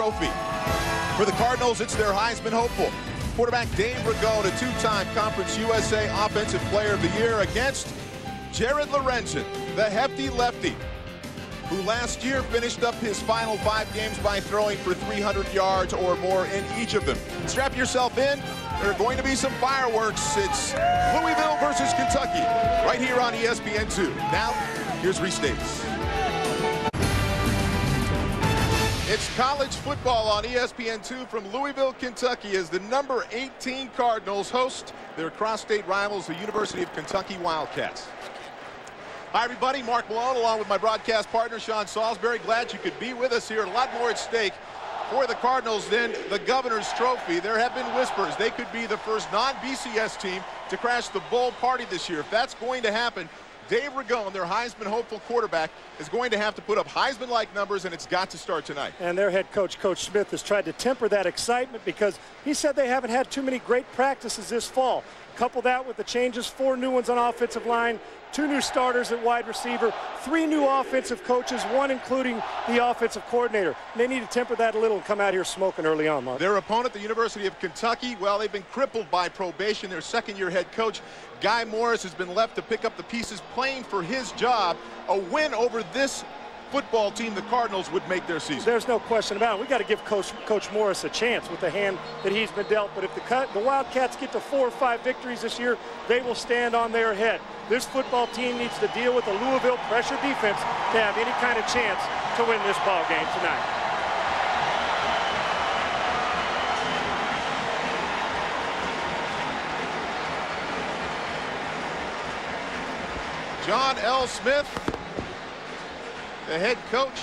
Trophy. For the Cardinals, it's their Heisman hopeful. Quarterback Dave Ragone, a two-time Conference USA Offensive Player of the Year, against Jared Lorenzen, the hefty lefty, who last year finished up his final 5 games by throwing for 300 yards or more in each of them. Strap yourself in. There are going to be some fireworks. It's Louisville versus Kentucky right here on ESPN2. Now, here's Reese Davis. It's college football on ESPN2 from Louisville, Kentucky, as the number 18 Cardinals host their cross-state rivals, the University of Kentucky Wildcats. Hi, everybody. Mark Malone, along with my broadcast partner, Sean Salisbury. Glad you could be with us here. A lot more at stake for the Cardinals than the Governor's Trophy. There have been whispers they could be the first non-BCS team to crash the Bowl party this year. If that's going to happen, Dave Ragone, their Heisman hopeful quarterback, is going to have to put up Heisman-like numbers, and it's got to start tonight. And their head coach, Coach Smith, has tried to temper that excitement because he said they haven't had too many great practices this fall. Couple that with the changes, 4 new ones on offensive line, 2 new starters at wide receiver, 3 new offensive coaches, 1 including the offensive coordinator. And they need to temper that a little and come out here smoking early on, Mark. Their opponent, the University of Kentucky, well, they've been crippled by probation. Their second-year head coach, Guy Morris, has been left to pick up the pieces, playing for his job. A win over this football team, the Cardinals, would make their season. There's no question about it. We got to give Coach Morris a chance with the hand that he's been dealt. But if the Wildcats get to 4 or 5 victories this year, they will stand on their head. This football team needs to deal with the Louisville pressure defense to have any kind of chance to win this ball game tonight. John L. Smith, the head coach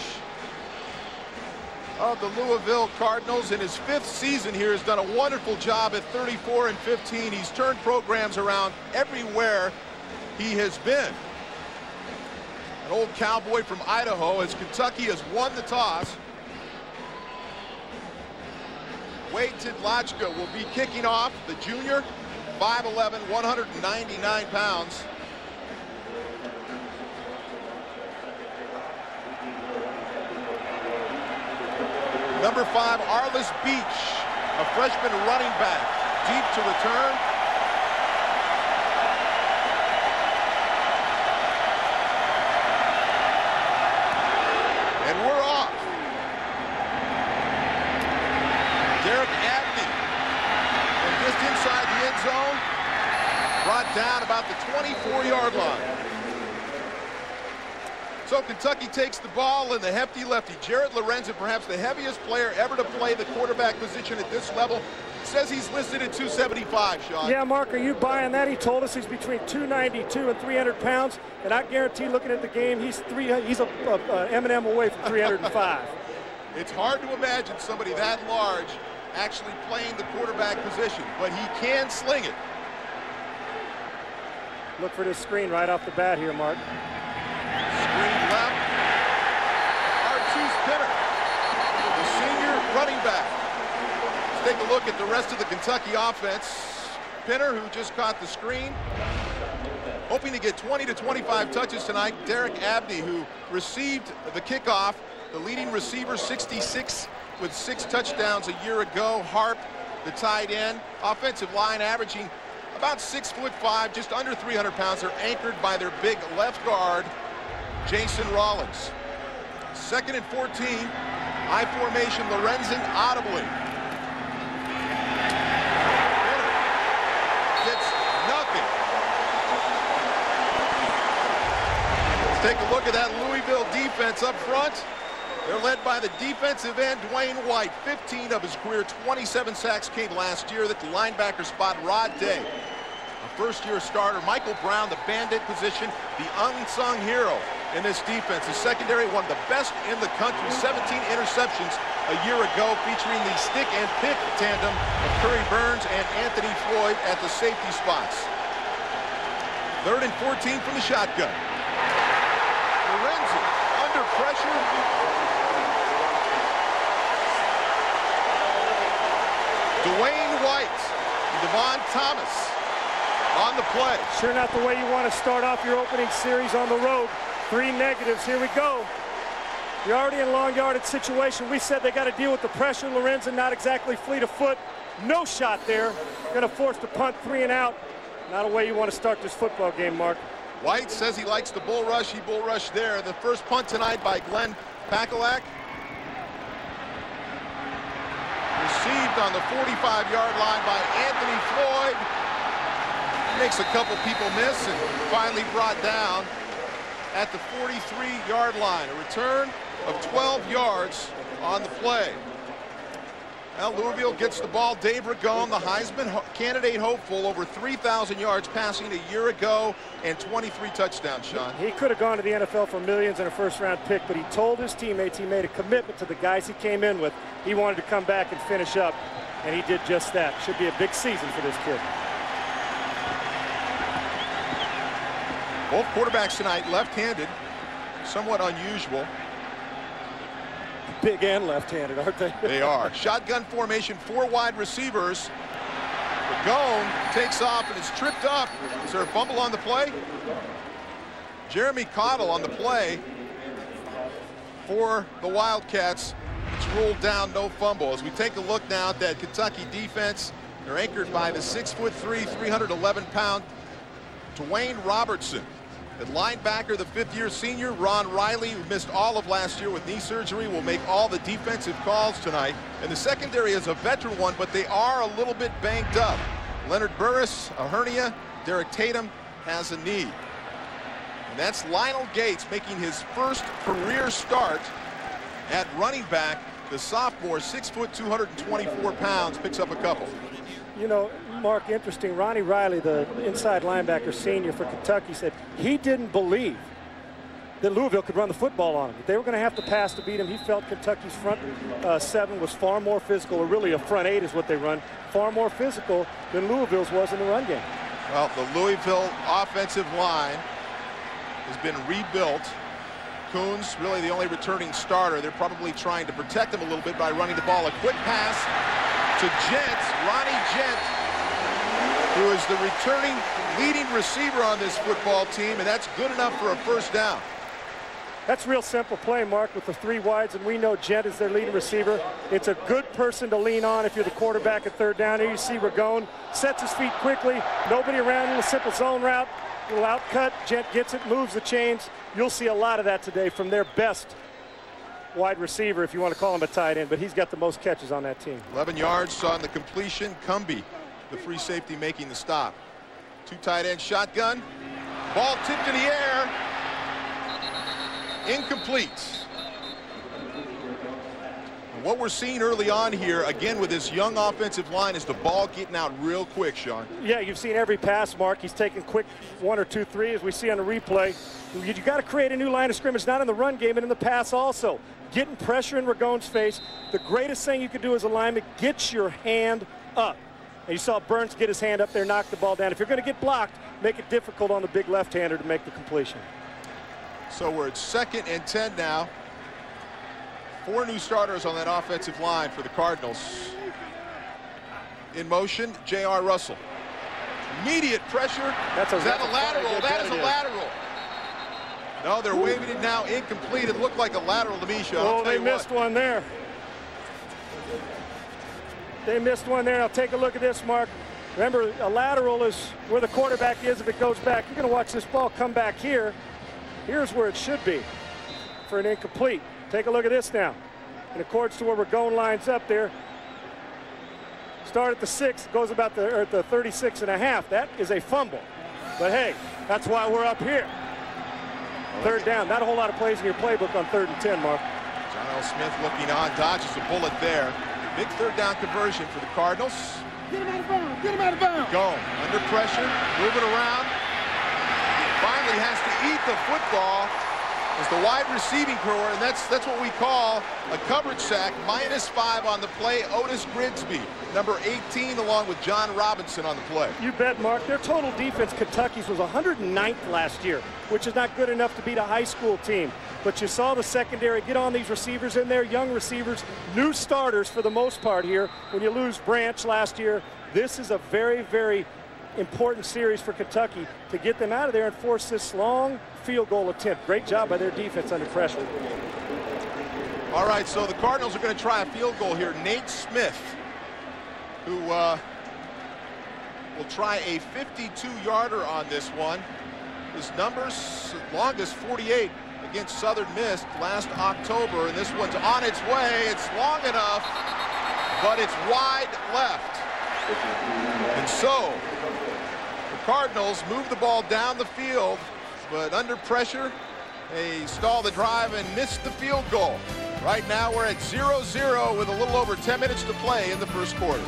of the Louisville Cardinals, in his 5th season here, has done a wonderful job at 34-15. He's turned programs around everywhere he has been. An old cowboy from Idaho, as Kentucky has won the toss. Wade Tidlachka will be kicking off, the junior, 5'11", 199 pounds. Number 5, Arliss Beach, a freshman running back, deep to return. And we're off. Derek Abney, from just inside the end zone, brought down about the 24-yard line. So Kentucky takes the ball, and the hefty lefty, Jared Lorenzen, perhaps the heaviest player ever to play the quarterback position at this level, says he's listed at 275, Sean. Yeah, Mark, are you buying that? He told us he's between 292 and 300 pounds, and I guarantee, looking at the game, he's a M&M away from 305. It's hard to imagine somebody that large actually playing the quarterback position, but he can sling it. Look for this screen right off the bat here, Mark. Screen left. Archie's Pinner, the senior running back. Let's take a look at the rest of the Kentucky offense. Pinner, who just caught the screen, hoping to get 20 to 25 touches tonight. Derek Abney, who received the kickoff, the leading receiver, 66 with 6 touchdowns a year ago. Harp, the tight end. Offensive line averaging about 6'5", just under 300 pounds. They're anchored by their big left guard, Jason Rollins. 2nd and 14, high formation, Lorenzen audibly. Gets nothing. Let's take a look at that Louisville defense up front. They're led by the defensive end, Dwayne White. 15 of his career, 27 sacks came last year. At the linebacker spot, Rod Day, a first-year starter. Michael Brown, the bandit position, the unsung hero in this defense. The secondary, one of the best in the country. 17 interceptions a year ago, featuring the stick and pick tandem of Curry Burns and Anthony Floyd at the safety spots. 3rd and 14 from the shotgun. Lorenzen under pressure. Dwayne White and Devon Thomas on the play. Sure not the way you want to start off your opening series on the road. 3 negatives. Here we go. You're already in a long yardage situation. We said they got to deal with the pressure. Lorenzen not exactly fleet of foot. No shot there. Going to force the punt, 3 and out. Not a way you want to start this football game, Mark. White says he likes the bull rush. He bull rushed there. The first punt tonight by Glenn Pakalak. Received on the 45-yard line by Anthony Floyd. Makes a couple people miss and finally brought down at the 43-yard line. A return of 12 yards on the play. Well, Louisville gets the ball. Dave Ragone, the Heisman candidate hopeful, over 3,000 yards passing a year ago and 23 touchdowns, Sean. He could have gone to the NFL for millions and a first-round pick, but he told his teammates, he made a commitment to the guys he came in with. He wanted to come back and finish up, and he did just that. Should be a big season for this kid. Both quarterbacks tonight left-handed, somewhat unusual. Big and left-handed, aren't they? They are. Shotgun formation, 4 wide receivers. Ragone takes off and is tripped up. Is there a fumble on the play? Jeremy Cottle on the play for the Wildcats. It's ruled down, no fumble. As we take a look now at that Kentucky defense, they're anchored by the 6'3", 311-pound Dwayne Robertson. At linebacker, the 5th-year senior, Ron Riley, who missed all of last year with knee surgery, will make all the defensive calls tonight. And the secondary is a veteran one, but they are a little bit banged up. Leonard Burris, a hernia. Derek Tatum has a knee. And that's Lionel Gates making his first career start at running back. The sophomore, 6 foot, 224 pounds, picks up a couple. You know, Mark, interesting. Ronnie Riley, the inside linebacker senior for Kentucky, said he didn't believe that Louisville could run the football on him. They were going to have to pass to beat him. He felt Kentucky's front 7 was far more physical, or really a front 8 is what they run, far more physical than Louisville's was in the run game. Well, the Louisville offensive line has been rebuilt. Coons, really the only returning starter. They're probably trying to protect him a little bit by running the ball. A quick pass to Gent, Ronnie Gent, who is the returning leading receiver on this football team, and that's good enough for a first down. That's real simple play, Mark, with the 3 wides, and we know Gent is their leading receiver. It's a good person to lean on if you're the quarterback at 3rd down. Here you see Ragone sets his feet quickly, nobody around him, a simple zone route, little outcut. Gent gets it, moves the chains. You'll see a lot of that today from their best wide receiver, if you want to call him a tight end, but he's got the most catches on that team. 11 yards on the completion. Cumby, the free safety, making the stop. 2 tight end shotgun. Ball tipped in the air. Incomplete. And what we're seeing early on here, again with this young offensive line, is the ball getting out real quick, Sean. Yeah, you've seen every pass, Mark. He's taking quick 1 or 2, 3, as we see on the replay. You got to create a new line of scrimmage, not in the run game, and in the pass also. Getting pressure in Ragone's face. The greatest thing you can do as a lineman, get your hand up. And you saw Burns get his hand up there, knock the ball down. If you're going to get blocked, make it difficult on the big left-hander to make the completion. So we're at 2nd and 10 now. 4 new starters on that offensive line for the Cardinals. In motion, J.R. Russell. Immediate pressure. Is that a lateral? That is a lateral. No, they're waving it now incomplete. It looked like a lateral to me, Sean. Oh, they missed one there. They missed one there. Now take a look at this, Mark. Remember, a lateral is where the quarterback is if it goes back. You're going to watch this ball come back here. Here's where it should be for an incomplete. Take a look at this now. In accordance to where Ragone lines up there. Start at the 6, goes about the 36.5. That is a fumble. But hey, that's why we're up here. 3rd down. Not a whole lot of plays in your playbook on 3rd and 10, Mark. John L. Smith looking on, dodges a bullet there. Big 3rd down conversion for the Cardinals. Get him out of bounds. Get him out of bounds. Going under pressure, moving around. Finally has to eat the football as the wide receiving core, and that's what we call a coverage sack. -5 on the play. Otis Grigsby, number 18, along with John Robinson on the play. You bet, Mark. Their total defense, Kentucky's, was 109th last year, which is not good enough to beat a high school team. But you saw the secondary get on these receivers in there, young receivers, new starters for the most part here. When you lose Branch last year, this is a very, very important series for Kentucky to get them out of there and force this long field goal attempt. Great job by their defense under pressure. All right, so the Cardinals are going to try a field goal here. Nate Smith, who will try a 52-yarder on this one. His numbers, longest 48 against Southern Miss last October, and this one's on its way. It's long enough, but it's wide left. And so the Cardinals move the ball down the field, but under pressure, they stall the drive and miss the field goal. Right now we're at 0-0 with a little over 10 minutes to play in the first quarter.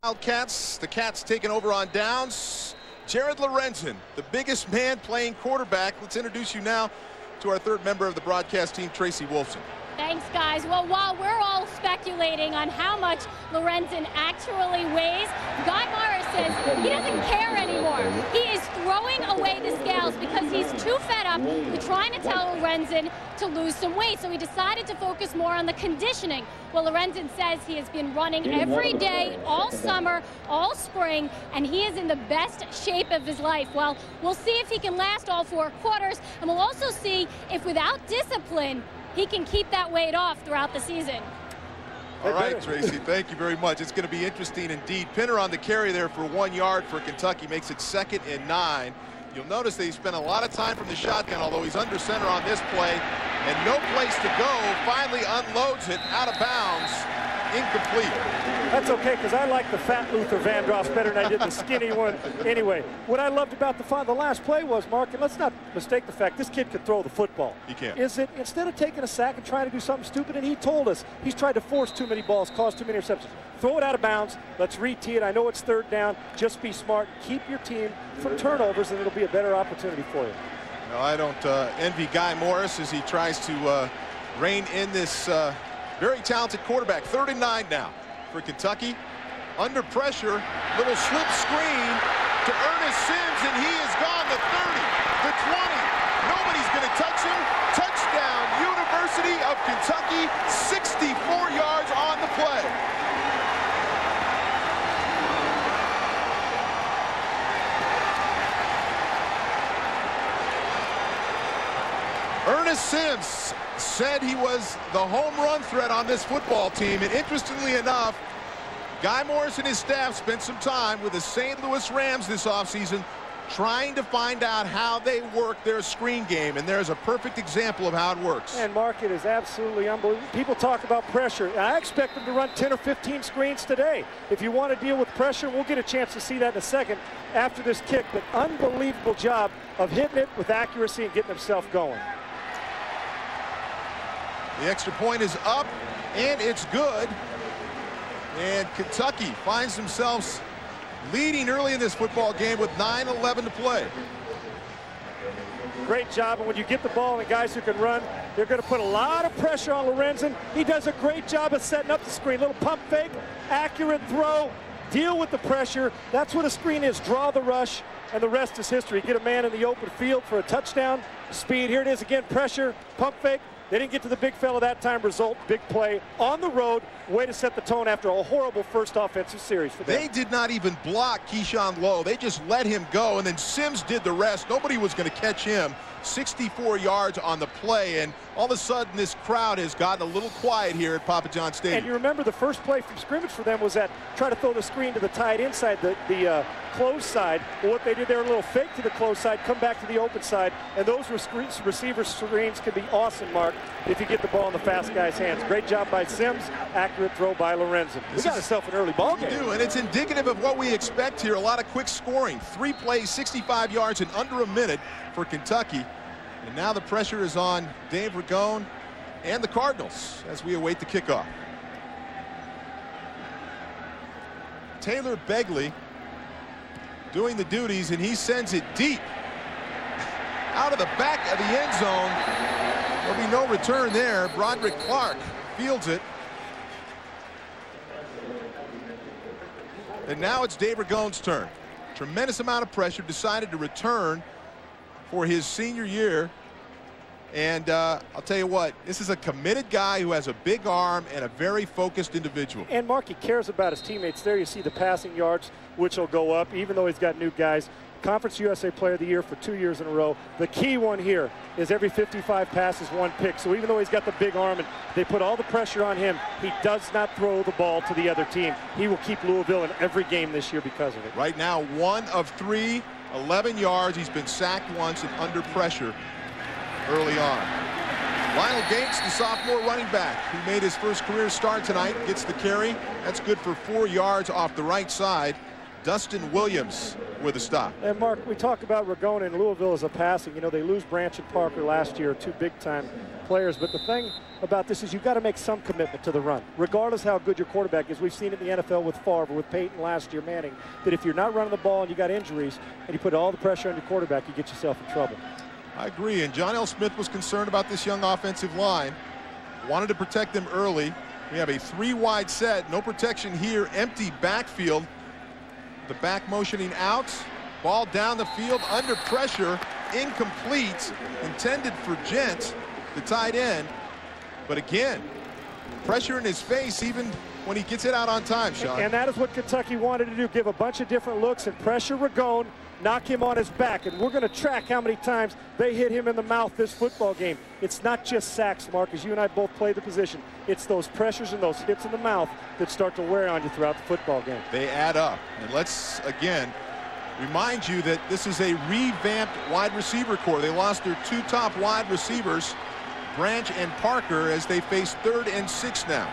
Wildcats, the Cats taking over on downs. Jared Lorenzen, the biggest man playing quarterback. Let's introduce you now to our third member of the broadcast team, Tracy Wolfson. Thanks, guys. Well, while we're all speculating on how much Lorenzen actually weighs, Guy Morris says he doesn't care anymore. He is throwing away the scales because he's too fed up with trying to tell Lorenzen to lose some weight. So he decided to focus more on the conditioning. Well, Lorenzen says he has been running every day, all summer, all spring, and he is in the best shape of his life. Well, we'll see if he can last all 4 quarters, and we'll also see if without discipline, he can keep that weight off throughout the season. All right, Tracy, thank you very much. It's going to be interesting indeed. Pinner on the carry there for 1 yard for Kentucky, makes it 2nd and 9. You'll notice that he spent a lot of time from the shotgun, although he's under center on this play, and no place to go. Finally unloads it out of bounds, incomplete. That's okay, because I like the fat Luther Vandross better than I did the skinny one. Anyway, what I loved about the last play was, Mark, and let's not mistake the fact this kid could throw the football. He can. Is it instead of taking a sack and trying to do something stupid, and he told us he's tried to force too many balls, cause too many interceptions. Throw it out of bounds. Let's re-tee it. I know it's 3rd down. Just be smart. Keep your team from turnovers, and it'll be a better opportunity for you. No, I don't envy Guy Morris as he tries to rein in this very talented quarterback. 3rd and 9 now for Kentucky. Under pressure, little slip screen to Ernest Sims, and he is gone. The 30, the 20. Nobody's going to touch him. Touchdown, University of Kentucky. 64 yards on the play. Ernest Sims said he was the home run threat on this football team, and interestingly enough, Guy Morris and his staff spent some time with the St. Louis Rams this offseason trying to find out how they work their screen game, and there's a perfect example of how it works. And Mark, it is absolutely unbelievable. People talk about pressure, and I expect them to run 10 or 15 screens today. If you want to deal with pressure, we'll get a chance to see that in a second after this kick, but unbelievable job of hitting it with accuracy and getting himself going. The extra point is up, and it's good. And Kentucky finds themselves leading early in this football game with 9:11 to play. Great job, and when you get the ball and guys who can run, they're going to put a lot of pressure on Lorenzen. He does a great job of setting up the screen. Little pump fake, accurate throw, deal with the pressure. That's what a screen is. Draw the rush, and the rest is history. Get a man in the open field for a touchdown. Speed, here it is again, pressure, pump fake. They didn't get to the big fella that time. Result, big play on the road. Way to set the tone after a horrible first offensive series for them. They did not even block Keyshawn Lowe. They just let him go, and then Sims did the rest. Nobody was going to catch him. 64 yards on the play, and all of a sudden this crowd has gotten a little quiet here at Papa John Stadium. And you remember the first play from scrimmage for them was that try to throw the screen to the tight inside the closed side. Well, what they did there, a little fake to the closed side, come back to the open side, and those receiver screens can be awesome, Mark, if you get the ball in the fast guy's hands. Great job by Sims, accurate throw by Lorenzen. We got ourselves an early ball game. We do, and it's indicative of what we expect here. A lot of quick scoring. 3 plays, 65 yards in under a minute for Kentucky. And now the pressure is on Dave Ragone and the Cardinals as we await the kickoff. Taylor Begley doing the duties, and he sends it deep out of the back of the end zone. There'll be no return there. Broderick Clark fields it. And now it's Dave Ragone's turn. Tremendous amount of pressure, decided to return for his senior year. And I'll tell you what, this is a committed guy who has a big arm and a very focused individual. And Mark, he cares about his teammates there. You see the passing yards, which will go up, even though he's got new guys. Conference USA Player of the Year for 2 years in a row. The key one here is every 55 passes, 1 pick. So even though he's got the big arm and they put all the pressure on him, he does not throw the ball to the other team. He will keep Louisville in every game this year because of it. Right now, 1 of 3, 11 yards. He's been sacked once and under pressure early on. Lionel Gates, the sophomore running back, who made his first career start tonight, gets the carry. That's good for 4 yards off the right side. Dustin Williams with a stop. And Mark, we talk about Ragone and Louisville as a passing. You know, they lose Branch and Parker last year, 2 big-time players. But the thing about this is you've got to make some commitment to the run, regardless how good your quarterback is. We've seen it in the NFL with Favre, with Peyton last year, Manning, that if you're not running the ball and you got injuries and you put all the pressure on your quarterback, you get yourself in trouble. I agree, and John L. Smith was concerned about this young offensive line. Wanted to protect them early. We have a 3-wide set, no protection here, empty backfield. The back motioning out, ball down the field, under pressure, incomplete, intended for Gent, the tight end. But again, pressure in his face even when he gets it out on time, Sean. And that is what Kentucky wanted to do, give a bunch of different looks and pressure Ragone, knock him on his back. And we're going to track how many times they hit him in the mouth this football game. It's not just sacks, Mark, as you and I both play the position. It's those pressures and those hits in the mouth that start to wear on you throughout the football game. They add up. And let's, again, remind you that this is a revamped wide receiver core. They lost their 2 top wide receivers, Branch and Parker, as they face 3rd and 6 now.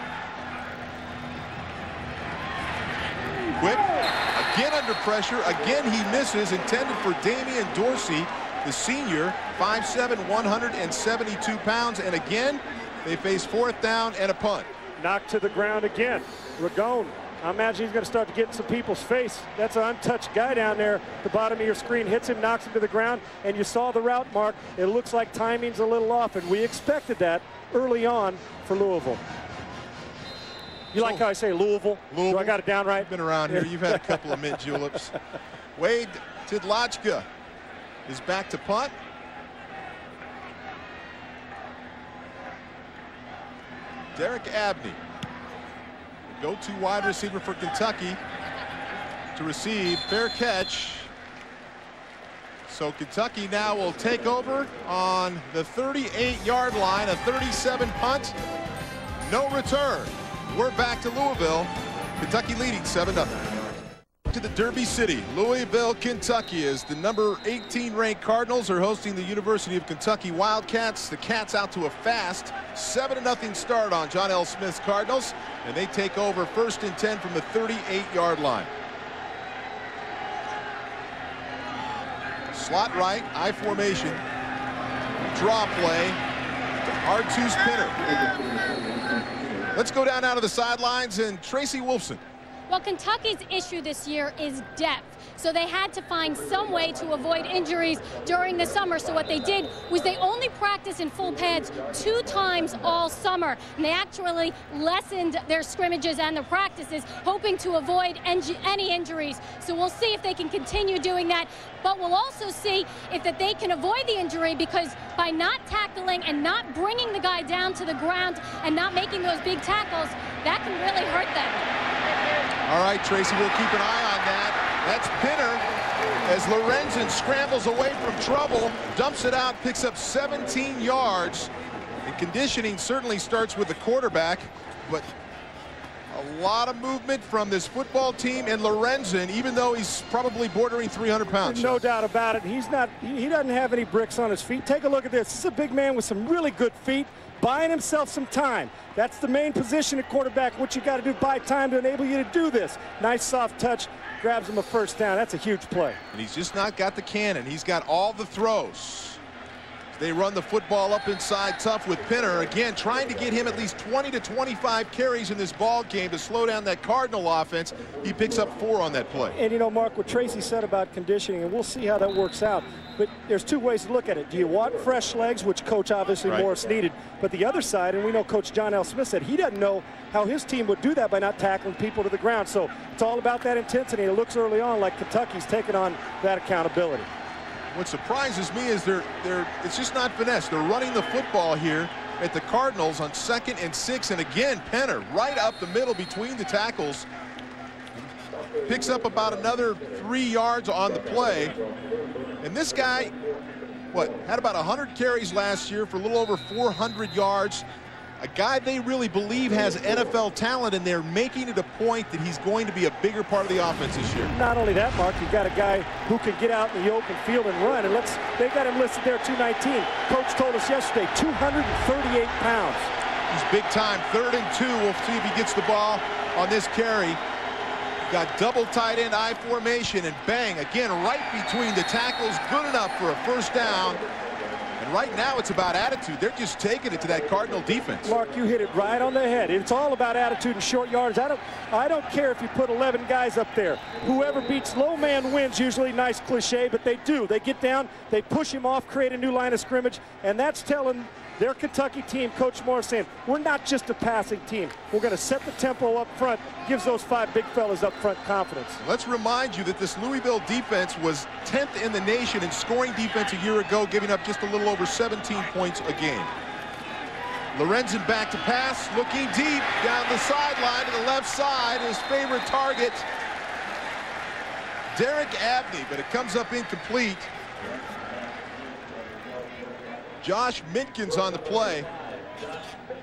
Quick, again under pressure, again he misses, intended for Damian Dorsey, the senior, 5'7", 172 pounds, and again they face 4th down and a punt. Knocked to the ground again. Ragone, I imagine he's going to start to get in some people's face. That's an untouched guy down there at the bottom of your screen, hits him, knocks him to the ground, and you saw the route, Mark. It looks like timing's a little off, and we expected that early on for Louisville. You like how I say Louisville? Do I got it down right? Been around here. You've had a couple of mint juleps. Wade Tidlachka is back to punt. Derek Abney, the go-to wide receiver for Kentucky, to receive. Fair catch. So Kentucky now will take over on the 38-yard line, a 37 punt, no return. We're back to Louisville. Kentucky leading 7-0. To the Derby City, Louisville, Kentucky, as the number 18 ranked Cardinals are hosting the University of Kentucky Wildcats. The Cats out to a fast 7-0 start on John L. Smith's Cardinals, and they take over 1st and 10 from the 38-yard line. Slot right, I formation, draw play, R2's Pinner. Let's go down out of the sidelines and Tracy Wolfson. Well, Kentucky's issue this year is depth. So they had to find some way to avoid injuries during the summer. So what they did was they only practiced in full pads 2 times all summer. And they actually lessened their scrimmages and their practices, hoping to avoid any injuries. So we'll see if they can continue doing that. But we'll also see if that they can avoid the injury, because by not tackling and not bringing the guy down to the ground and not making those big tackles, that can really hurt them. All right, Tracy, we'll keep an eye on that. That's Pinner as Lorenzen scrambles away from trouble, dumps it out, picks up 17 yards. And conditioning certainly starts with the quarterback, but a lot of movement from this football team, and Lorenzen, even though he's probably bordering 300 pounds. No doubt about it. He doesn't have any bricks on his feet. Take a look at this. This is a big man with some really good feet, buying himself some time. That's the main position at quarterback. What you got to do, buy time to enable you to do this. Nice soft touch, grabs him a 1st down. That's a huge play. And he's just not got the cannon. He's got all the throws. They run the football up inside tough with Pinner. Again, trying to get him at least 20 to 25 carries in this ball game to slow down that Cardinal offense. He picks up 4 on that play. And, you know, Mark, what Tracy said about conditioning, and we'll see how that works out. But there's 2 ways to look at it. Do you want fresh legs, which Coach obviously Morris needed? But the other side, and we know Coach John L. Smith said he doesn't know how his team would do that by not tackling people to the ground. So it's all about that intensity. It looks early on like Kentucky's taking on that accountability. What surprises me is it's just not finesse. They're running the football here at the Cardinals on 2nd and 6. And again, Pinner right up the middle between the tackles. picks up about another 3 yards on the play. And this guy, had about 100 carries last year for a little over 400 yards. A guy they really believe has NFL talent, and they're making it a point that he's going to be a bigger part of the offense this year. Not only that, Mark, you've got a guy who can get out in the open field and run. And they've got him listed there, 219. Coach told us yesterday, 238 pounds. He's big time. 3rd and 2. We'll see if he gets the ball on this carry. Got double tight end I formation, and bang, again, right between the tackles. Good enough for a first down. And right now it's about attitude. They're just taking it to that Cardinal defense. Mark, you hit it right on the head. It's all about attitude and short yards. I don't care if you put 11 guys up there. Whoever beats low man wins, usually. Nice cliche, but they do. They get down, they push him off, create a new line of scrimmage, and that's telling their Kentucky team, Coach Morris, saying, we're not just a passing team. We're going to set the tempo up front. Gives those 5 big fellas up front confidence. Let's remind you that this Louisville defense was 10th in the nation in scoring defense a year ago, giving up just a little over 17 points a game. Lorenzen back to pass, looking deep down the sideline to the left side. His favorite target, Derek Abney, but it comes up incomplete. Josh Minkins on the play.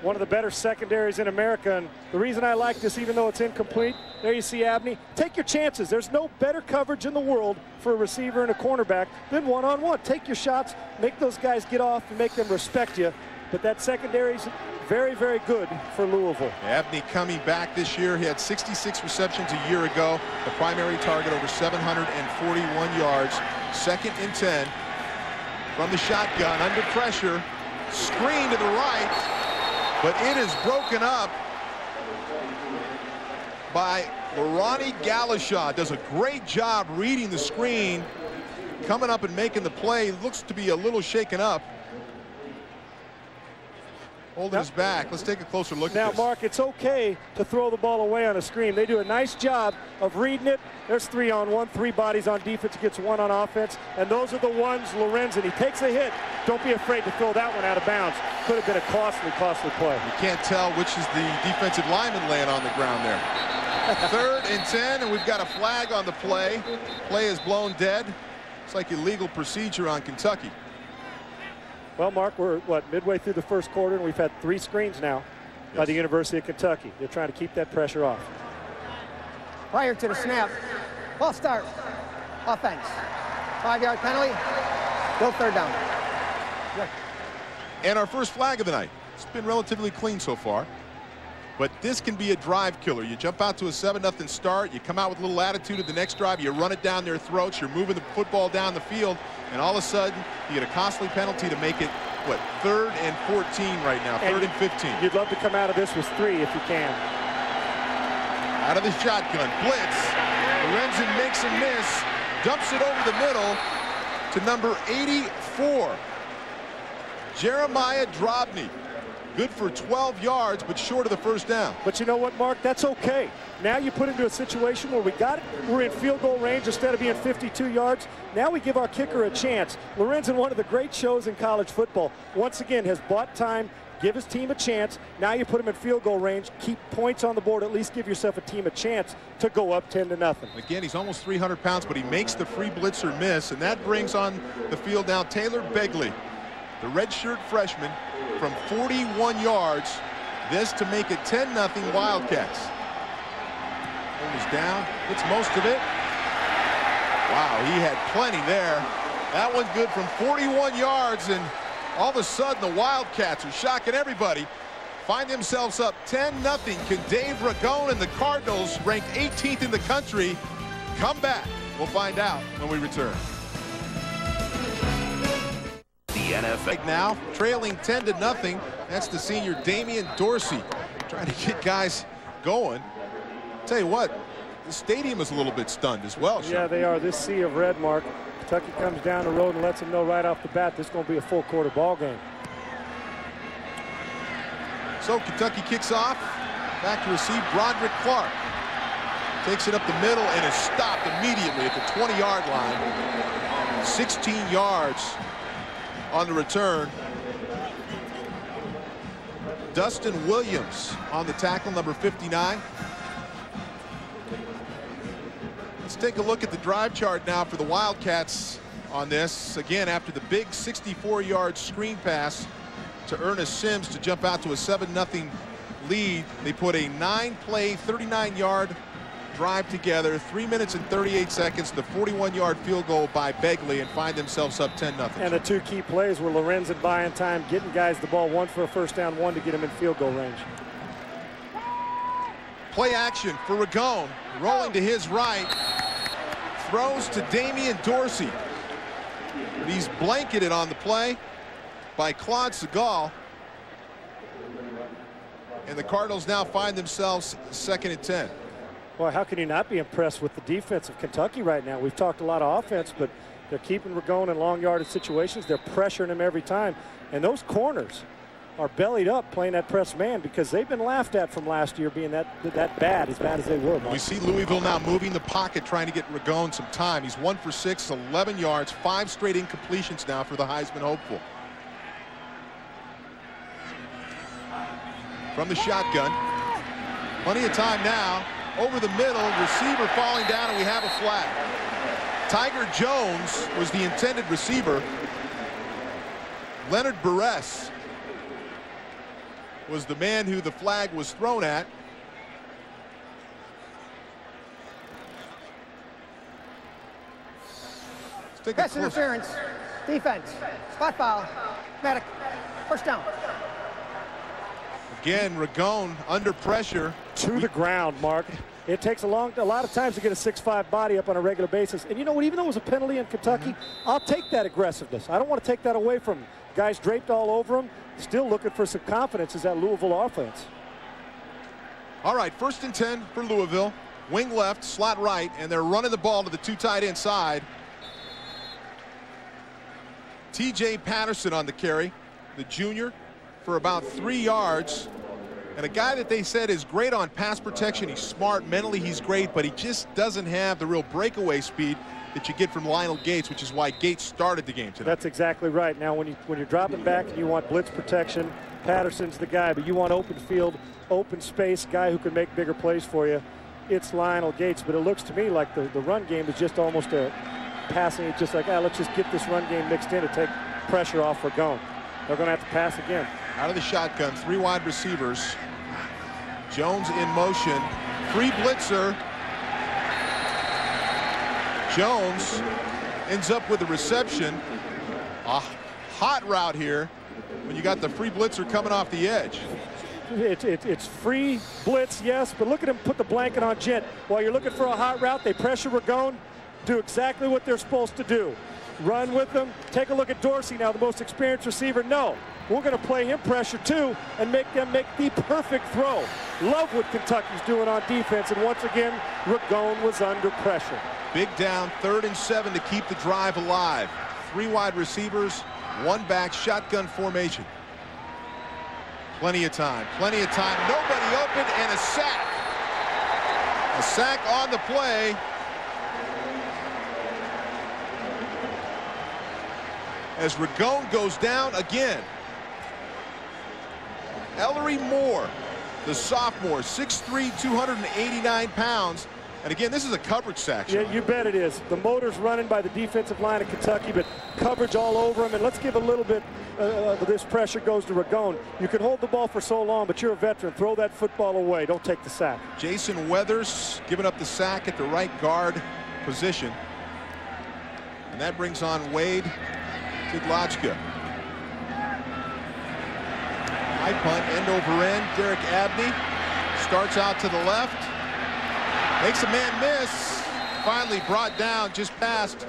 One of the better secondaries in America, and the reason I like this, even though it's incomplete, there you see Abney. Take your chances. There's no better coverage in the world for a receiver and a cornerback than one-on-one. Take your shots, make those guys get off, and make them respect you. But that secondary's very, very good for Louisville. Abney coming back this year. He had 66 receptions a year ago. The primary target over 741 yards. 2nd and 10. From the shotgun, under pressure, screen to the right, but it is broken up by Ronnie Galashaw. Does a great job reading the screen, coming up and making the play. Looks to be a little shaken up. Holding his back. Let's take a closer look at this. Now, Mark, it's okay to throw the ball away on a screen. They do a nice job of reading it. There's 3-on-1, 3 bodies on defense, gets 1 on offense, and those are the ones Lorenzen. He takes a hit. Don't be afraid to throw that one out of bounds. Could have been a costly play. You can't tell which is the defensive lineman laying on the ground there. 3rd and 10, and we've got a flag on the play. Play is blown dead. It's like illegal procedure on Kentucky. Well, Mark, we're, midway through the first quarter, and we've had 3 screens now by the University of Kentucky. They're trying to keep that pressure off. Prior to the snap, ball start, offense. 5-yard penalty, go 3rd down. And our first flag of the night. It's been relatively clean so far. But this can be a drive killer. You jump out to a 7-0 start. You come out with a little attitude at the next drive. You run it down their throats. You're moving the football down the field. And all of a sudden, you get a costly penalty to make it, 3rd and 14 right now, 3rd and 15. You'd love to come out of this with 3 if you can. Out of the shotgun, blitz. Lorenzen makes a miss, dumps it over the middle to number 84. Jeremiah Drobny. Good for 12 yards, but short of the first down. But you know what, Mark? That's okay. Now you put into a situation where we got it. We're in field goal range instead of being 52 yards. Now we give our kicker a chance. Lorenzen, one of the great shows in college football, once again has bought time, give his team a chance. Now you put him in field goal range, keep points on the board, at least give yourself a team a chance to go up 10-0. Again, he's almost 300 pounds, but he makes the free blitzer miss, and that brings on the field now Taylor Begley, the redshirt freshman, from 41 yards. This to make it 10-0 Wildcats. Is down, gets most of it. Wow, he had plenty there. That one good from 41 yards, and all of a sudden the Wildcats are shocking everybody. Find themselves up 10-0. Can Dave Ragone and the Cardinals, ranked 18th in the country, come back? We'll find out when we return. The NFL now trailing 10-0. That's the senior Damian Dorsey trying to get guys going. Tell you what, the stadium is a little bit stunned as well. Yeah, they are. This sea of red, Mark. Kentucky comes down the road and lets them know right off the bat this is going to be a full quarter ball game. So Kentucky kicks off. Back to receive Broderick Clark. Takes it up the middle and is stopped immediately at the 20-yard line. 16 yards on the return. Dustin Williams on the tackle, number 59. Let's take a look at the drive chart now for the Wildcats on this. Again, after the big 64-yard screen pass to Ernest Sims to jump out to a 7-0 lead, they put a 9-play, 39-yard drive together, 3 minutes and 38 seconds, the 41-yard field goal by Begley, and find themselves up 10-0. And the two key plays were Lorenzen buying time, getting guys the ball, one for a first down, one to get them in field goal range. Play action for Ragone, rolling to his right, throws to Damian Dorsey. But he's blanketed on the play by Claude Segal. And the Cardinals now find themselves 2nd and 10. Well, how can you not be impressed with the defense of Kentucky right now? We've talked a lot of offense, but they're keeping Ragone in long yardage situations. They're pressuring him every time. And those corners are bellied up playing that press man because they've been laughed at from last year being that bad as they were. Mark. We see Louisville now moving the pocket, trying to get Ragone some time. He's 1 for 6, 11 yards, 5 straight incompletions now for the Heisman hopeful. From the shotgun, plenty of time now. Over the middle, receiver falling down, and we have a flag. Tiger Jones was the intended receiver. Leonard Barres was the man who the flag was thrown at. Pass interference, defense, spot foul, medic, first down. Again, Ragone under pressure. To the ground, Mark. It takes a lot of times to get a 6'5" body up on a regular basis. And you know what, even though it was a penalty in Kentucky, I'll take that aggressiveness. I don't want to take that away from him. Guys draped all over him, still looking for some confidence as that Louisville offense. All right, 1st and 10 for Louisville. Wing left, slot right, and they're running the ball to the 2 tight end side. T.J. Patterson on the carry, the junior, for about 3 yards. And a guy that they said is great on pass protection. He's smart, mentally he's great, but he just doesn't have the real breakaway speed that you get from Lionel Gates, which is why Gates started the game today. That's exactly right. Now, when you're dropping back and you want blitz protection, Patterson's the guy, but you want open field, open space, guy who can make bigger plays for you. It's Lionel Gates, but it looks to me like the run game is just almost a passing. It's just like, let's just get this run game mixed in to take pressure off Ragone. They're going to have to pass again. Out of the shotgun, 3 wide receivers. Jones in motion, free blitzer. Jones ends up with a reception. A hot route here when you got the free blitzer coming off the edge. It's free blitz, yes, but look at him put the blanket on Gent. While you're looking for a hot route, they pressure Ragone, do exactly what they're supposed to do. Run with them. Take a look at Dorsey now, the most experienced receiver. No, we're going to play him pressure too and make them make the perfect throw. Love what Kentucky's doing on defense, and once again, Ragone was under pressure. Big down, 3rd and 7 to keep the drive alive. 3 wide receivers, 1 back, shotgun formation. Plenty of time, nobody open, and a sack. A sack on the play. As Ragone goes down again. Ellery Moore, the sophomore, 6'3", 289 pounds. And again, this is a coverage sack. Yeah, you bet it is. The motor's running by the defensive line of Kentucky, but coverage all over him. And let's give a little bit of this pressure goes to Ragone. You can hold the ball for so long, but you're a veteran. Throw that football away. Don't take the sack. Jason Weathers giving up the sack at the right guard position. And that brings on Wade Tidlachka. High punt, end over end. Derek Abney starts out to the left. Makes a man miss. Finally brought down just past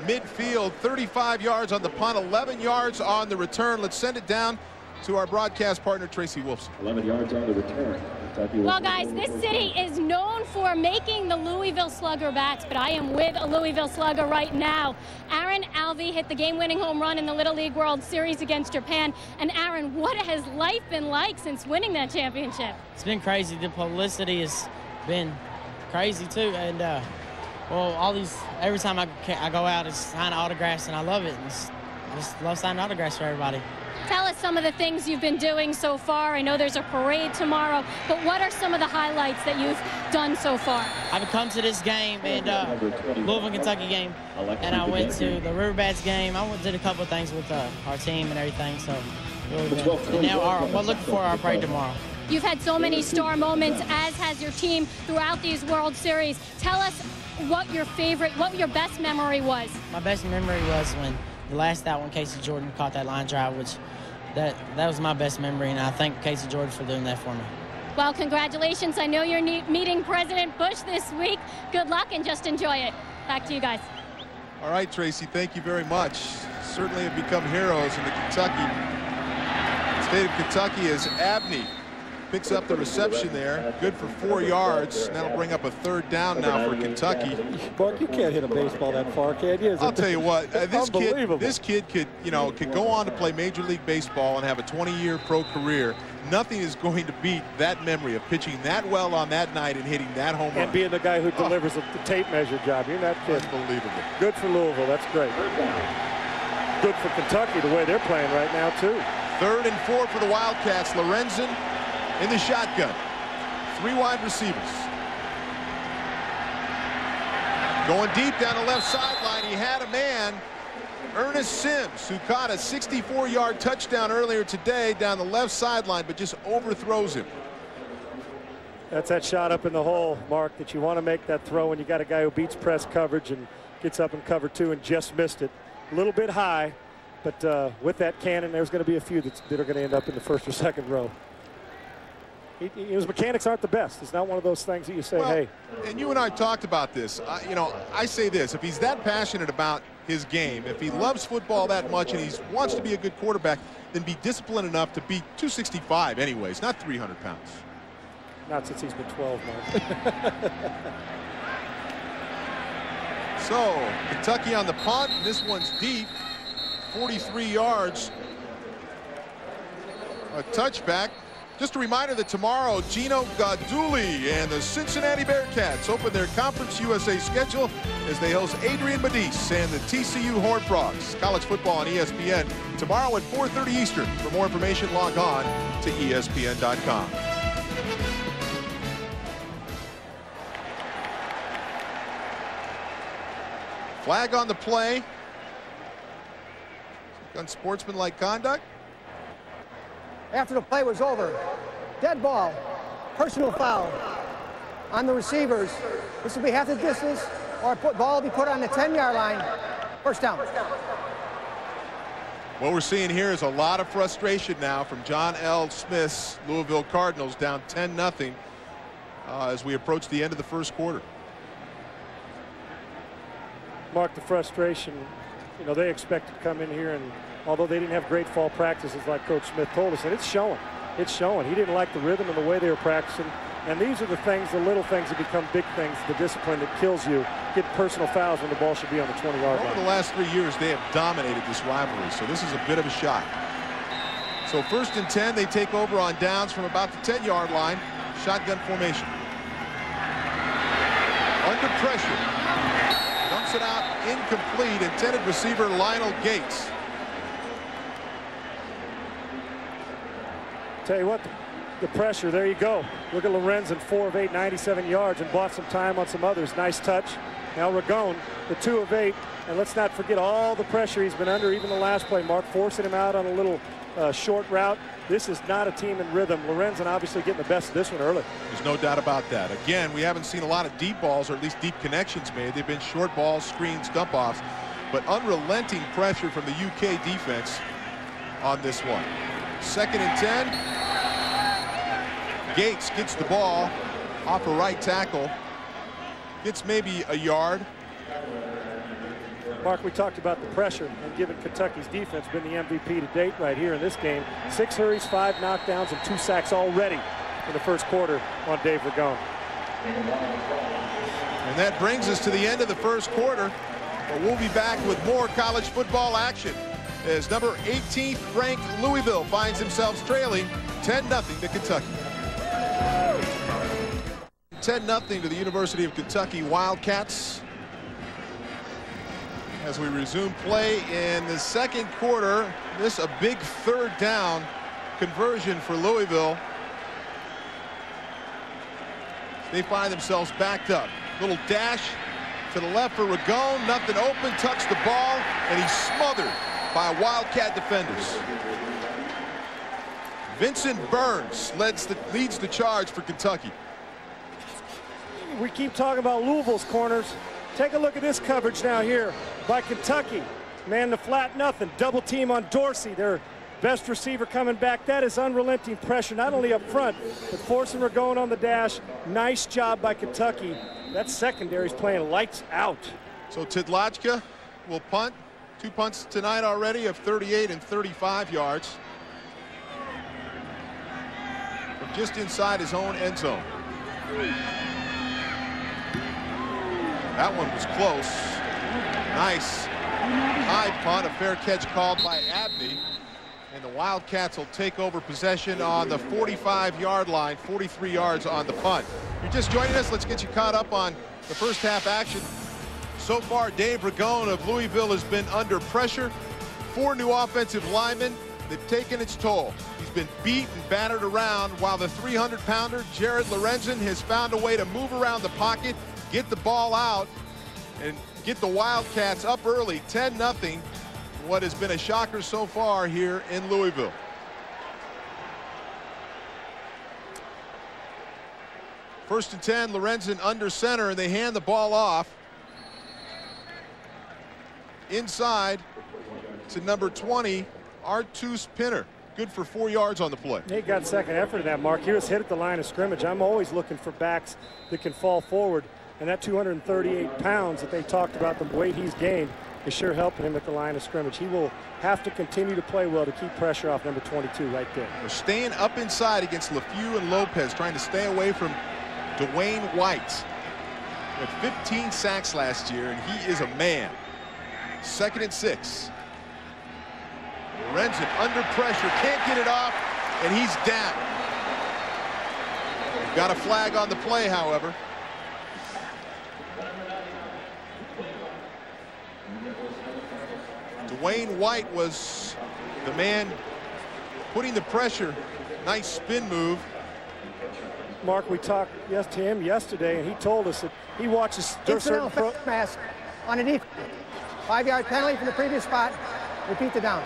midfield. 35 yards on the punt, 11 yards on the return. Let's send it down to our broadcast partner, Tracy Wolfson. 11 yards on the return. Well, guys, this city is known for making the Louisville Slugger bats, but I am with a Louisville Slugger right now. Aaron Alvey hit the game-winning home run in the Little League World Series against Japan. And Aaron, what has life been like since winning that championship? It's been crazy. The publicity has been crazy too, and well, all these, every time I go out, it's signing autographs, and I love it. I just love signing autographs for everybody. Tell us some of the things you've been doing so far. I know there's a parade tomorrow, but what are some of the highlights that you've done so far? I've come to this game, and Louisville, Kentucky game, and I went to the Riverbats game. I did a couple of things with our team and everything, so really good. And now we're looking for our parade tomorrow. You've had so many star moments, as has your team, throughout these World Series. Tell us what your best memory was. My best memory was when the last out when Casey Jordan caught that line drive, which that was my best memory, and I thank Casey Jordan for doing that for me. Well, congratulations. I know you're meeting President Bush this week. Good luck and just enjoy it. Back to you guys. All right, Tracy, thank you very much. Certainly have become heroes in the state of Kentucky as Abney picks up the reception there. Good for 4 yards. And that'll bring up a 3rd down now for Kentucky. Buck, you can't hit a baseball that far, can you? I'll tell you what, this kid could go on to play Major League Baseball and have a 20-year pro career. Nothing is going to beat that memory of pitching that well on that night and hitting that home run. And being the guy who delivers the tape measure job. You're not kidding. Unbelievable. Good for Louisville. That's great. Good for Kentucky the way they're playing right now, too. 3rd and 4 for the Wildcats. Lorenzen in the shotgun. 3 wide receivers. Going deep down the left sideline, he had a man, Ernest Sims, who caught a 64-yard touchdown earlier today down the left sideline, but just overthrows him. That's that shot up in the hole, Mark, that you want to make that throw when you got a guy who beats press coverage and gets up in cover 2 and just missed it. A little bit high, but with that cannon, there's going to be a few that are going to end up in the 1st or 2nd row. His mechanics aren't the best. It's not one of those things that you say, hey. And you and I talked about this. I say this. If he's that passionate about his game, if he loves football that much and he wants to be a good quarterback, then be disciplined enough to be 265 anyways, not 300 pounds. Not since he's been 12, Mark. So, Kentucky on the punt. This one's deep. 43 yards. A touchback. Just a reminder that tomorrow, Gino Gaduli and the Cincinnati Bearcats open their Conference USA schedule as they host Adrian Medice and the TCU Horned Frogs. College football on ESPN tomorrow at 4:30 Eastern. For more information, log on to ESPN.com. Flag on the play. Unsportsmanlike conduct. After the play was over, dead ball, personal foul on the receivers. This will be half the distance, or ball will be put on the 10-yard line. 1st down. What we're seeing here is a lot of frustration now from John L. Smith's Louisville Cardinals, down 10-0 as we approach the end of the 1st quarter. Mark, the frustration, they expected to come in here, and although they didn't have great fall practices like Coach Smith told us, and it's showing. It's showing. He didn't like the rhythm and the way they were practicing. And these are the things, the little things that become big things, the discipline that kills you. Get personal fouls when the ball should be on the 20-yard line. Over the last 3 years, they have dominated this rivalry, so this is a bit of a shot. So 1st and 10, they take over on downs from about the 10-yard line. Shotgun formation. Under pressure. Dumps it out, incomplete. Intended receiver Lionel Gates. Tell you what, the pressure, there you go. Look at Lorenzen, 4 of 8, 97 yards, and bought some time on some others. Nice touch. Now Ragone, the 2 of 8, and let's not forget all the pressure he's been under, even the last play, Mark, forcing him out on a little short route. This is not a team in rhythm. Lorenzen obviously getting the best of this one early. There's no doubt about that. Again, we haven't seen a lot of deep balls, or at least deep connections made. They've been short balls, screens, dump offs, but unrelenting pressure from the UK defense on this one. 2nd and 10. Gates gets the ball off a right tackle. Gets maybe a yard. Mark, we talked about the pressure, and given Kentucky's defense been the MVP to date right here in this game. 6 hurries, 5 knockdowns, and 2 sacks already in the 1st quarter on Dave Ragone. And that brings us to the end of the 1st quarter. But we'll be back with more college football action as number 18th ranked Louisville finds themselves trailing 10-0 to Kentucky. 10-0 to the University of Kentucky Wildcats. as we resume play in the second quarter. This a big third down conversion for Louisville. They find themselves backed up. Little dash to the left for Ragone. Nothing open. Tucks the ball, and he's smothered by Wildcat defenders. Vincent Burns leads the charge for Kentucky. We keep talking about Louisville's corners. Take a look at this coverage now here by Kentucky. Man to flat, nothing. Double team on Dorsey, their best receiver coming back. That is unrelenting pressure, not only up front, but forcing Ragone on the dash. Nice job by Kentucky. That secondary's playing lights out. So Tidlachka will punt. 2 punts tonight already of 38 and 35 yards. From just inside his own end zone. That one was close. Nice high punt, a fair catch called by Abney. And the Wildcats will take over possession on the 45-yard line, 43 yards on the punt. If you're just joining us, let's get you caught up on the first half action. So far, Dave Ragone of Louisville has been under pressure. 4 new offensive linemen. They've taken its toll. He's been beat and battered around, while the 300-pounder, Jared Lorenzen, has found a way to move around the pocket, get the ball out, and get the Wildcats up early, 10-0. What has been a shocker so far here in Louisville. First and 10, Lorenzen under center, and they hand the ball off. Inside to number 20, Artus Pinner. Good for 4 yards on the play. He got second effort in that, Mark. He was hit at the line of scrimmage. I'm always looking for backs that can fall forward, and that 238 pounds that they talked about, the weight he's gained, is sure helping him at the line of scrimmage. He will have to continue to play well to keep pressure off number 22 right there. We're staying up inside against LeFew and Lopez, trying to stay away from Dwayne White. He had 15 sacks last year, and he is a man. 2nd and 6. Lorenzen under pressure, can't get it off, and he's down. We've got a flag on the play, however. Dwayne White was the man putting the pressure. Nice spin move. Mark, we talked to him yesterday, and he told us that he watches certain mask underneath. 5-yard penalty from the previous spot. Repeat the down.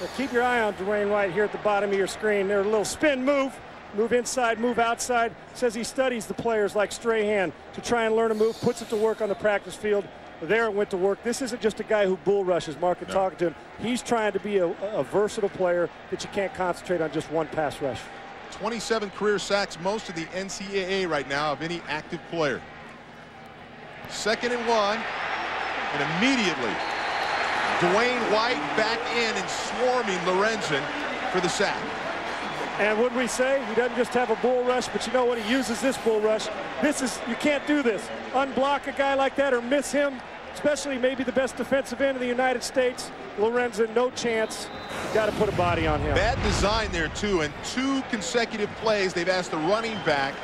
Well, keep your eye on Dwayne White here at the bottom of your screen. There's a little spin move. Move inside, move outside. Says he studies the players like Strahan to try and learn a move, puts it to work on the practice field. There it went to work. This isn't just a guy who bull rushes. Mark and talking to him. He's trying to be a versatile player that you can't concentrate on just one pass rush. 27 career sacks, most of the NCAA right now of any active player. 2nd and 1, and immediately Dwayne White back in and swarming Lorenzen for the sack. And what we say, he doesn't just have a bull rush, but you know what? He uses this bull rush. You can't do this. Unblock a guy like that or miss him, especially maybe the best defensive end in the United States. Lorenzen, no chance. You've got to put a body on him. Bad design there, too. And 2 consecutive plays, they've asked the running back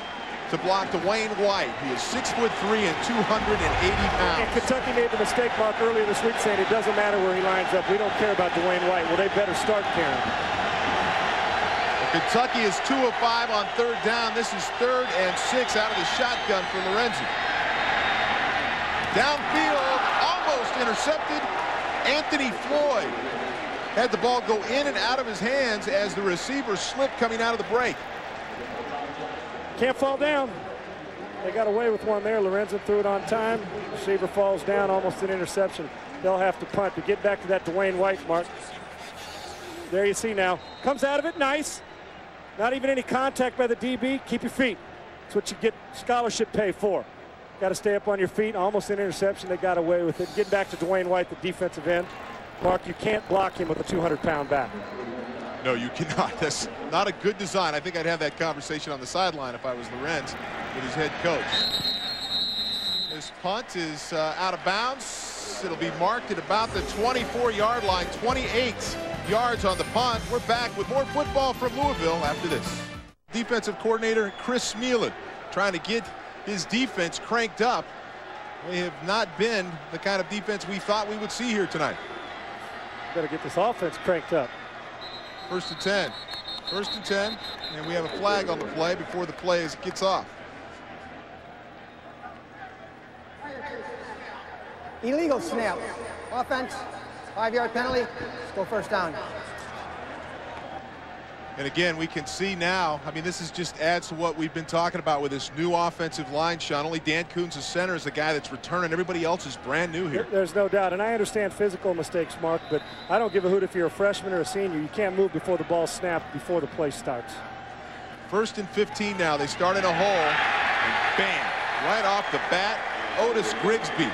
to block Dwayne White, who is 6'3" and 280 pounds. And Kentucky made the mistake, Mark, earlier this week saying it doesn't matter where he lines up. We don't care about Dwayne White. Well, they better start caring. Kentucky is 2 of 5 on 3rd down. This is 3rd and 6 out of the shotgun for Lorenzen. Downfield, almost intercepted. Anthony Floyd had the ball go in and out of his hands as the receiver slipped coming out of the break. Can't fall down. They got away with one there. Lorenzen threw it on time. Receiver falls down, almost an interception. They'll have to punt. To get back to that Dwayne White, Mark. There you see now. Comes out of it, nice. Not even any contact by the DB. Keep your feet. That's what you get scholarship pay for. Got to stay up on your feet. Almost an interception. They got away with it. Getting back to Dwayne White, the defensive end. Mark, you can't block him with a 200-pound back. No, you cannot. That's not a good design. I think I'd have that conversation on the sideline if I was Lorenz with his head coach. This punt is out of bounds. It'll be marked at about the 24-yard line. 28 yards on the punt. We're back with more football from Louisville after this. Defensive coordinator Chris Smealan trying to get his defense cranked up They have not been the kind of defense we thought we would see here tonight. Better get this offense cranked up. 1st and 10. 1st and 10, and we have a flag on the play before the play gets off. Illegal snap. Offense, 5-yard penalty. Let's go 1st down. And again, we can see now, I mean, this is just adds to what we've been talking about with this new offensive line, Sean. Only Dan Coons, the center, is the guy that's returning. Everybody else is brand new here. There's no doubt, and I understand physical mistakes, Mark, but I don't give a hoot if you're a freshman or a senior. You can't move before the ball's snapped, before the play starts. 1st and 15 now. They start in a hole, and bam, right off the bat, Otis Grigsby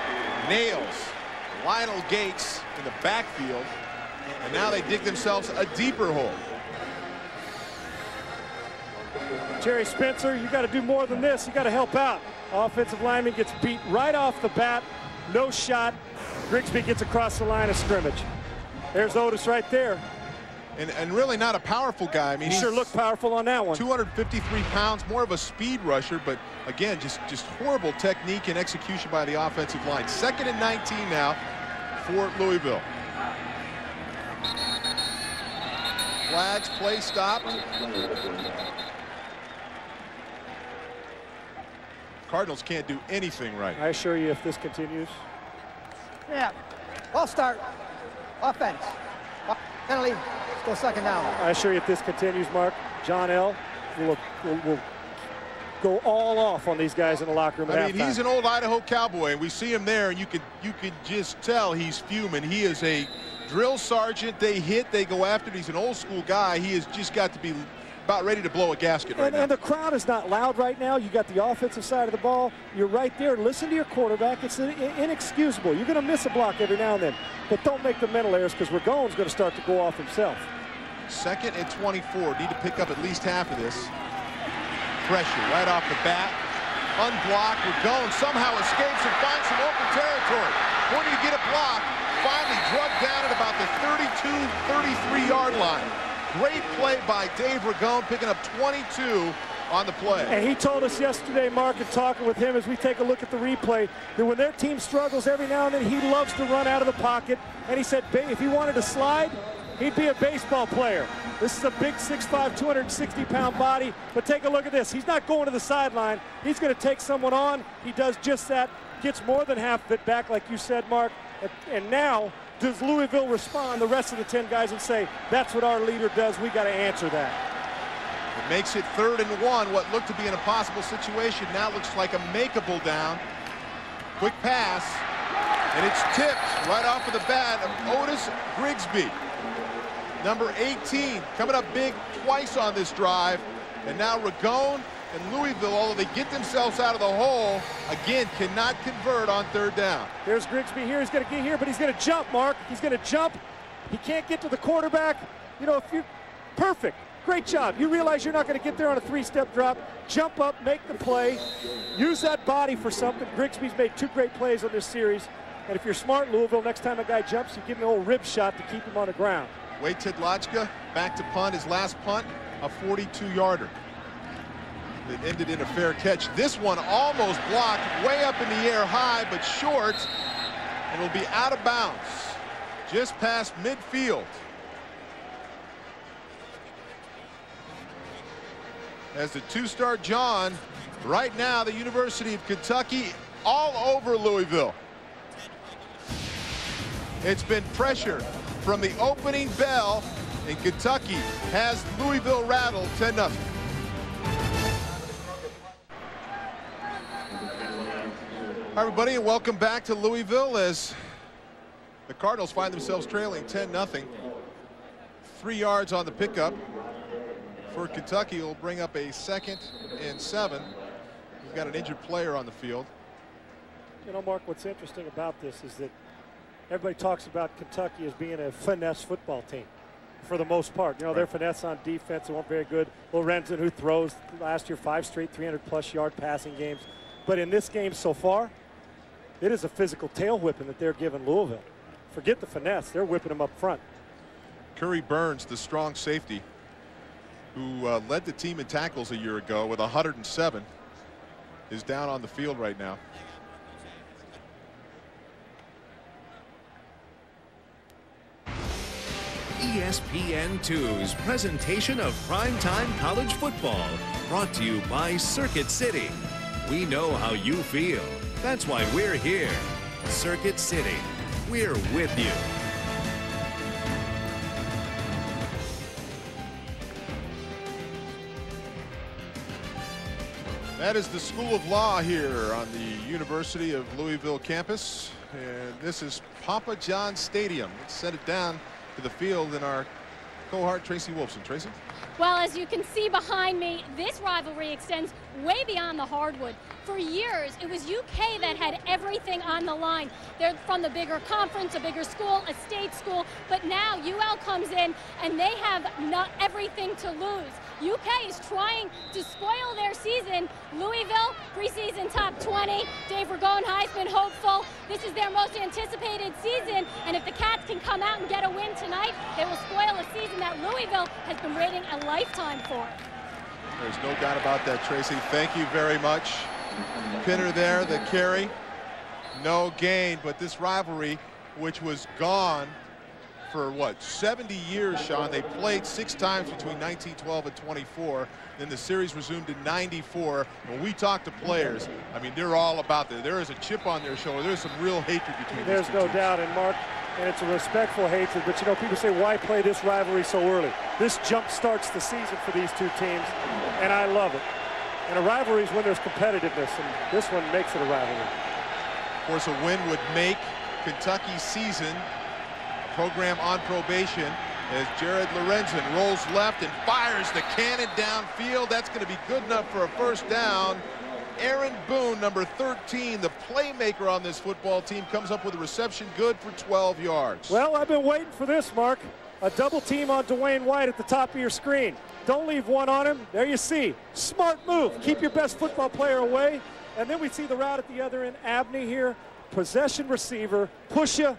nails Lionel Gates in the backfield, and now they dig themselves a deeper hole. Jerry Spencer, you got to do more than this. You got to help out. Offensive lineman gets beat right off the bat. No shot. Grigsby gets across the line of scrimmage. There's Otis right there. And really not a powerful guy. I mean, he sure looked powerful on that one. 253 pounds, more of a speed rusher, but again, just horrible technique and execution by the offensive line. 2nd and 19 now for Louisville. Flags, play stopped. Cardinals can't do anything right. I assure you, if this continues. Yeah. Ball start. Offense. Penalty. Let's go 2nd down. I assure you, if this continues, Mark, John L. will go all off on these guys in the locker room. I mean, he's an old Idaho Cowboy, and we see him there, and you can just tell he's fuming. He is a drill sergeant. They hit, they go after it. He's an old school guy. He has just got to be about ready to blow a gasket right now. And the crowd is not loud right now. You got the offensive side of the ball. You're right there. Listen to your quarterback. It's inexcusable. You're going to miss a block every now and then, but don't make the mental errors, because Ragon's going to start to go off himself. 2nd and 24. Need to pick up at least half of this. Pressure right off the bat. Unblocked. Ragon somehow escapes and finds some open territory. Wanting to get a block. Finally drugged down at about the 32, 33-yard line. Great play by Dave Ragon, picking up 22 on the play. And he told us yesterday, Mark, and talking with him as we take a look at the replay, that when their team struggles every now and then, he loves to run out of the pocket. And he said if he wanted to slide, he'd be a baseball player. This is a big 6'5", 260-pound body. But take a look at this. He's not going to the sideline. He's going to take someone on. He does just that. Gets more than half of it back, like you said, Mark. And now, does Louisville respond, the rest of the 10 guys, and say, that's what our leader does, we got to answer that. It makes it 3rd and 1. What looked to be an impossible situation now looks like a makeable down. Quick pass, and it's tipped right off of the bat of Otis Grigsby. Number 18, coming up big twice on this drive. And now Ragon and Louisville, although they get themselves out of the hole, again, cannot convert on 3rd down. There's Grigsby here. He's going to get here, but he's going to jump, Mark. He's going to jump. He can't get to the quarterback. You know, if you're perfect, great job. You realize you're not going to get there on a 3-step drop. Jump up, make the play. Use that body for something. Grigsby's made 2 great plays on this series. And if you're smart, Louisville, next time a guy jumps, you give him an old rib shot to keep him on the ground. Wade Tidlachka back to punt. His last punt, a 42-yarder. It ended in a fair catch. This one almost blocked, way up in the air high, but short, and will be out of bounds just past midfield. As the 2-star John, right now the University of Kentucky all over Louisville. It's been pressure from the opening bell, and Kentucky has Louisville rattled 10-0. Hi, everybody, and welcome back to Louisville as the Cardinals find themselves trailing 10-0. 3 yards on the pickup for Kentucky. Will bring up a 2nd and 7. We've got an injured player on the field. You know, Mark, what's interesting about this is that everybody talks about Kentucky as being a finesse football team for the most part. You know, their finesse on defense, they weren't very good. Lorenzen, who throws last year 5 straight 300-plus yard passing games. But in this game so far, it is a physical tail whipping that they're giving Louisville. Forget the finesse. They're whipping them up front. Curry Burns, the strong safety, who led the team in tackles a year ago with 107, is down on the field right now. ESPN2's presentation of primetime college football, brought to you by Circuit City. We know how you feel. That's why we're here. Circuit City. We're with you. That is the School of Law here on the University of Louisville campus. And this is Papa John Stadium. Let's set it down to the field in our cohort, Tracy Wolfson. Tracy? Well, as you can see behind me, this rivalry extends way beyond the hardwood. For years, it was UK that had everything on the line. They're from the bigger conference, a bigger school, a state school, but now UL comes in and they have not everything to lose. UK is trying to spoil their season. Louisville, preseason top 20. Dave Ragone, Heisman hopeful. This is their most anticipated season, and if the Cats can come out and get a win tonight, they will spoil a season that Louisville has been waiting a lifetime for. There's no doubt about that, Tracy. Thank you very much. Pinner there, the carry. No gain, but this rivalry, which was gone for what, 70 years, Sean. They played 6 times between 1912 and 24. Then the series resumed in 94. When we talk to players, I mean, they're all about that. There is a chip on their shoulder. There's some real hatred between There's these two no teams. doubt, and Mark, and it's a respectful hatred, but you know, people say, why play this rivalry so early? This jump starts the season for these two teams, and I love it. And a rivalry is when there's competitiveness, and this one makes it a rivalry. Of course, a win would make Kentucky's season program on probation as Jared Lorenzen rolls left and fires the cannon downfield. That's going to be good enough for a first down. Aaron Boone, number 13, the playmaker on this football team, comes up with a reception good for 12 yards. Well, I've been waiting for this, Mark. A double team on Dwayne White at the top of your screen. Don't leave one on him. There you see. Smart move. Keep your best football player away. And then we see the route at the other end. Abney here, possession receiver, push you.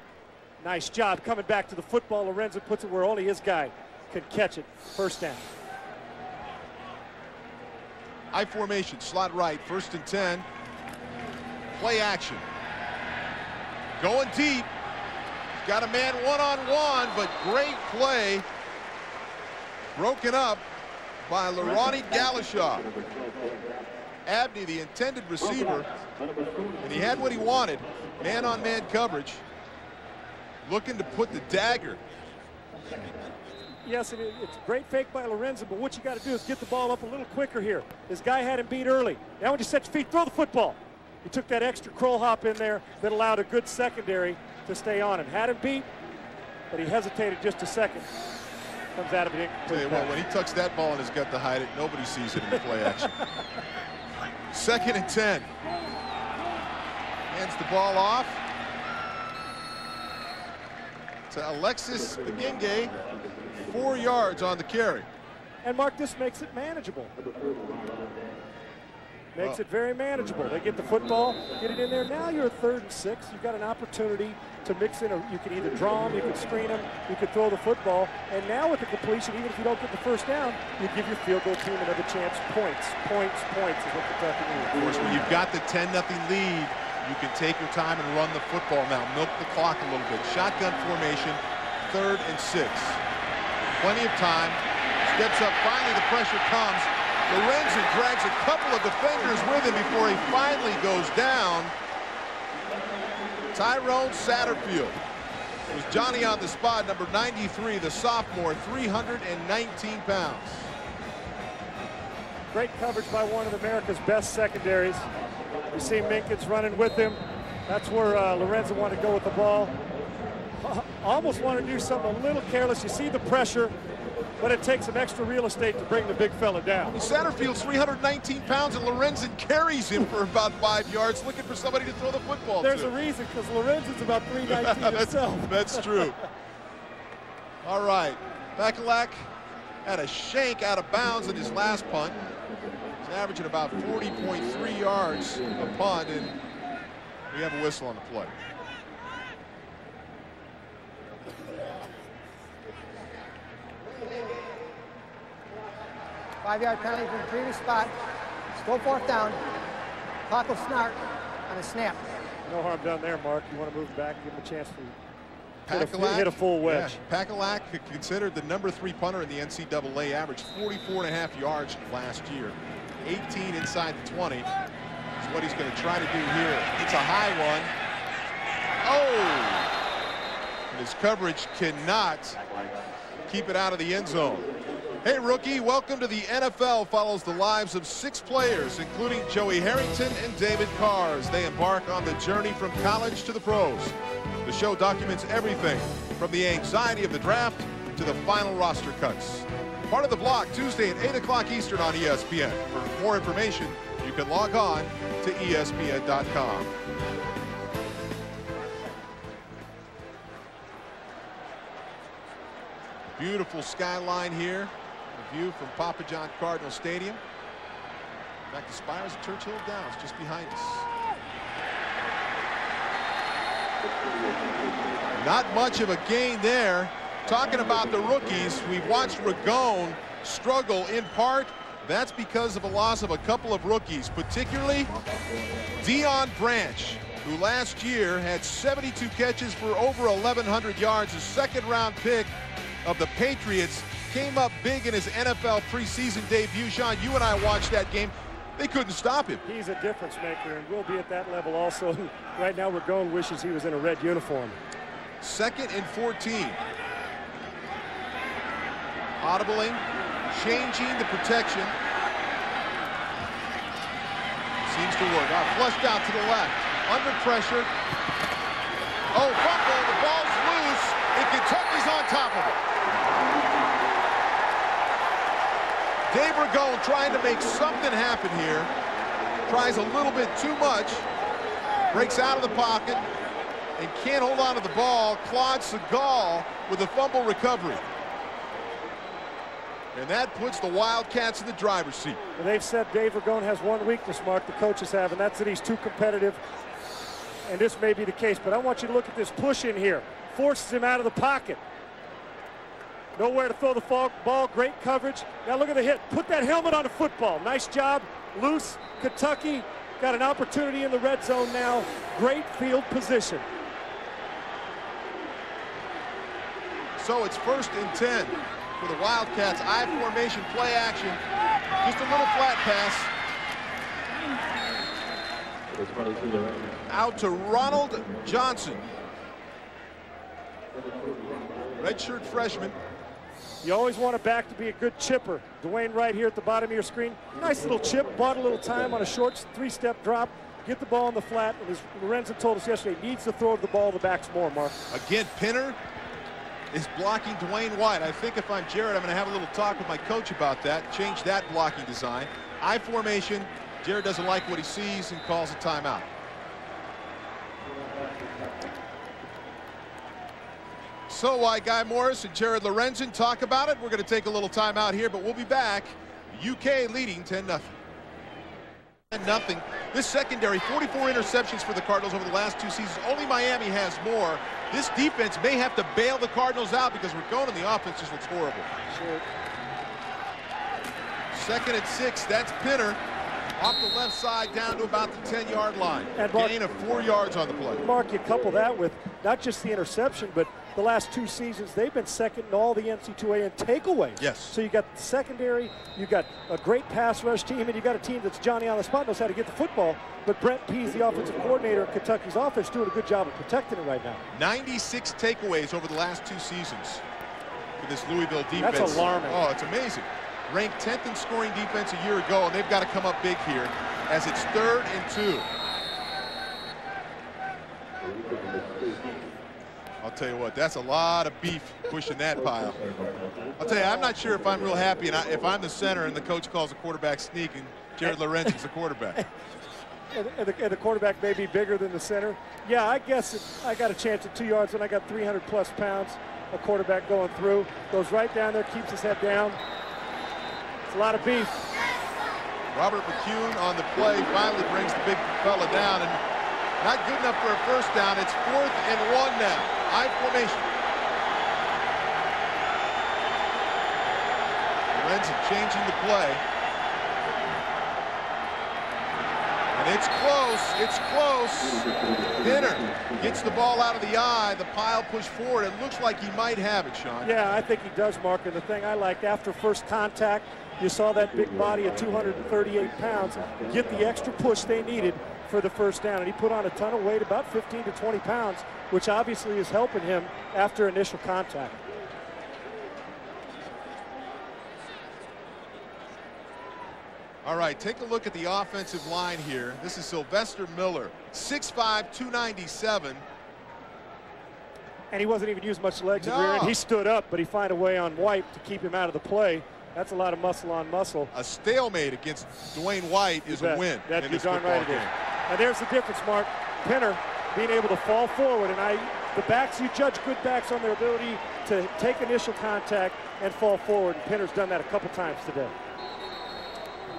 Nice job coming back to the football. Lorenzen puts it where only his guy can catch it. First down. I formation, slot right, 1st and 10. Play action. Going deep. Got a man one-on-one, but great play. Broken up by Leronnie Galashaw. Abney, the intended receiver, and he had what he wanted. Man-on-man coverage. Looking to put the dagger. Yes, and it's a great fake by Lorenzen, but what you got to do is get the ball up a little quicker here. His guy had him beat early. Now when you set your feet, throw the football. He took that extra crawl hop in there that allowed a good secondary to stay on him. Had him beat, but he hesitated just a second. Comes out of it. Tell you what, when he tucks that ball in his gut to hide it, nobody sees it in the play action. 2nd and 10. Hands the ball off to Alexis Begenge. 4 yards on the carry. And Mark, this makes it manageable. Makes it very manageable. They get the football, get it in there. Now you're 3rd and 6. You've got an opportunity to mix in. You can either draw them, you can screen them, you can throw the football. And now with the completion, even if you don't get the first down, you give your field goal team another chance. Points, points, points is what Kentucky needs. Of course, when you've got the 10-0 lead, you can take your time and run the football now. Milk the clock a little bit. Shotgun formation, 3rd and 6. Plenty of time. Steps up. Finally, the pressure comes. Lorenzen drags a couple of defenders with him before he finally goes down. Tyrone Satterfield. It was Johnny on the spot, number 93, the sophomore, 319 pounds. Great coverage by one of America's best secondaries. You see Minkins running with him. That's where Lorenzen wanted to go with the ball. Almost wanted to do something a little careless. You see the pressure, but it takes some extra real estate to bring the big fella down. Satterfield's 319 pounds, and Lorenzen carries him for about 5 yards, looking for somebody to throw the football There's to. a reason, because Lorenzen's about 319 himself. That's true. All right. Bakalak had a shank out of bounds in his last punt. He's averaging about 40.3 yards a punt, and we have a whistle on the play. Five-yard penalty from the previous spot. Still 4th down. Clock will start on a snap. No harm done there, Mark. You want to move back, give him a chance to hit a full wedge. Yeah. Pakalak, considered the #3 punter in the NCAA, averaged 44.5 yards last year. 18 inside the 20 is what he's going to try to do here. It's a high one. Oh! And his coverage cannot keep it out of the end zone. Hey, rookie, welcome to the NFL. Follows the lives of 6 players, including Joey Harrington and David Carr, as they embark on the journey from college to the pros. The show documents everything from the anxiety of the draft to the final roster cuts. Part of the block, Tuesday at 8 o'clock Eastern on ESPN. For more information, you can log on to ESPN.com. Beautiful skyline here. A view from Papa John Cardinal Stadium. In fact, the spires of Churchill Downs just behind us. Not much of a gain there. Talking about the rookies, we've watched Ragone struggle in part. That's because of a loss of a couple of rookies, particularly Deion Branch, who last year had 72 catches for over 1,100 yards, a second-round pick of the Patriots. Came up big in his NFL preseason debut. Sean, you and I watched that game. They couldn't stop him. He's a difference maker, and will be at that level also. Right now, Ragone wishes he was in a red uniform. 2nd and 14. Audibling, changing the protection. Seems to work. Flushed out to the left. Under pressure. Oh, fumble. The ball's loose, and Kentucky's on top of it. Dave Ragone trying to make something happen here. Tries a little bit too much. Breaks out of the pocket and can't hold on to the ball. Claude Segal with a fumble recovery. And that puts the Wildcats in the driver's seat. Well, they've said Dave Ragone has one weakness, Mark, the coaches have, and that's that he's too competitive. And this may be the case, but I want you to look at this push in here. Forces him out of the pocket. Nowhere to throw the ball, great coverage. Now look at the hit. Put that helmet on the football. Nice job. Loose. Kentucky got an opportunity in the red zone now. Great field position. So it's 1st and 10 for the Wildcats. I formation, play action. Just a little flat pass. Out to Ronald Johnson. Redshirt freshman. You always want a back to be a good chipper. Dwayne right here at the bottom of your screen. Nice little chip, bought a little time on a short 3-step drop. Get the ball on the flat, and as Lorenzen told us yesterday, needs to throw the ball to the backs more, Mark. Again, Pinner is blocking Dwayne White. I think if I'm Jared, I'm going to have a little talk with my coach about that, change that blocking design. I formation, Jared doesn't like what he sees and calls a timeout. So why Guy Morris and Jared Lorenzen talk about it. We're going to take a little time out here, but we'll be back. UK leading 10-0. 10-0. This secondary, 44 interceptions for the Cardinals over the last 2 seasons. Only Miami has more. This defense may have to bail the Cardinals out because we're going in the offense just looks horrible. Sure. 2nd and 6. That's Pinner. Off the left side down to about the 10-yard line. And Mark, gain of 4 yards on the play. Mark, you couple that with not just the interception, but the last 2 seasons, they've been second in all the NC2A in takeaways. Yes. So you got the secondary, you got a great pass rush team, and you got a team that's Johnny on the spot, knows how to get the football. But Brent Pease, the offensive coordinator of Kentucky's offense, doing a good job of protecting it right now. 96 takeaways over the last 2 seasons for this Louisville defense. That's alarming. Oh, it's amazing. Ranked 10th in scoring defense a year ago, and they've got to come up big here as it's 3rd and 2. I'll tell you what, that's a lot of beef pushing that pile. I'll tell you, I'm not sure if I'm real happy and if I'm the center and the coach calls a quarterback sneak and Jared Lorenzen's the quarterback. And the quarterback may be bigger than the center. Yeah, I guess I got a chance at 2 yards and I got 300+ pounds. A quarterback going through, goes right down there, keeps his head down. It's a lot of beef. Robert McCune on the play finally brings the big fella down, and not good enough for a first down. It's 4th and 1 now. I formation. Lorenzen changing the play. And it's close. It's close. Pinner gets the ball out of the eye. The pile pushed forward. It looks like he might have it, Sean. Yeah, I think he does, Mark. And the thing I liked, after first contact, you saw that big body of 238 pounds get the extra push they needed for the first down. And he put on a ton of weight, about 15 to 20 pounds, which obviously is helping him after initial contact. All right, take a look at the offensive line here. This is Sylvester Miller, 6'5", 297. And he wasn't even using much legs in the rear end. He stood up, but he found a way on White to keep him out of the play. That's a lot of muscle on muscle. A stalemate against Dwayne White is a win in this football game. And there's the difference, Mark. Pinner being able to fall forward. And the backs, you judge good backs on their ability to take initial contact and fall forward. And Pinner's done that a couple times today.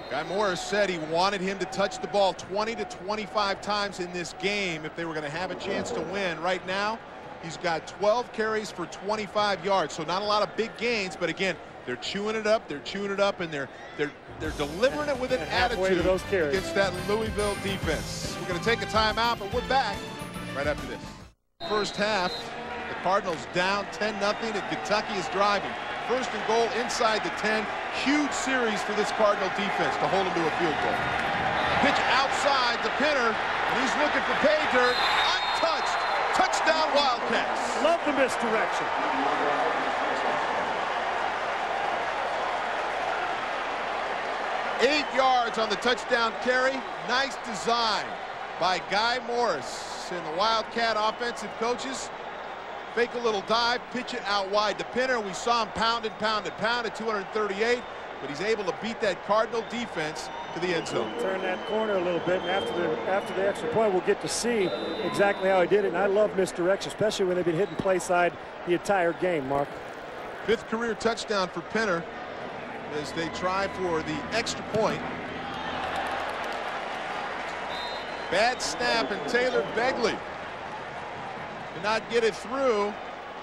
Guy Morris said he wanted him to touch the ball 20 to 25 times in this game if they were going to have a chance to win. Right now, he's got 12 carries for 25 yards, so not a lot of big gains, but again, they're chewing it up, and they're delivering it with an attitude against that Louisville defense. We're going to take a timeout, but we're back right after this. First half, the Cardinals down 10-0, and Kentucky is driving. First and goal inside the 10. Huge series for this Cardinal defense to hold them to a field goal. Pitch outside to Pinner, and he's looking for pay dirt. Untouched. Touchdown Wildcats. Love the misdirection. Eight yards on the touchdown carry. Nice design by Guy Morris and the Wildcat offensive coaches. Fake a little dive, pitch it out wide to Pinner. We saw him pound at 238, but he's able to beat that Cardinal defense to the end zone. Turn that corner a little bit, and after the extra point, we'll get to see exactly how he did it. And I love misdirection, especially when they've been hitting play side the entire game, Mark. 5th career touchdown for Pinner as they try for the extra point. Bad snap, and Taylor Begley did not get it through.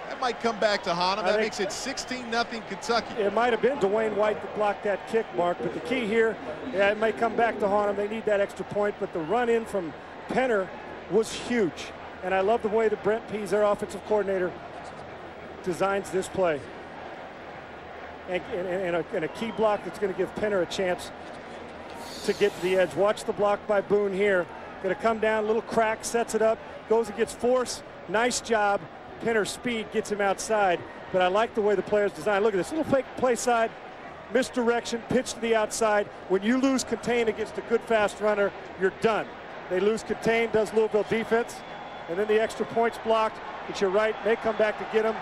That might come back to haunt him. That makes it 16-0 Kentucky. It might have been Dwayne White that blocked that kick, Mark, but the key here, yeah, it may come back to haunt him. They need that extra point, but the run in from Pinner was huge. And I love the way that Brent Pease, their offensive coordinator, designs this play. And a key block that's going to give Pinner a chance to get to the edge. Watch the block by Boone here. Going to come down, little crack, sets it up, goes and gets force. Nice job. Pinner's speed gets him outside, but I like the way the players design. Look at this little fake play side, misdirection, pitch to the outside. When you lose contain against a good fast runner, you're done. They lose contain, does Louisville defense, and then the extra points blocked. But you're right, they come back to get him,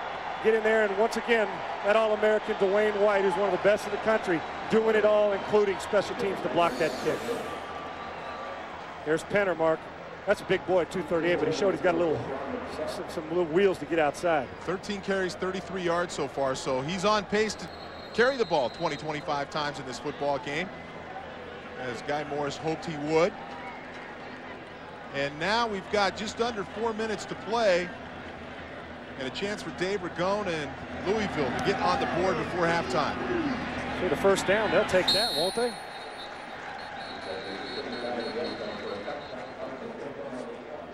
get in there, and once again, that All-American Dwayne White, who's one of the best in the country, doing it all, including special teams to block that kick. There's Pinner, Mark. That's a big boy at 238, but he showed he's got some little wheels to get outside. 13 carries, 33 yards so far, so he's on pace to carry the ball 20-25 times in this football game, as Guy Morris hoped he would. And now we've got just under 4 minutes to play, and a chance for Dave Ragone and Louisville to get on the board before halftime. For the first down, they'll take that, won't they?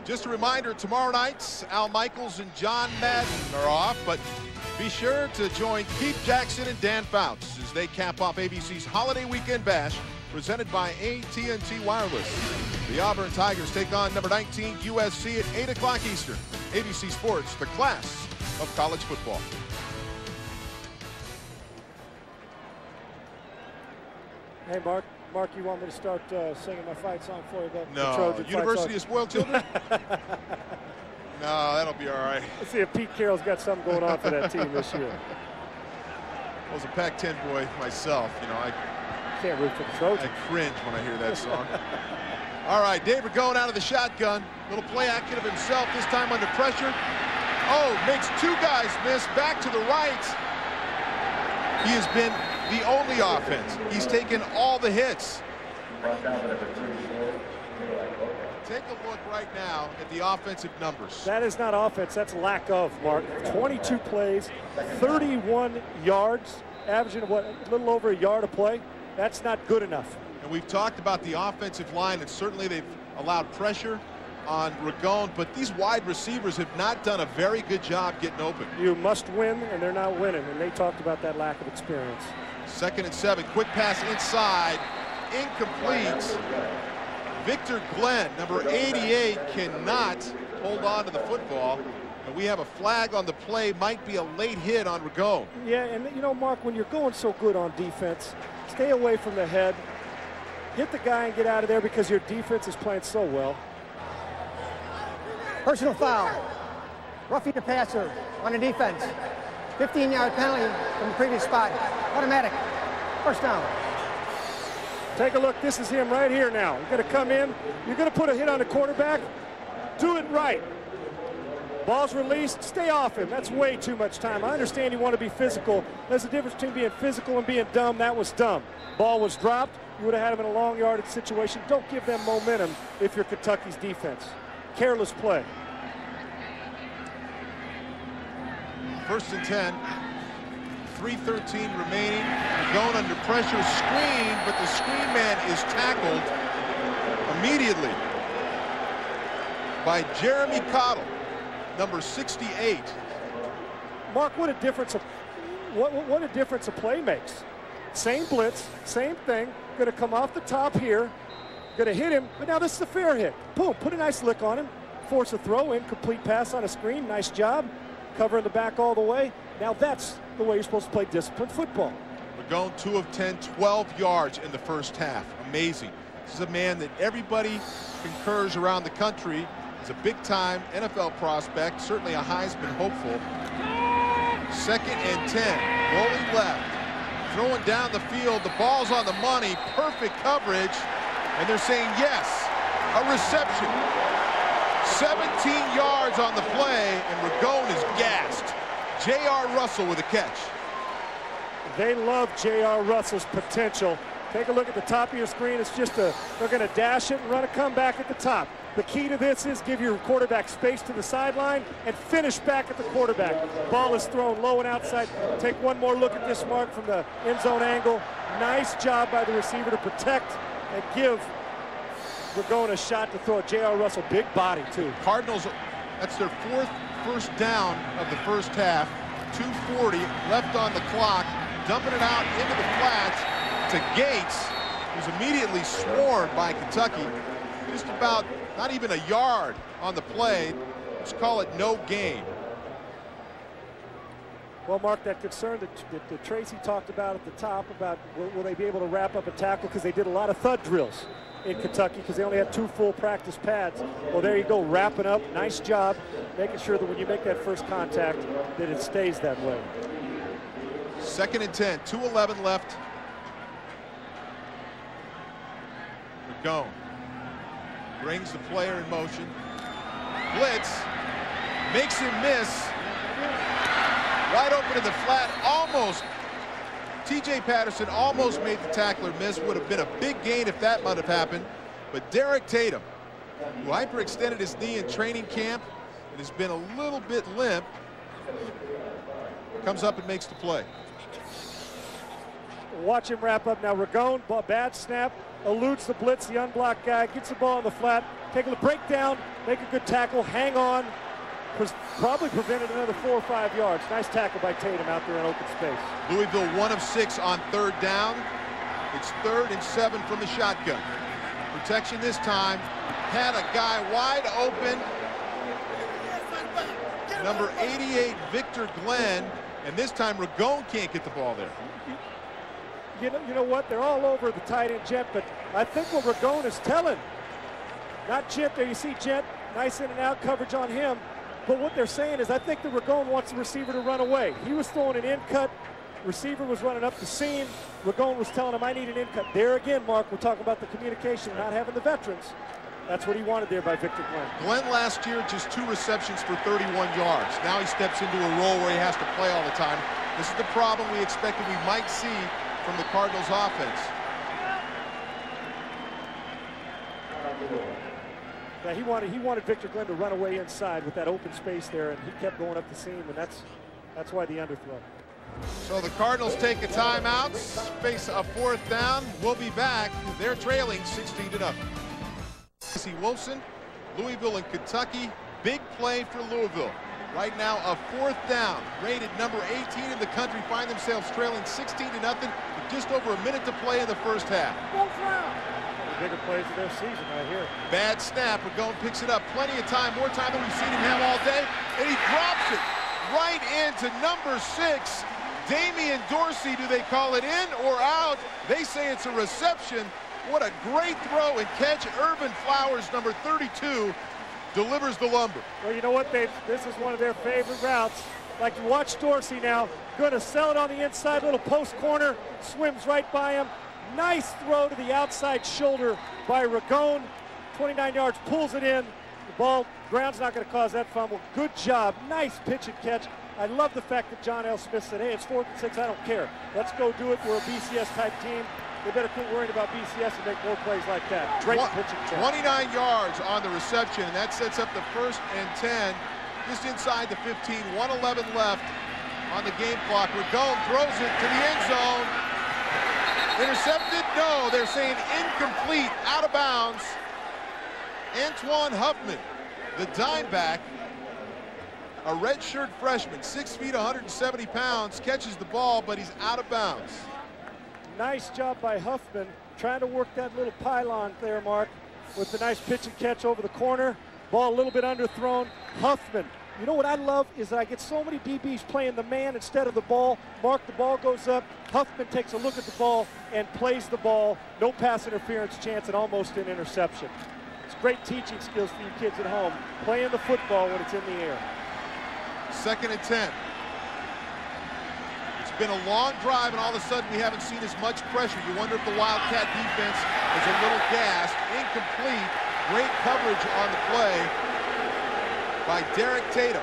Just a reminder, tomorrow night, Al Michaels and John Madden are off, but be sure to join Keith Jackson and Dan Fouts as they cap off ABC's Holiday Weekend Bash, presented by AT&T Wireless. The Auburn Tigers take on number 19 USC at 8 o'clock Eastern. ABC Sports, the class of college football. Hey, Mark, you want me to start singing my fight song for you? No, University of Spoiled Children? No, that'll be all right. Let's see if Pete Carroll's got something going on for that team this year. I was a Pac-10 boy myself. You know, I can't root for the Trojans. I cringe when I hear that song. All right, Dave Ragone out of the shotgun. Little play action of himself, this time under pressure. Oh, makes two guys miss. Back to the right. He has been the only offense. He's taken all the hits. Take a look right now at the offensive numbers. That is not offense, that's lack of, Mark. 22 plays, 31 yards, averaging what, a little over a yard a play. That's not good enough. And we've talked about the offensive line, and certainly they've allowed pressure on Ragone, but these wide receivers have not done a very good job getting open. You must win, and they're not winning, and they talked about that lack of experience. 2nd and 7, quick pass inside, incomplete. Victor Glenn, number 88, cannot hold on to the football, and we have a flag on the play. Might be a late hit on Ragone. Yeah, and you know, Mark, when you're going so good on defense, stay away from the head, hit the guy and get out of there, because your defense is playing so well. Personal foul. Roughing the passer on the defense. 15-yard penalty from the previous spot. Automatic. First down. Take a look. This is him right here now. You're going to come in. You're going to put a hit on the quarterback. Do it right. Ball's released. Stay off him. That's way too much time. I understand you want to be physical. There's a difference between being physical and being dumb. That was dumb. Ball was dropped. You would have had him in a long yardage situation. Don't give them momentum if you're Kentucky's defense. Careless play. 1st and 10. 3:13 remaining. Ragone under pressure, screen, but the screen man is tackled immediately by Jeremy Cottle, number 68. Mark, what a difference what a difference a play makes. Same blitz, same thing. Going to come off the top here. Going to hit him, but now this is a fair hit. Boom, put a nice lick on him. Force a throw, incomplete pass on a screen. Nice job. Covering the back all the way. Now that's the way you're supposed to play disciplined football. Ragone 2 of 10, 12 yards in the first half. Amazing. This is a man that everybody concurs around the country is a big-time NFL prospect, certainly a Heisman hopeful. 2nd and 10, rolling left, throwing down the field. The ball's on the money, perfect coverage, and they're saying yes, a reception. 17 yards on the play, and Ragone is gassed. J.R. Russell with a catch. They love J.R. Russell's potential. Take a look at the top of your screen. It's just they're going to dash it and run a comeback at the top. The key to this is give your quarterback space to the sideline and finish back at the quarterback. Ball is thrown low and outside. Take one more look at this, Mark, from the end zone angle. Nice job by the receiver to protect and give Ragone a shot to throw. J.R. Russell, big body, too. Cardinals, that's their 4th first down of the first half. 2:40 left on the clock. Dumping it out into the flats to Gates, who's immediately swarmed by Kentucky. Just about not even a yard on the play. Let's call it no gain. Well, Mark, that concern that Tracy talked about at the top about will they be able to wrap up a tackle, because they did a lot of thud drills in Kentucky because they only had 2 full practice pads. Well, there you go, wrapping up. Nice job making sure that when you make that first contact that it stays that way. 2nd and 10, 2:11 left. Ragone brings the player in motion. Blitz makes him miss. Wide open in the flat, almost. T.J. Patterson almost made the tackler miss. Would have been a big gain if that might have happened. But Derek Tatum, who hyperextended his knee in training camp and has been a little bit limp, comes up and makes the play. Watch him wrap up now. Ragone, bad snap, eludes the blitz, the unblocked guy, gets the ball on the flat, take a breakdown, make a good tackle, hang on. Probably prevented another 4 or 5 yards. Nice tackle by Tatum out there in open space. Louisville 1 of 6 on 3rd down. It's 3rd and 7 from the shotgun. Protection this time. Had a guy wide open. Number 88, Victor Glenn. And this time Ragone can't get the ball there. You know what? They're all over the tight end Gent, but I think what Ragone is telling, not Gent there. You see Gent, nice in and out coverage on him. But what they're saying is I think that Ragone wants the receiver to run away. He was throwing an in cut. Receiver was running up the seam. Ragone was telling him, I need an in cut. There again, Mark, we're talking about the communication, not having the veterans. That's what he wanted there by Victor Glenn. Glenn last year, just 2 receptions for 31 yards. Now he steps into a role where he has to play all the time. This is the problem we expected we might see from the Cardinals offense. Yeah, he wanted Victor Glenn to run away inside with that open space there, and he kept going up the seam, and that's why the underthrow. So the Cardinals take a timeout, face a 4th down. We'll be back. They're trailing 16-0. Casey Wolfson, Louisville and Kentucky. Big play for Louisville. Right now, a 4th down, rated number 18 in the country, find themselves trailing 16-0 with just over a minute to play in the first half. One of the bigger plays of their season right here. Bad snap, Ragone picks it up. Plenty of time, more time than we've seen him have all day, and he drops it right into number 6. Damian Dorsey, do they call it in or out? They say it's a reception. What a great throw and catch. Urban Flowers, number 32, delivers the lumber. Well, you know what? This is one of their favorite routes. Like, you watch Dorsey now, going to sell it on the inside, little post corner, swims right by him. Nice throw to the outside shoulder by Ragone. 29 yards, pulls it in. The ball, ground's not going to cause that fumble. Good job. Nice pitch and catch. I love the fact that John L. Smith said, hey, it's 4th and 6, I don't care. Let's go do it. We're a BCS-type team. They better quit worrying about BCS and make more plays like that. Great pitch and catch. 29 yards on the reception, and that sets up the 1st and 10, just inside the 15. 1:11 left on the game clock. Ragone throws it to the end zone. Intercepted? No, they're saying incomplete, out of bounds. Antoine Huffman, the dime back, a redshirt freshman, 6 feet, 170 pounds, catches the ball, but he's out of bounds. Nice job by Huffman, trying to work that little pylon there, Mark, with the nice pitch and catch over the corner. Ball a little bit underthrown. Huffman, you know what I love is that I get so many DBs playing the man instead of the ball. Mark, the ball goes up. Huffman takes a look at the ball and plays the ball. No pass interference chance and almost an interception. It's great teaching skills for you kids at home, playing the football when it's in the air. 2nd and 10. It's been a long drive, and all of a sudden we haven't seen as much pressure. You wonder if the Wildcat defense is a little gassed. Incomplete. Great coverage on the play by Derek Tatum.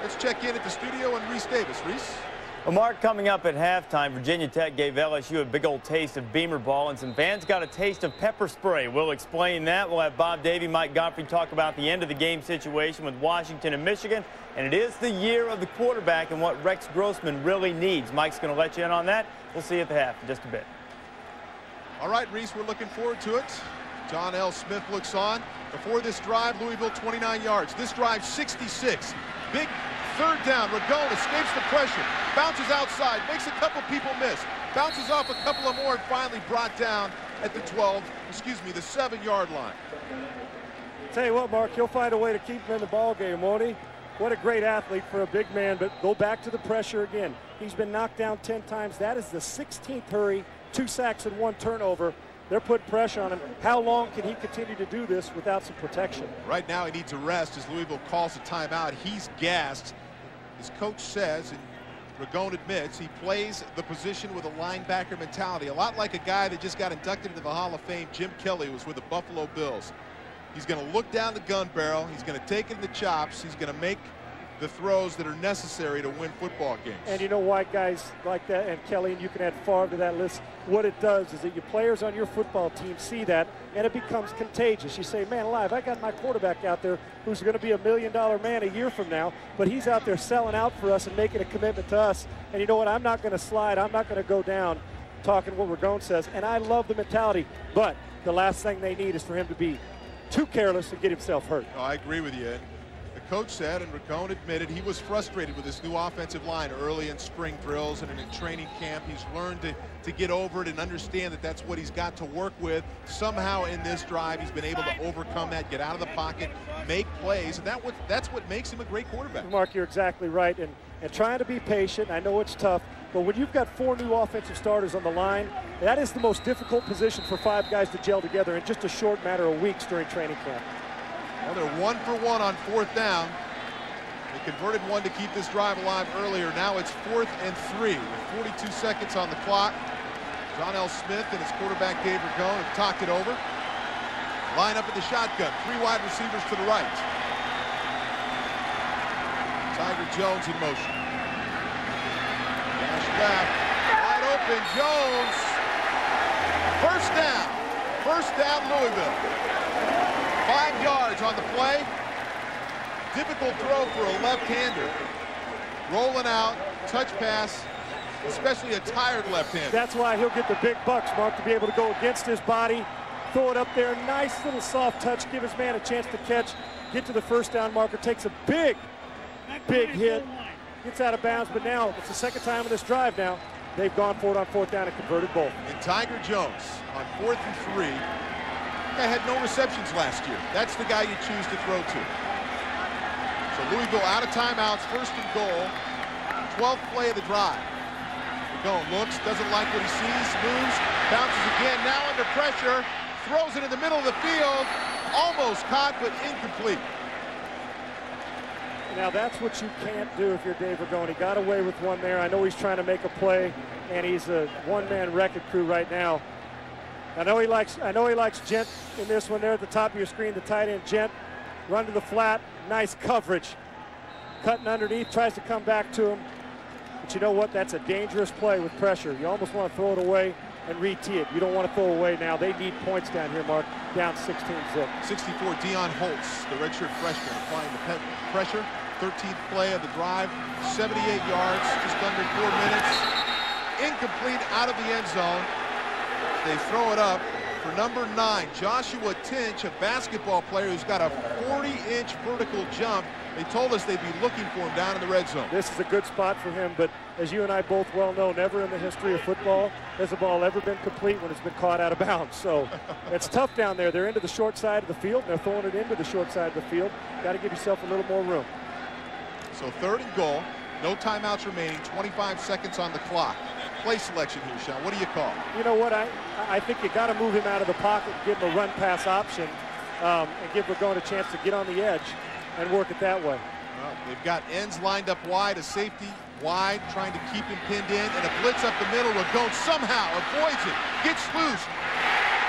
Let's check in at the studio and Reese Davis. Reese? Well, Mark, coming up at halftime, Virginia Tech gave LSU a big old taste of Beamer ball, and some fans got a taste of pepper spray. We'll explain that. We'll have Bob Davie, Mike Godfrey talk about the end of the game situation with Washington and Michigan. And it is the year of the quarterback and what Rex Grossman really needs. Mike's going to let you in on that. We'll see you at the half in just a bit. All right, Reese, we're looking forward to it. John L. Smith looks on. Before this drive, Louisville 29 yards. This drive, 66. Big 3rd down. Ragone escapes the pressure, bounces outside, makes a couple people miss, bounces off a couple of more, and finally brought down at the the 7-yard line. Tell you what, Mark, he'll find a way to keep him in the ball game, won't he? What a great athlete for a big man, but go back to the pressure again. He's been knocked down 10 times. That is the 16th hurry, 2 sacks and 1 turnover. They're putting pressure on him. How long can he continue to do this without some protection? Right now he needs a rest as Louisville calls a timeout. He's gassed. His coach says, and Ragone admits, he plays the position with a linebacker mentality, a lot like a guy that just got inducted into the Hall of Fame, Jim Kelly, who was with the Buffalo Bills. He's going to look down the gun barrel. He's going to take it in the chops. He's going to make the throws that are necessary to win football games. And you know why guys like that, and Kelly, and you can add Favre to that list, what it does is that your players on your football team see that, and it becomes contagious. You say, man alive, I got my quarterback out there who's going to be $1 million man a year from now, but he's out there selling out for us and making a commitment to us. And you know what? I'm not going to slide. I'm not going to go down, talking what Ragone says. And I love the mentality, but the last thing they need is for him to be too careless and get himself hurt. Oh, I agree with you. The coach said, and Ragone admitted, he was frustrated with this new offensive line early in spring drills and in training camp. He's learned to get over it and understand that that's what he's got to work with. Somehow in this drive, he's been able to overcome that, get out of the pocket, make plays, and that's what makes him a great quarterback. Mark, you're exactly right, and trying to be patient. I know it's tough, but when you've got 4 new offensive starters on the line, that is the most difficult position for 5 guys to gel together in just a short matter of weeks during training camp. Well, they're 1 for 1 on 4th down. They converted 1 to keep this drive alive earlier. Now it's 4th and 3 with 42 seconds on the clock. John L. Smith and his quarterback Dave Ragone have talked it over. Line up in the shotgun. 3 wide receivers to the right. Tiger Jones in motion. Dash left. Wide open. Jones. 1st down. 1st down Louisville. 5 yards on the play. difficult throw for a left-hander. Rolling out, touch pass, especially a tired left-hander. That's why he'll get the big bucks, Mark, to be able to go against his body, throw it up there, nice little soft touch, give his man a chance to catch, get to the first down marker, takes a big hit, gets out of bounds, but now it's the second time in this drive now. They've gone for it on fourth down and converted both. And Tiger Jones on 4th and 3. Guy had no receptions last year. That's the guy you choose to throw to. So Louisville out of timeouts, 1st and goal, 12th play of the drive. Ragone looks, doesn't like what he sees, moves, bounces again, now under pressure, throws it in the middle of the field, almost caught but incomplete. Now that's what you can't do if you're Dave Ragone. He got away with one there. I know he's trying to make a play, and he's a one-man wrecking crew right now. I know he likes Gent in this one there at the top of your screen, the tight end Gent. Run to the flat, nice coverage. Cutting underneath, tries to come back to him. But you know what? That's a dangerous play with pressure. You almost want to throw it away and re-tee it. You don't want to throw away now. They need points down here, Mark. Down 16-zip. 64, Deion Holtz, the redshirt freshman, applying the pressure. 13th play of the drive, 78 yards, just under 4 minutes. Incomplete, out of the end zone. They throw it up for number 9, Joshua Tinch, a basketball player who's got a 40-inch vertical jump. They told us they'd be looking for him down in the red zone. This is a good spot for him, but as you and I both well know, never in the history of football has a ball ever been complete when it's been caught out of bounds. So it's tough down there. They're into the short side of the field. They're throwing it into the short side of the field. Got to give yourself a little more room. So 3rd and goal, no timeouts remaining, 25 seconds on the clock. Play selection here, Sean. What do you call? You know what? I think you got to move him out of the pocket, give him a run-pass option, and give Ragone a chance to get on the edge and work it that way. Well, they've got ends lined up wide, a safety wide, trying to keep him pinned in, and a blitz up the middle. Ragone somehow avoids it, gets loose,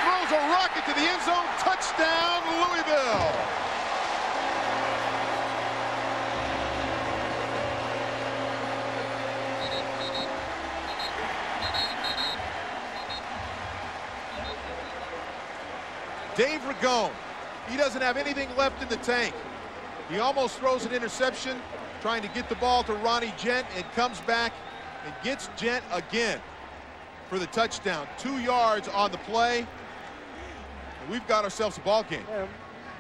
throws a rocket to the end zone. Touchdown, Louisville! Dave Ragone, he doesn't have anything left in the tank. He almost throws an interception, trying to get the ball to Ronnie Gent, and comes back and gets Gent again for the touchdown. 2 yards on the play, and we've got ourselves a ball game. Yeah,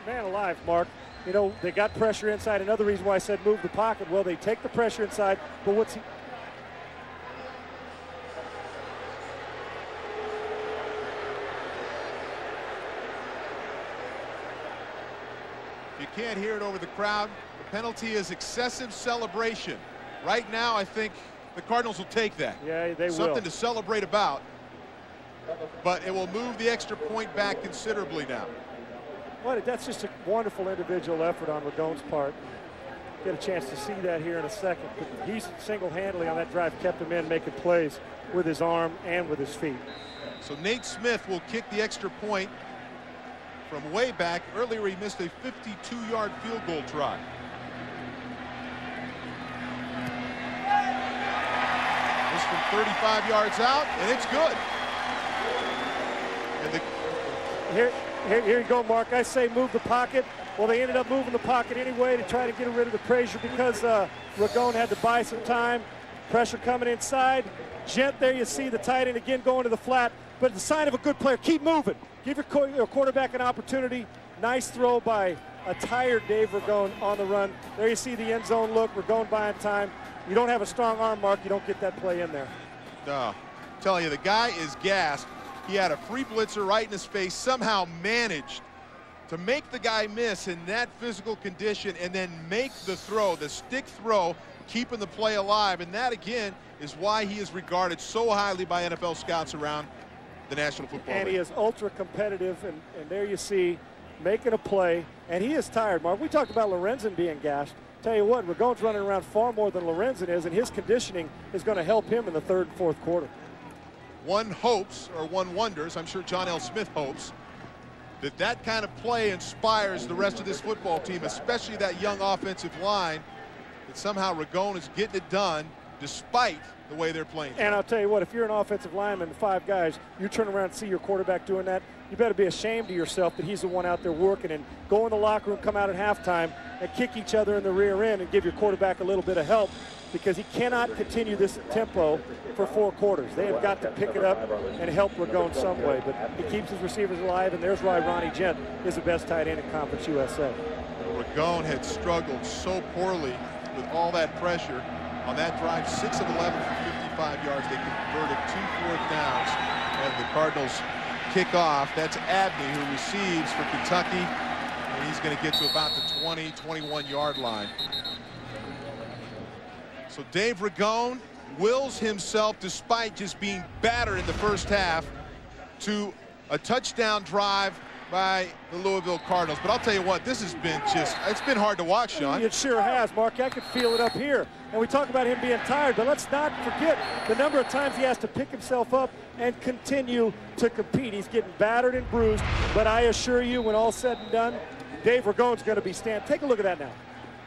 man alive, Mark. You know, they got pressure inside. Another reason why I said move the pocket. Well, they take the pressure inside, but what's he... You can't hear it over the crowd. The penalty is excessive celebration. Right now, I think the Cardinals will take that. Yeah, they will. Something to celebrate about. But it will move the extra point back considerably now. Well, that's just a wonderful individual effort on Ragone's part. Get a chance to see that here in a second. But he's single-handedly on that drive kept him in, making plays with his arm and with his feet. So Nate Smith will kick the extra point from way back. Earlier, he missed a 52-yard field goal try. This from 35 yards out, and it's good. And Here you go, Mark. I say move the pocket. Well, they ended up moving the pocket anyway to try to get rid of the pressure because Ragone had to buy some time. Pressure coming inside. Gent there, you see the tight end again going to the flat. But the sign of a good player, keep moving. Give your quarterback an opportunity. Nice throw by a tired Dave Ragone on the run. There you see the end zone look. Ragone buying time. You don't have a strong arm, Mark. You don't get that play in there. No, I'm telling you, the guy is gassed. He had a free blitzer right in his face, somehow managed to make the guy miss in that physical condition and then make the throw, the stick throw, keeping the play alive. And that, again, is why he is regarded so highly by NFL scouts around the National Football League. And he is ultra competitive, and there you see making a play, and he is tired, Mark. We talked about Lorenzen being gassed. Tell you what, Ragone's running around far more than Lorenzen is, and his conditioning is going to help him in the 3rd and 4th quarter. One hopes, or one wonders, I'm sure John L. Smith hopes, that that kind of play inspires the rest of this football team, especially that young offensive line, that somehow Ragone is getting it done despite the way they're playing. And I'll tell you what, if you're an offensive lineman, 5 guys, you turn around and see your quarterback doing that, you better be ashamed of yourself that he's the one out there working, and go in the locker room, come out at halftime, and kick each other in the rear end and give your quarterback a little bit of help, because he cannot continue this tempo for 4 quarters. They have got to pick it up and help Ragone some way, but he keeps his receivers alive, and there's why Ronnie Gent is the best tight end in Conference USA. Ragone had struggled so poorly with all that pressure. On that drive, 6 of 11 for 55 yards. They converted 2 4th downs as the Cardinals kick off. That's Abney who receives for Kentucky, and he's going to get to about the 20, 21-yard line. So Dave Ragone wills himself, despite just being battered in the first half, to a touchdown drive by the Louisville Cardinals. But I'll tell you what, this has been it's been hard to watch, Sean. It sure has, Mark. I could feel it up here. And we talk about him being tired, but let's not forget the number of times he has to pick himself up and continue to compete. He's getting battered and bruised, but I assure you, when all's said and done, Dave Ragone's going to be standing. Take a look at that now.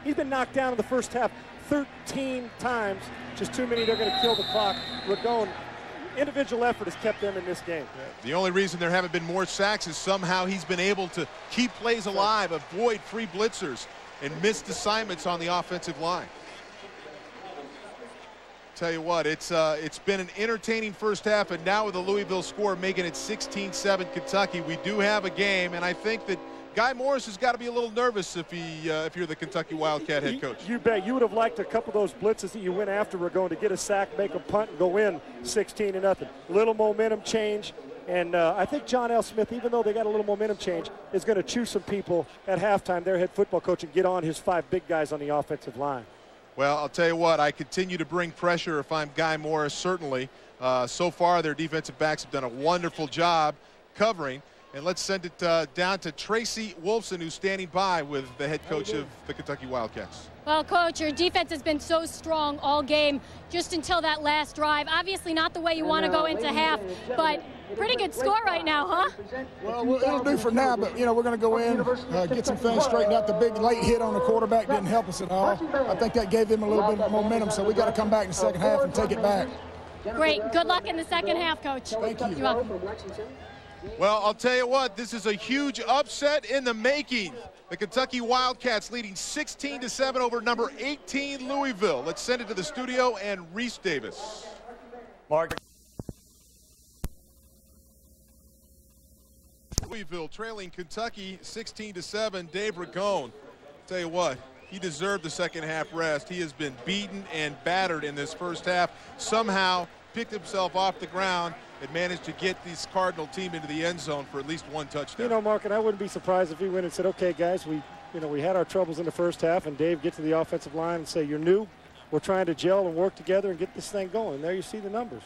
He's been knocked down in the first half 13 times, just too many. They're going to kill the clock. Ragone, individual effort has kept them in this game. The only reason there haven't been more sacks is somehow he's been able to keep plays alive, avoid free blitzers, and missed assignments on the offensive line. Tell you what, it's been an entertaining first half, and now with the Louisville score making it 16-7 Kentucky, we do have a game, and I think that Guy Morris has got to be a little nervous if you're the Kentucky Wildcat head coach. You bet. You would have liked a couple of those blitzes that you went after Ragone to get a sack, make a punt, and go in 16-0. Little momentum change, and I think John L. Smith, even though they got a little momentum change, is going to choose some people at halftime, their head football coach, and get on his 5 big guys on the offensive line. Well, I'll tell you what, I continue to bring pressure if I'm Guy Morris, certainly. So far, their defensive backs have done a wonderful job covering. And let's send it down to Tracy Wolfson, who's standing by with the head coach of the Kentucky Wildcats. Well, Coach, your defense has been so strong all game just until that last drive. Obviously not the way you want to go into half, but pretty good score right now, huh? Well, it'll do for now, but, you know, we're going to go in, get some things straightened out. The big late hit on the quarterback didn't help us at all. I think that gave them a little bit of momentum, so we got to come back in the second half and take it back. Great. Good luck in the second half, Coach. Thank you. You're welcome. Well, I'll tell you what, this is a huge upset in the making. The Kentucky Wildcats leading 16-7 over number 18 Louisville. Let's send it to the studio and Reese Davis. Mark. Louisville trailing Kentucky 16-7. Dave Ragone, tell you what, he deserved the second half rest. He has been beaten and battered in this first half. Somehow picked himself off the ground and managed to get this Cardinal team into the end zone for at least 1 touchdown. You know, Mark, and I wouldn't be surprised if he went and said, okay, guys, we had our troubles in the first half, and Dave get to the offensive line and say, you're new. We're trying to gel and work together and get this thing going. And there you see the numbers.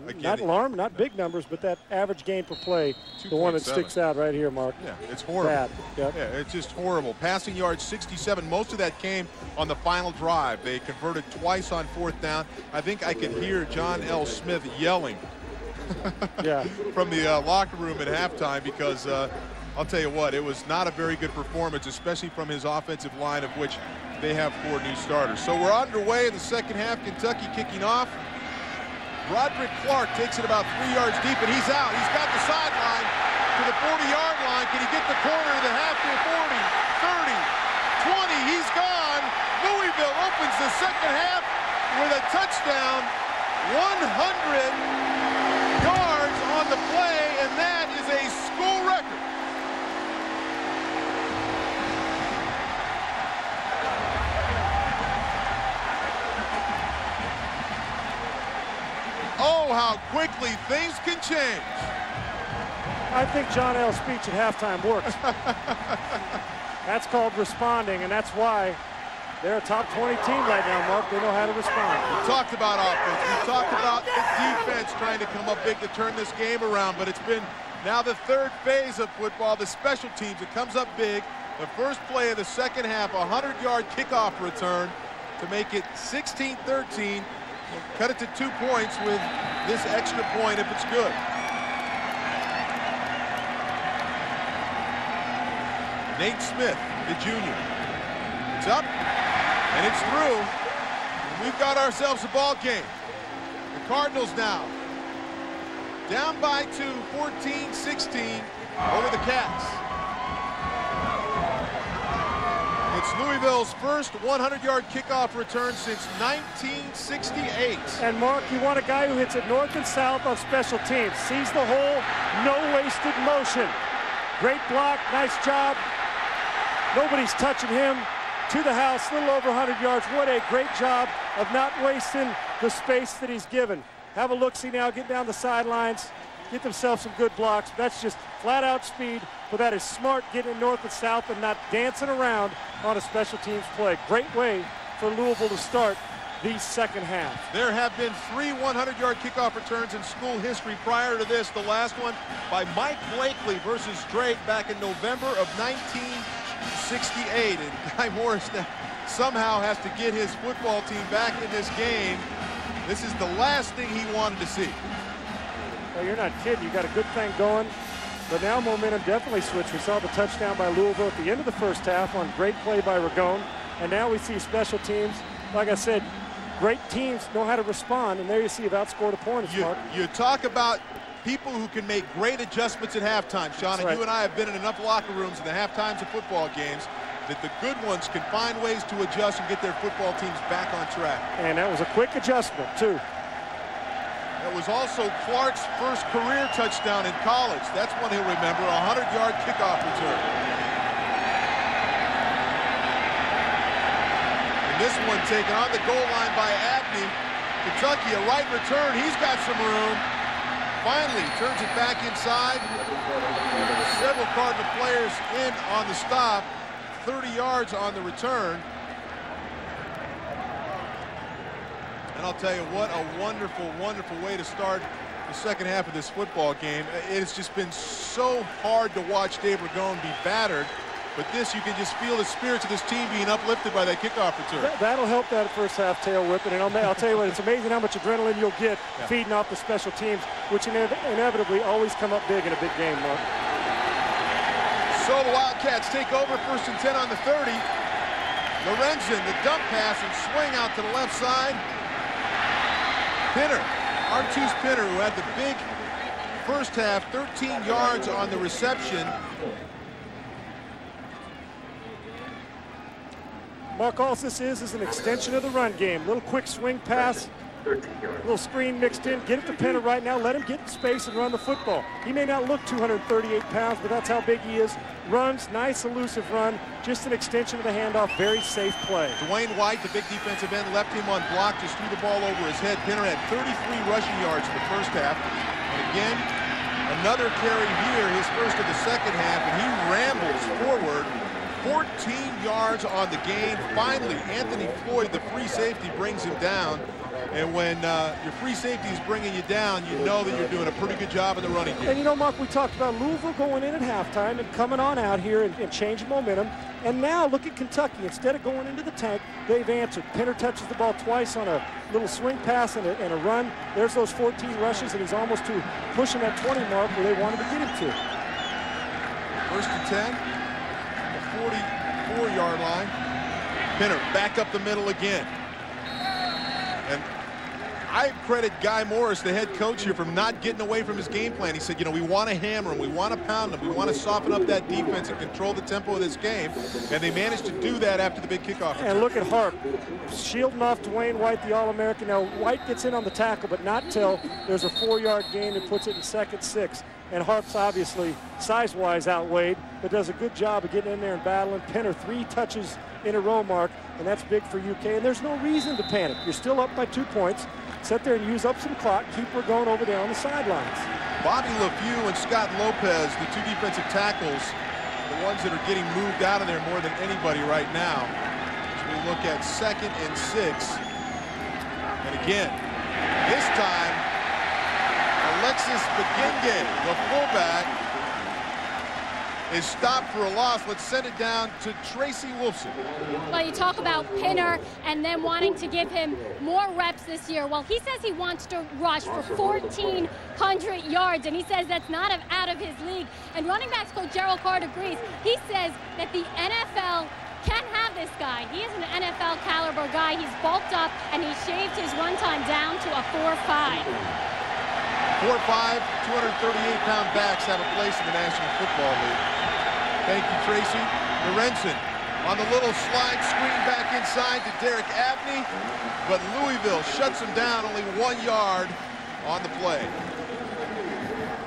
Again, not alarm, not big numbers, but that average gain per play, the one that sticks out right here, Mark. Yeah, it's horrible. Bad. Yep. Yeah, it's just horrible. Passing yards 67. Most of that came on the final drive. They converted twice on 4th down. I think I could hear John L. Smith yelling yeah. from the locker room at halftime, because I'll tell you what, it was not a very good performance, especially from his offensive line, of which they have 4 new starters. So we're underway in the second half. Kentucky kicking off. Roderick Clark takes it about 3 yards deep, and he's out. He's got the sideline to the 40-yard line. Can he get the corner to the half to the 40, 30, 20? He's gone. Louisville opens the second half with a touchdown. 100 yards on the play, and that is a school record. Oh, how quickly things can change. I think John L's speech at halftime works. That's called responding, and that's why they're a top 20 team right now, Mark. They know how to respond. We talked about offense. We talked about the defense trying to come up big to turn this game around, but it's been now the 3rd phase of football, the special teams. It comes up big. The first play of the second half, a 100-yard kickoff return to make it 16-13. Cut it to 2 points with this extra point if it's good. Nate Smith, the junior. It's up, and it's through. We've got ourselves a ball game. Cardinals now down by 2, 14-16 over the Cats. It's Louisville's first 100-yard kickoff return since 1968. And Mark, you want a guy who hits it north and south on special teams. Sees the hole, no wasted motion. Great block, nice job. Nobody's touching him. To the house, a little over 100 yards. What a great job of not wasting the space that he's given. Have a look-see now, get down the sidelines, get themselves some good blocks. That's just flat-out speed, but that is smart, getting north and south and not dancing around on a special teams play. Great way for Louisville to start the second half. There have been 3 100-yard kickoff returns in school history prior to this. The last one by Mike Blakely versus Drake back in November of 1968. And Guy Morris now somehow has to get his football team back in this game. This is the last thing he wanted to see. Well, you're not kidding. You got a good thing going. But now momentum definitely switched. We saw the touchdown by Louisville at the end of the first half on great play by Ragone. And now we see special teams. Like I said, great teams know how to respond. And there you see you've outscored opponents, Mark. You talk about people who can make great adjustments at halftime, Sean. And you and I have been in enough locker rooms in the halftimes of football games that the good ones can find ways to adjust and get their football teams back on track. And that was a quick adjustment, too. That was also Clark's first career touchdown in college. That's one he'll remember, a 100-yard kickoff return. And this one taken on the goal line by Abney. Kentucky, a right return. He's got some room. Finally turns it back inside. Several Cardinal players in on the stop. 30 yards on the return. And I'll tell you what, a wonderful, wonderful way to start the second half of this football game. It's just been so hard to watch Dave Ragone be battered. But this, you can just feel the spirits of this team being uplifted by that kickoff return. That'll help that first half tail whipping. And I'll tell you what, it's amazing how much adrenaline you'll get feeding off the special teams, which inevitably always come up big in a big game, Mark. So the Wildcats take over, 1st and 10 on the 30. Lorenzen, the dump pass and swing out to the left side. Pinner, Artus Pinner, who had the big first half, 13 yards on the reception. Mark, all this is an extension of the run game. Little quick swing pass, little screen mixed in. Get it to Pinner right now. Let him get in space and run the football. He may not look 238 pounds, but that's how big he is. Runs, nice elusive run, just an extension of the handoff, very safe play. Dwayne White, the big defensive end, left him on block, just threw the ball over his head. Pinner had 33 rushing yards in the first half. And again, another carry here, his first of the second half, and he rambles forward. 14 yards on the gain. Finally, Anthony Floyd, the free safety, brings him down. And when your free safety is bringing you down, you know that you're doing a pretty good job in the running game. And you know, Mark, we talked about Louisville going in at halftime and coming on out here and changing momentum. And now look at Kentucky. Instead of going into the tank, they've answered. Pinner touches the ball twice on a little swing pass and a run. There's those 14 rushes, and he's almost to pushing that 20 mark where they wanted to get him to. 1st and 10, the 44-yard line. Pinner back up the middle again. And I credit Guy Morris, the head coach here, from not getting away from his game plan. He said, you know, we want to hammer him, we want to pound him, we want to soften up that defense and control the tempo of this game. And they managed to do that after the big kickoff return. And look at Harp, shielding off Dwayne White, the All-American. Now, White gets in on the tackle, but not till there's a 4-yard gain that puts it in 2nd 6. And Harp's obviously size-wise outweighed, but does a good job of getting in there and battling. Pinner, 3 touches in a row, Mark, and that's big for UK. And there's no reason to panic. You're still up by 2 points. Sit there and use up some clock. Keep her going over there on the sidelines. Bobby LeFew and Scott Lopez, the 2 defensive tackles, the ones that are getting moved out of there more than anybody right now. As we look at 2nd and 6. And again, this time, Alexis Begenge, the fullback, is stopped for a loss. Let's send it down to Tracy Wolfson. Well, you talk about Pinner and then wanting to give him more reps this year. Well, he says he wants to rush for 1,400 yards, and he says that's not out of his league. And running backs coach Gerald Card agrees. He says that the NFL can't have this guy. He is an NFL caliber guy. He's bulked up, and he shaved his run time down to a 4.5. 4'5", 238-pound backs have a place in the National Football League. Thank you, Tracy. Lorenzen on the little slide screen back inside to Derek Abney, but Louisville shuts him down, only 1 yard on the play.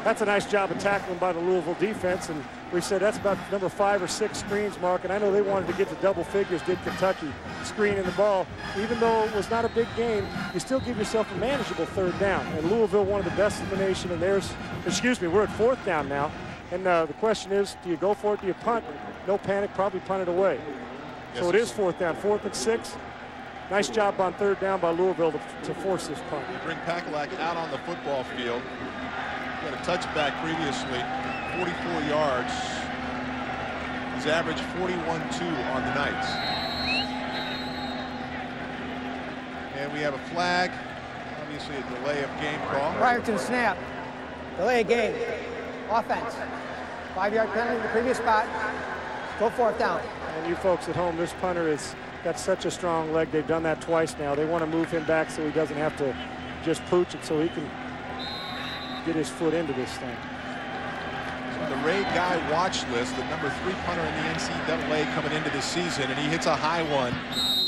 That's a nice job of tackling by the Louisville defense, and we said that's about number 5 or 6 screens, Mark, and I know they wanted to get to double figures, did Kentucky, screening the ball. Even though it was not a big game, you still give yourself a manageable 3rd down, and Louisville one of the best in the nation, and we're at 4th down now, and the question is, do you go for it, do you punt? No panic, probably punt it away. Yes, so it is 4th down, 4th and 6. Nice job on 3rd down by Louisville to force this punt. You bring Pakalak out on the football field. Got a touchback previously, 44 yards. He's averaged 41-2 on the nights. And we have a flag, obviously a delay of game call. Prior to the snap, delay of game, offense. 5-yard penalty in the previous spot. Go 4th down. And you folks at home, this punter has got such a strong leg. They've done that twice now. They want to move him back so he doesn't have to just pooch it, so he can get his foot into this thing. So on the Ray Guy watch list, the number 3 punter in the NCAA coming into the season, and he hits a high one.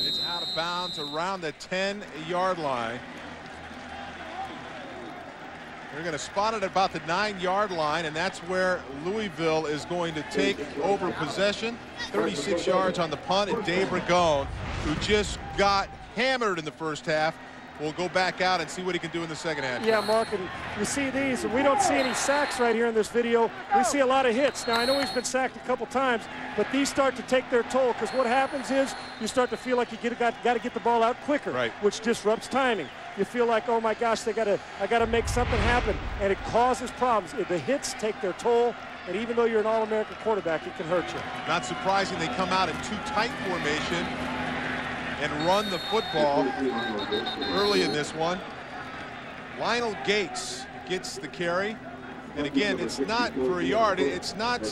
It's out of bounds around the 10-yard line. They're going to spot it at about the 9-yard line, and that's where Louisville is going to take over possession. 36 yards on the punt, and Dave Ragone, who just got hammered in the first half, will go back out and see what he can do in the second half. Yeah, Mark, and you see these, and we don't see any sacks right here in this video. We see a lot of hits. Now, I know he's been sacked a couple times, but these start to take their toll, because what happens is you start to feel like you got to get the ball out quicker, right, which disrupts timing. You feel like, oh my gosh, I got to make something happen, and it causes problems. The hits take their toll, and even though you're an All-American quarterback, it can hurt you. Not surprising they come out in too tight formation and run the football early in this one. Lionel Gates gets the carry. And again, it's not for a yard. It's not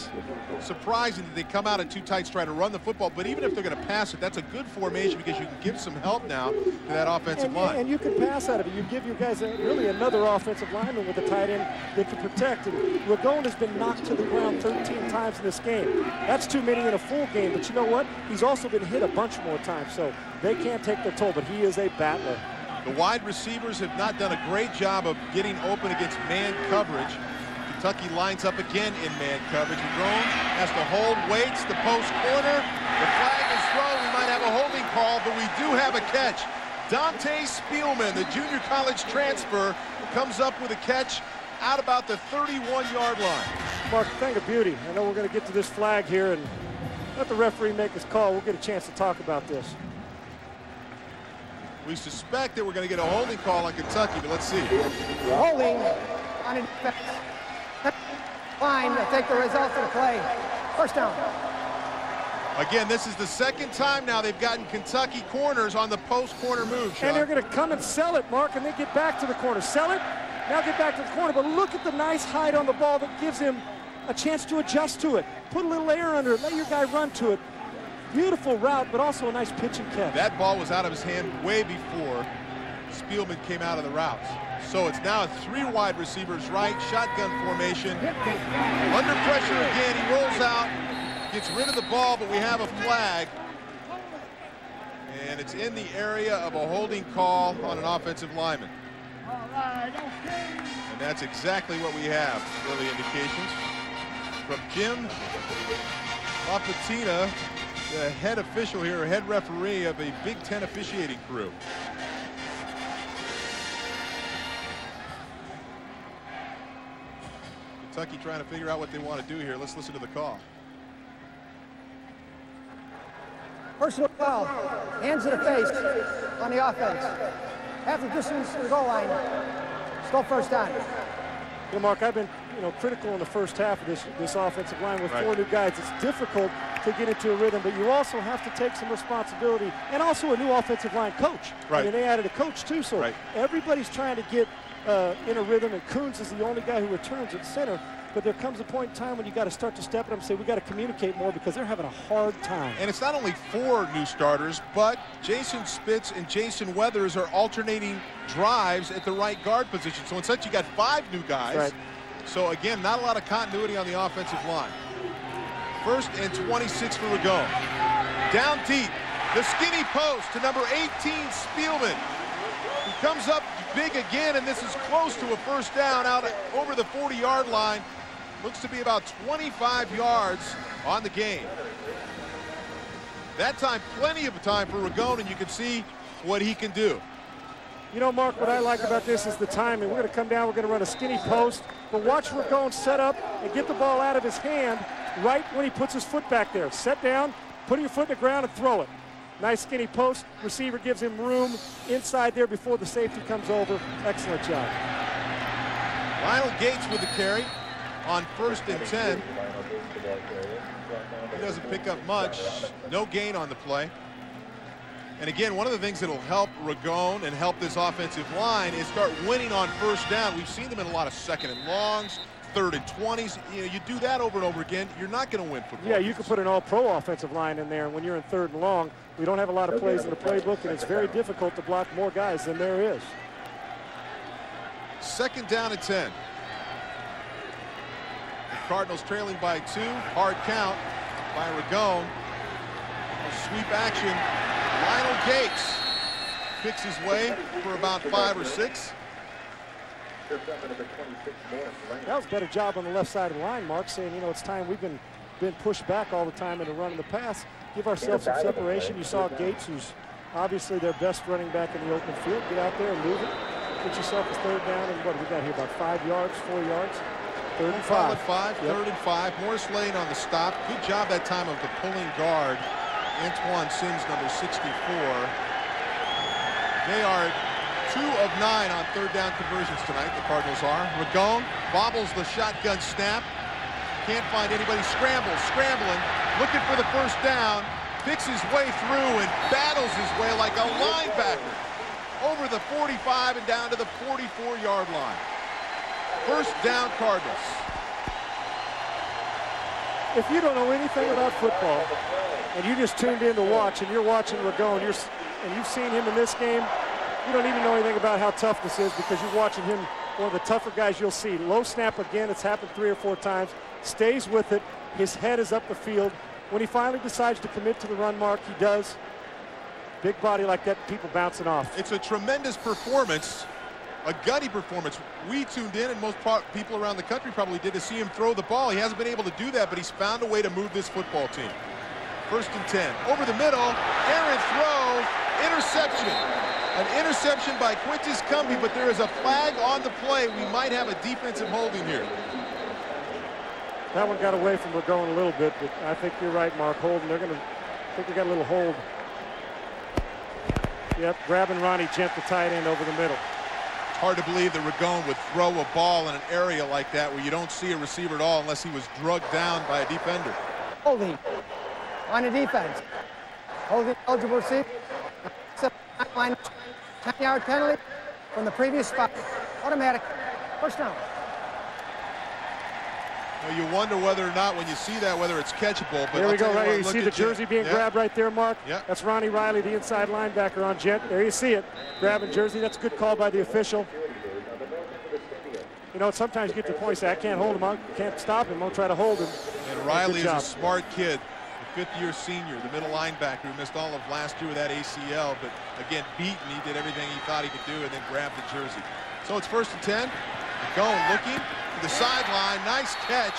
surprising that they come out in too tight to try to run the football. But even if they're going to pass it, that's a good formation because you can give some help now to that offensive line. And you can pass out of it. You give your guys really another offensive lineman with a tight end that can protect. And Ragone has been knocked to the ground 13 times in this game. That's too many in a full game. But you know what? He's also been hit a bunch more times. So they can't take their toll. But he is a battler. The wide receivers have not done a great job of getting open against man coverage. Kentucky lines up again in man coverage. Ragone has to hold, waits, the post corner. The flag is thrown. We might have a holding call, but we do have a catch. Dante Spielman, the junior college transfer, comes up with a catch out about the 31-yard line. Mark, thing of beauty. I know we're going to get to this flag here, and let the referee make his call. We'll get a chance to talk about this. We suspect that we're going to get a holding call on Kentucky, but let's see. Holding on a line to take the results of the play. First down. Again, this is the second time now they've gotten Kentucky corners on the post corner move, Sean. And they're going to come and sell it, Mark, and then get back to the corner. Sell it, now get back to the corner. But look at the nice height on the ball that gives him a chance to adjust to it. Put a little air under it. Let your guy run to it. Beautiful route, but also a nice pitch and catch. That ball was out of his hand way before Spielman came out of the routes. So it's now 3 wide receivers right, shotgun formation. Under pressure again, he rolls out, gets rid of the ball, but we have a flag. And it's in the area of a holding call on an offensive lineman. And that's exactly what we have, early indications. From Jim LaPatina, the head official here, head referee of a Big Ten officiating crew. Kentucky trying to figure out what they want to do here. Let's listen to the call. Personal foul, hands to the face on the offense. Half the distance to the goal line. Still first down. Well, Mark, I've been critical in the first half of this offensive line with 4 new guys. It's difficult to get into a rhythm, but you also have to take some responsibility, and also a new offensive line coach. I mean, they added a coach too, so everybody's trying to get in a rhythm, and Coons is the only guy who returns at center. but there comes a point in time when you got to start to step up and say, we got to communicate more because they're having a hard time. And it's not only 4 new starters, but Jason Spitz and Jason Weathers are alternating drives at the right guard position. So in such, you got 5 new guys. Right. So again, not a lot of continuity on the offensive line. 1st and 26 for Ragone. Down deep, the skinny post to number 18, Spielman. He comes up big again, and this is close to a first down out over the 40-yard line. Looks to be about 25 yards on the game. That time, plenty of time for Ragone, and you can see what he can do. You know, Mark, what I like about this is the timing. We're going to come down, we're going to run a skinny post, but watch Ragone set up and get the ball out of his hand right when he puts his foot back there. Set down, put your foot in the ground and throw it. Nice skinny post. Receiver gives him room inside there before the safety comes over. Excellent job. Lionel Gates with the carry on 1st and 10. He doesn't pick up much. No gain on the play. And again, one of the things that will help Ragone and help this offensive line is start winning on first down. We've seen them in a lot of 2nd and longs, 3rd and 20s. You know, you do that over and over again, you're not going to win football. Yeah, you can put an all-pro offensive line in there, and when you're in 3rd and long, we don't have a lot of plays in the playbook, and it's very difficult to block more guys than there is. 2nd down and 10. The Cardinals trailing by 2. Hard count by Ragone. Sweep action. Lionel Gates picks his way for about 5 or 6. That was a better job on the left side of the line, Mark, saying, you know, it's time. We've been pushed back all the time in the run and the pass. Give ourselves some separation. You saw Gates, who's obviously their best running back in the open field. Get out there and move it. Get yourself a 3rd down, and what do we got here, about 5 yards, 4 yards? 3rd and 5. 3rd and 5. Morris Lane on the stop. Good job that time of the pulling guard, Antoine Sims, number 64. They are 2 of 9 on 3rd down conversions tonight, the Cardinals are. Ragone bobbles the shotgun snap. Can't find anybody. Scrambling, looking for the first down. Picks his way through and battles his way like a linebacker over the 45 and down to the 44-yard line. First down, Cardinals. If you don't know anything about football and you just tuned in to watch and you're watching Ragone and you've seen him in this game, you don't even know anything about how tough this is because you're watching him, one of the tougher guys you'll see. Low snap again, it's happened 3 or 4 times. Stays with it. His head is up the field. When he finally decides to commit to the run, Mark, he does. Big body like that, people bouncing off. It's a tremendous performance, a gutty performance. We tuned in, and most people around the country probably did, to see him throw the ball. He hasn't been able to do that, but he's found a way to move this football team. 1st and 10. Over the middle, errant throw, interception. An interception by Quintus Cumbie, but there is a flag on the play. We might have a defensive holding here. That one got away from Ragone a little bit, but I think you're right, Mark. Holding, I think they got a little hold. Yep, grabbing Ronnie Gent, the tight end, over the middle. It's hard to believe that Ragone would throw a ball in an area like that where you don't see a receiver at all unless he was drugged down by a defender. Holding on the defense. Holding eligible receiver. 10-yard penalty from the previous spot. Automatic. First down. Well, you wonder whether or not, when you see that, whether it's catchable. But there we go, right here. You see the jersey being grabbed right there, Mark? Yep. That's Ronnie Riley, the inside linebacker on Gent. There you see it. Grabbing jersey. That's a good call by the official. You know, sometimes you get to the point, you say, I can't hold him. I can't stop him. I'll try to hold him. And Riley is a smart kid. The 5th-year senior, the middle linebacker who missed all of last year with that ACL. But, again, beaten. He did everything he thought he could do and then grabbed the jersey. So it's 1st and 10. Going, looking to the sideline. Nice catch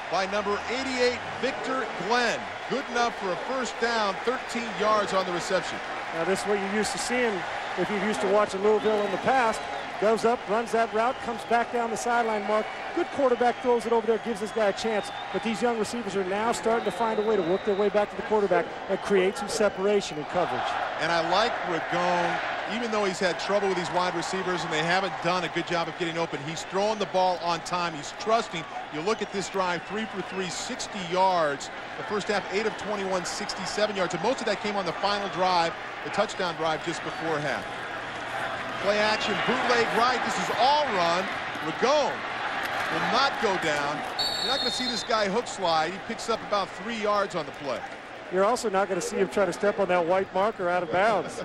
by number 88, Victor Glenn. Good enough for a first down, 13 yards on the reception. Now, this is what you're used to seeing if you're used to watching Louisville in the past. Goes up, runs that route, comes back down the sideline, Mark. Good quarterback, throws it over there, gives this guy a chance. But these young receivers are now starting to find a way to work their way back to the quarterback and create some separation in coverage. And I like Ragone, even though he's had trouble with these wide receivers and they haven't done a good job of getting open. He's throwing the ball on time. He's trusting. You look at this drive, 3 for 3, 60 yards. The first half, 8 of 21, 67 yards. And most of that came on the final drive, the touchdown drive just before half. Play action, bootleg right. This is all run. Ragone will not go down. You're not going to see this guy hook slide. He picks up about 3 yards on the play. You're also not going to see him try to step on that white marker out of bounds.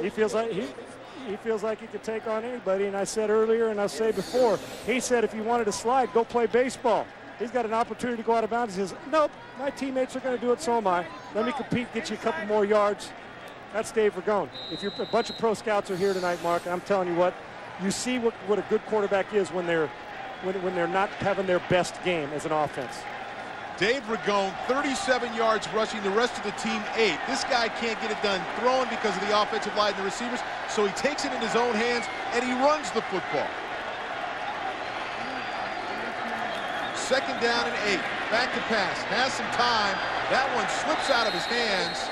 He feels like he feels like he could take on anybody. And I said earlier, and I'll say before, he said if you wanted to slide, go play baseball. He's got an opportunity to go out of bounds. He says, nope, my teammates are going to do it, so am I. Let me compete, get you a couple more yards. That's Dave Ragone. If you're a bunch of pro scouts are here tonight, Mark, I'm telling you what, you see what a good quarterback is when they're not having their best game as an offense. Dave Ragone, 37 yards rushing, the rest of the team 8. This guy can't get it done throwing because of the offensive line and the receivers, so he takes it in his own hands and he runs the football. 2nd down and 8. Back to pass. Has some time. That one slips out of his hands.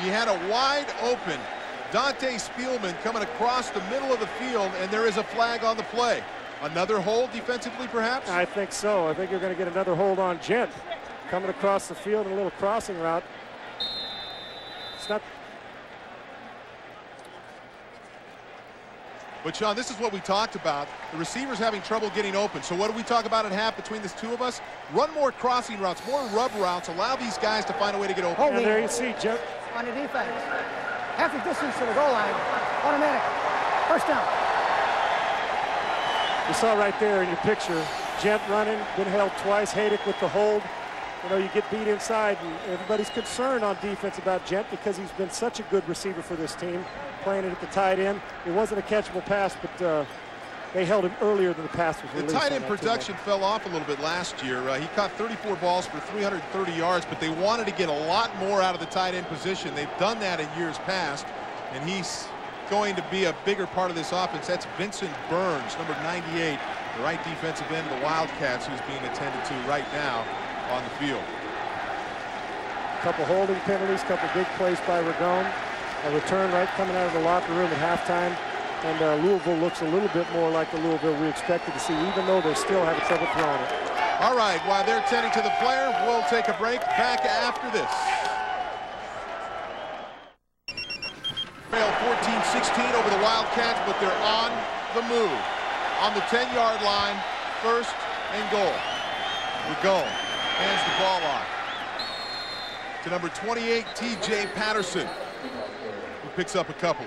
He had a wide open Dante Spielman coming across the middle of the field, and there is a flag on the play. Another hold defensively, perhaps? I think so. I think you're going to get another hold on Gent coming across the field in a little crossing route. It's not. But, Sean, this is what we talked about. The receivers having trouble getting open. So what do we talk about at half between the two of us? Run more crossing routes, more rub routes. Allow these guys to find a way to get open. And there you see, Jeff. On the defense. Half the distance to the goal line. Automatic. First down. You saw right there in your picture, Gent running, been held twice. Haydick with the hold. You know, you get beat inside, and everybody's concerned on defense about Gent because he's been such a good receiver for this team, playing it at the tight end. It wasn't a catchable pass, but they held him earlier than the pass was released. The tight end production fell off a little bit last year. He caught 34 balls for 330 yards, but they wanted to get a lot more out of the tight end position. They've done that in years past, and he's going to be a bigger part of this offense. That's Vincent Burns, number 98, the right defensive end of the Wildcats, who's being attended to right now on the field. A couple holding penalties, couple big plays by Ragone. A return right coming out of the locker room at halftime. And Louisville looks a little bit more like the Louisville we expected to see, even though they're still having trouble throwing it. All right, while they're tending to the player, we'll take a break. Back after this. Trail 14-16 over the Wildcats, but they're on the move. On the 10-yard line, 1st and goal. Ragone hands the ball off to number 28, T.J. Patterson, who picks up a couple.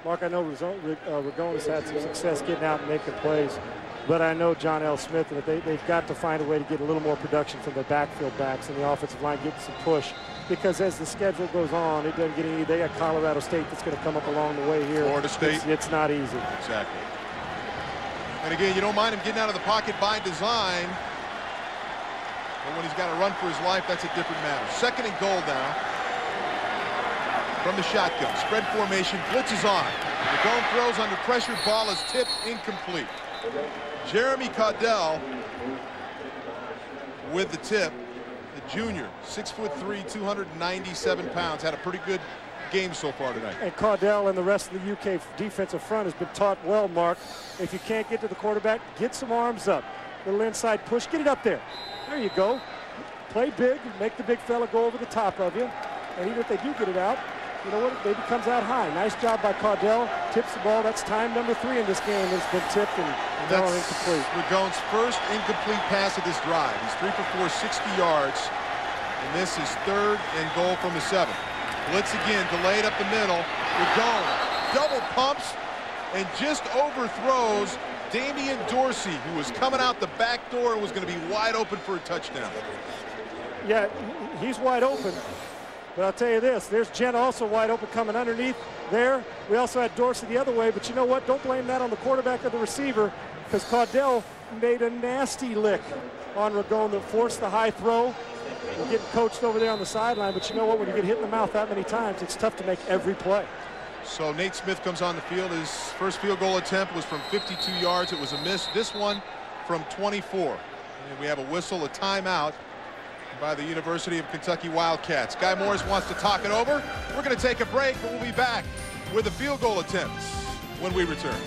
Mark, I know Ragone has had some success getting out and making plays, but I know John L. Smith, and they've got to find a way to get a little more production from the backfield backs and the offensive line, getting some push, because as the schedule goes on, it doesn't get any. They got Colorado State that's going to come up along the way here. Florida State. It's not easy. Exactly. And again, you don't mind him getting out of the pocket by design, but when he's got to run for his life, that's a different matter. 2nd and goal now. From the shotgun, spread formation, blitz is on. Ragone throws under pressure, ball is tipped, incomplete. Jeremy Caudell with the tip. The junior, 6'3", 297 pounds, had a pretty good game so far tonight. And Caudell and the rest of the UK defensive front has been taught well, Mark. If you can't get to the quarterback, get some arms up. Little inside push, get it up there. There you go. Play big, make the big fella go over the top of you. And even if they do get it out, you know what? It maybe comes out high. Nice job by Caudell. Tips the ball. That's time number 3 in this game. It's been tipped and now incomplete. Ragone's first incomplete pass of this drive. He's 3 for 4, 60 yards. And this is 3rd and goal from the 7. Blitz again, delayed up the middle. Ragone double pumps and just overthrows Damian Dorsey, who was coming out the back door and was going to be wide open for a touchdown. Yeah, he's wide open. But I'll tell you this, there's Gent also wide open coming underneath there. We also had Dorsey the other way, but you know what? Don't blame that on the quarterback or the receiver, because Caudell made a nasty lick on Ragone that forced the high throw. We're getting coached over there on the sideline, but you know what? When you get hit in the mouth that many times, it's tough to make every play. So Nate Smith comes on the field. His first field goal attempt was from 52 yards. It was a miss. This one from 24. And we have a whistle, a timeout by the University of Kentucky Wildcats. Guy Morris wants to talk it over. We're going to take a break, but we'll be back with the field goal attempts when we return.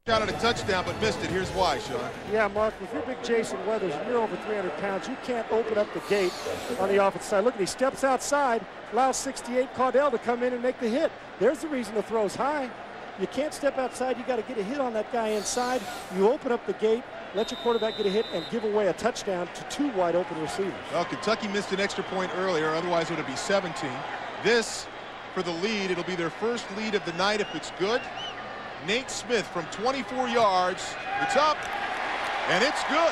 Shot at a touchdown, but missed it. Here's why, Sean. Yeah, Mark, if you're big Jason Weathers and you're over 300 pounds, you can't open up the gate on the offensive side. Look at, he steps outside, allows 68 Cardell to come in and make the hit. There's the reason the throw's high. You can't step outside. You got to get a hit on that guy inside. You open up the gate, let your quarterback get a hit, and give away a touchdown to 2 wide open receivers. Well, Kentucky missed an extra point earlier. Otherwise, it would be 17. This, for the lead, it'll be their first lead of the night if it's good. Nate Smith from 24 yards. It's up, and it's good.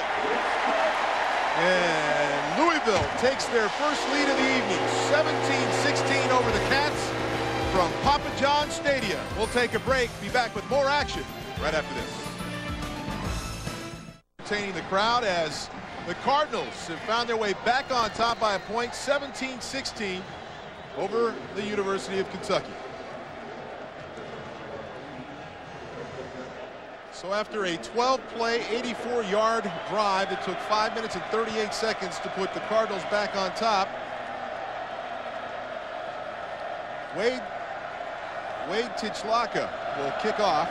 And Louisville takes their first lead of the evening, 17-16 over the Cats from Papa John Stadium. We'll take a break, be back with more action right after this. Entertaining the crowd as the Cardinals have found their way back on top by a point, 17-16 over the University of Kentucky. So after a 12-play, 84-yard drive that took 5 minutes and 38 seconds to put the Cardinals back on top, Wade Tichlaka will kick off.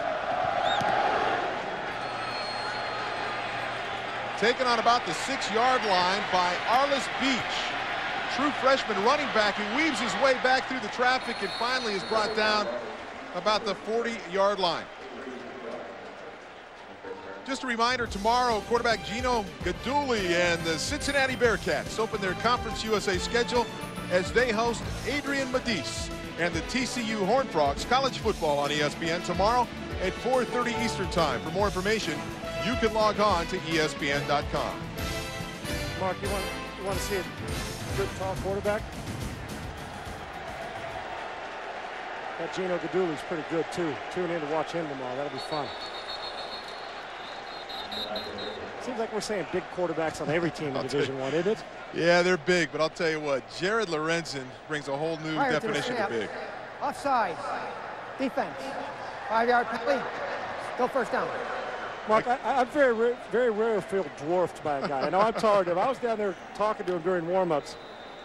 Taken on about the 6-yard line by Arliss Beach, true freshman running back who weaves his way back through the traffic and finally is brought down about the 40-yard line. Just a reminder, tomorrow, quarterback Gino Gaduli and the Cincinnati Bearcats open their Conference USA schedule as they host Adrian Medis and the TCU Horned Frogs. College football on ESPN tomorrow at 4:30 Eastern Time. For more information, you can log on to ESPN.com. Mark, you want to see a good tall quarterback? That Gino Gaduli's pretty good too. Tune in to watch him tomorrow. That'll be fun. Seems like we're saying big quarterbacks on every team in Division I, isn't it? Yeah, they're big, but I'll tell you what, Jared Lorenzen brings a whole new definition of big. Offside. Defense. 5-yard penalty. Still first down. Mark, I'm very rarely feel dwarfed by a guy. I know I'm taller than him. I was down there talking to him during warm-ups.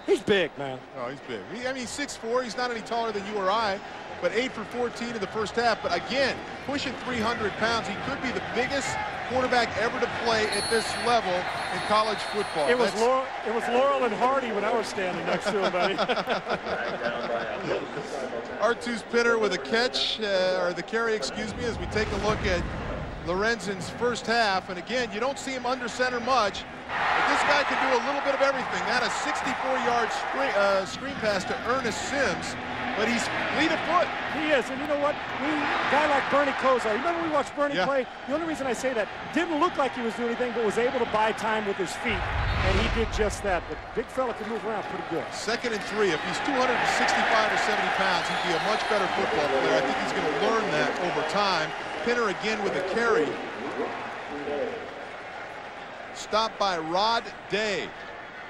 He's big, man. Oh, he's big. I mean, 6'4". He's not any taller than you or I, but 8 for 14 in the first half. But again, pushing 300 pounds. He could be the biggest quarterback ever to play at this level in college football. It was Laurel and Hardy when I was standing next to him, buddy. Artus Pinner with a catch, or the carry, excuse me, as we take a look at Lorenzen's first half. And again, you don't see him under center much, but this guy can do a little bit of everything. That a 64-yard screen pass to Ernest Sims, but he's fleet of foot. He is, and you know what? A guy like Bernie Kosar, remember we watched Bernie play? The only reason I say that, didn't look like he was doing anything, but was able to buy time with his feet, and he did just that. But big fella can move around pretty good. 2nd and 3. If he's 265 or 70 pounds, he'd be a much better football player. I think he's going to learn that over time. Pinner again with a carry. Stopped by Rod Day,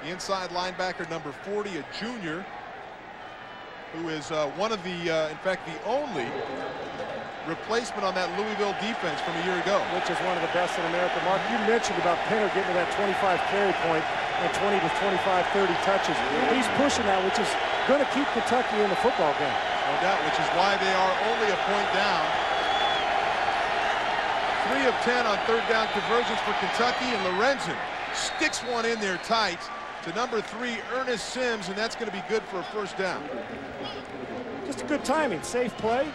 the inside linebacker, number 40, a junior, who is one of the, in fact, the only replacement on that Louisville defense from a year ago. Which is one of the best in America. Mark, you mentioned about Pinner getting to that 25 carry point and 20 to 25, 30 touches. He's pushing that, which is going to keep Kentucky in the football game. No doubt, which is why they are only a point down. 3 of 10 on 3rd down conversions for Kentucky, and Lorenzen sticks one in there tight to number 3, Ernest Sims, and that's going to be good for a first down. Just a good timing, safe play.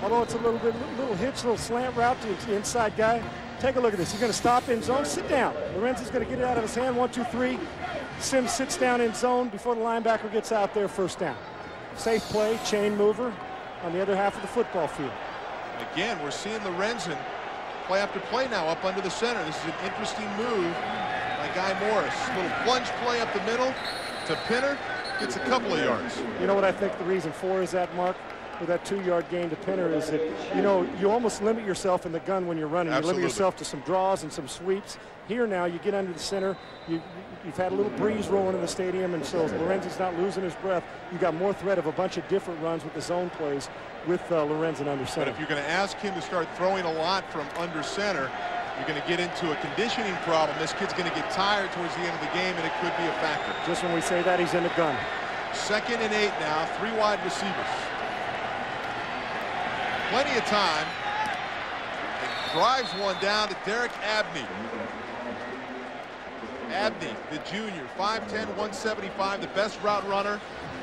Although it's a little hitch, little slant route to the inside guy. Take a look at this. He's going to stop in zone, sit down. Lorenzen's going to get it out of his hand, 1, 2, 3. Sims sits down in zone before the linebacker gets out there, first down. Safe play, chain mover on the other half of the football field. Again, we're seeing Lorenzen play after play now up under the center. This is an interesting move by Guy Morris. Little plunge play up the middle to Pinner. Gets a couple of yards. You know what I think the reason for is that, Mark? With that 2-yard gain to Pinner is that, you know, you almost limit yourself in the gun when you're running. Absolutely. You limit yourself to some draws and some sweeps. Here now, you get under the center. You've had a little breeze rolling in the stadium, and so Lorenzen's not losing his breath. You got more threat of a bunch of different runs with the zone plays with Lorenzen under center. But if you're going to ask him to start throwing a lot from under center, you're going to get into a conditioning problem. This kid's going to get tired towards the end of the game, and it could be a factor. Just when we say that, he's in the gun. 2nd and 8 now, 3 wide receivers. Plenty of time drives one down to Derek Abney. Abney, the junior, 5'10", 175, the best route runner.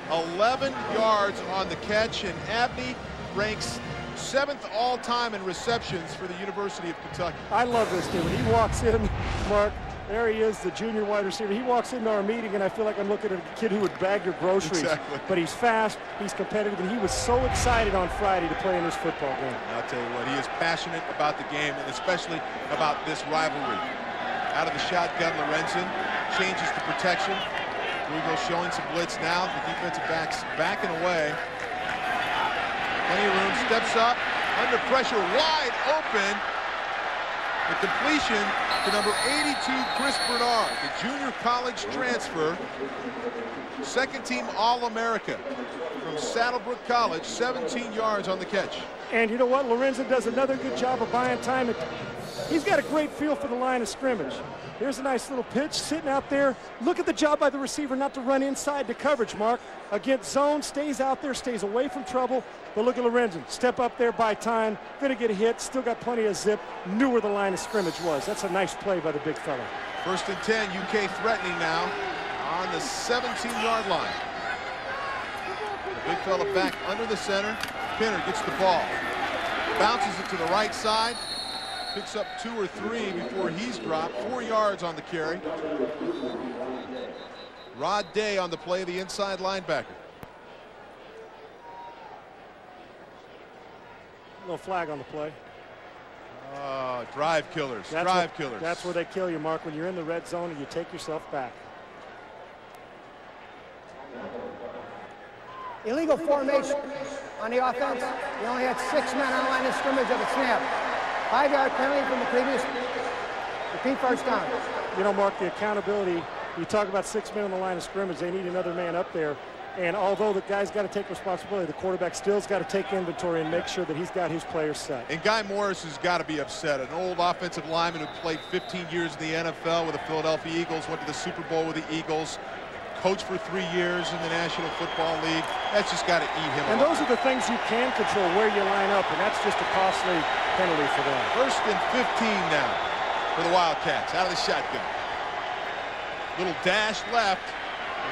11 yards on the catch, and Abney ranks 7th all-time in receptions for the University of Kentucky. I love this dude. When he walks in, Mark, there he is, the junior wide receiver. He walks into our meeting, and I feel like I'm looking at a kid who would bag your groceries. Exactly. But he's fast, he's competitive, and he was so excited on Friday to play in this football game. I'll tell you what, he is passionate about the game, and especially about this rivalry. Out of the shotgun, Lorenzen changes to protection. Louisville showing some blitz now. The defensive backs backing away. Plenty of room, steps up, under pressure, wide open. The completion to number 82, Chris Bernard, the junior college transfer. Second-team All-America from Saddlebrook College, 17 yards on the catch. And you know what? Lorenzen does another good job of buying time. He's got a great feel for the line of scrimmage. Here's a nice little pitch sitting out there. Look at the job by the receiver not to run inside to coverage, Mark. Against zone, stays out there, stays away from trouble. But look at Lorenzen. Step up there, buy time. Going to get a hit. Still got plenty of zip. Knew where the line of scrimmage was. That's a nice play by the big fella. 1st and 10, UK threatening now on the 17-yard line. The big fella back under the center. Pinner gets the ball. Bounces it to the right side. Picks up 2 or 3 before he's dropped. 4 yards on the carry. Rod Day on the play, the inside linebacker. No flag on the play. Drive killers. Killers. That's where they kill you, Mark, when you're in the red zone and you take yourself back. Illegal formation on the offense. We only had 6 men on the line of scrimmage at the snap. 5-yard penalty from the previous. Repeat first down. You know, Mark, the accountability, you talk about 6 men on the line of scrimmage, they need another man up there. And although the guy's got to take responsibility, the quarterback still's got to take inventory and make sure that he's got his players set. And Guy Morris has got to be upset. An old offensive lineman who played 15 years in the NFL with the Philadelphia Eagles, went to the Super Bowl with the Eagles, coached for 3 years in the National Football League. That's just got to eat him And up. those are the things you can control, where you line up, and that's just a costly penalty for them. 1st and 15 now for the Wildcats, out of the shotgun. Little dash left.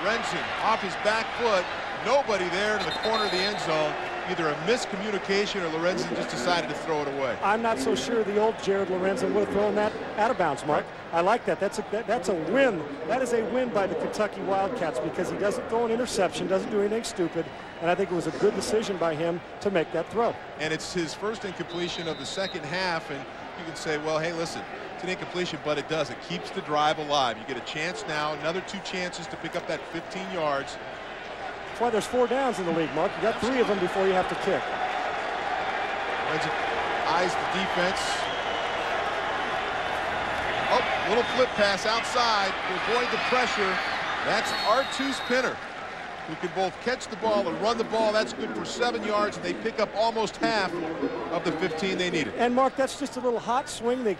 Lorenzen off his back foot. Nobody there to the corner of the end zone. Either a miscommunication or Lorenzen just decided to throw it away. I'm not so sure the old Jared Lorenzen would have thrown that out of bounds, Mark. I like that. That's a win. That is a win by the Kentucky Wildcats because he doesn't throw an interception, doesn't do anything stupid, and I think it was a good decision by him to make that throw. And it's his first incompletion of the second half, and you can say, well, hey, listen, it's an incompletion, but it does. It keeps the drive alive. You get a chance now, another 2 chances to pick up that 15 yards. That's why there's 4 downs in the league, Mark. You got 3 of them before you have to kick. Lorenzen eyes the defense. Oh, little flip pass outside to avoid the pressure. That's R2's Pinner, who can both catch the ball and run the ball. That's good for 7 yards, and they pick up almost half of the 15 they needed. And, Mark, that's just a little hot swing. They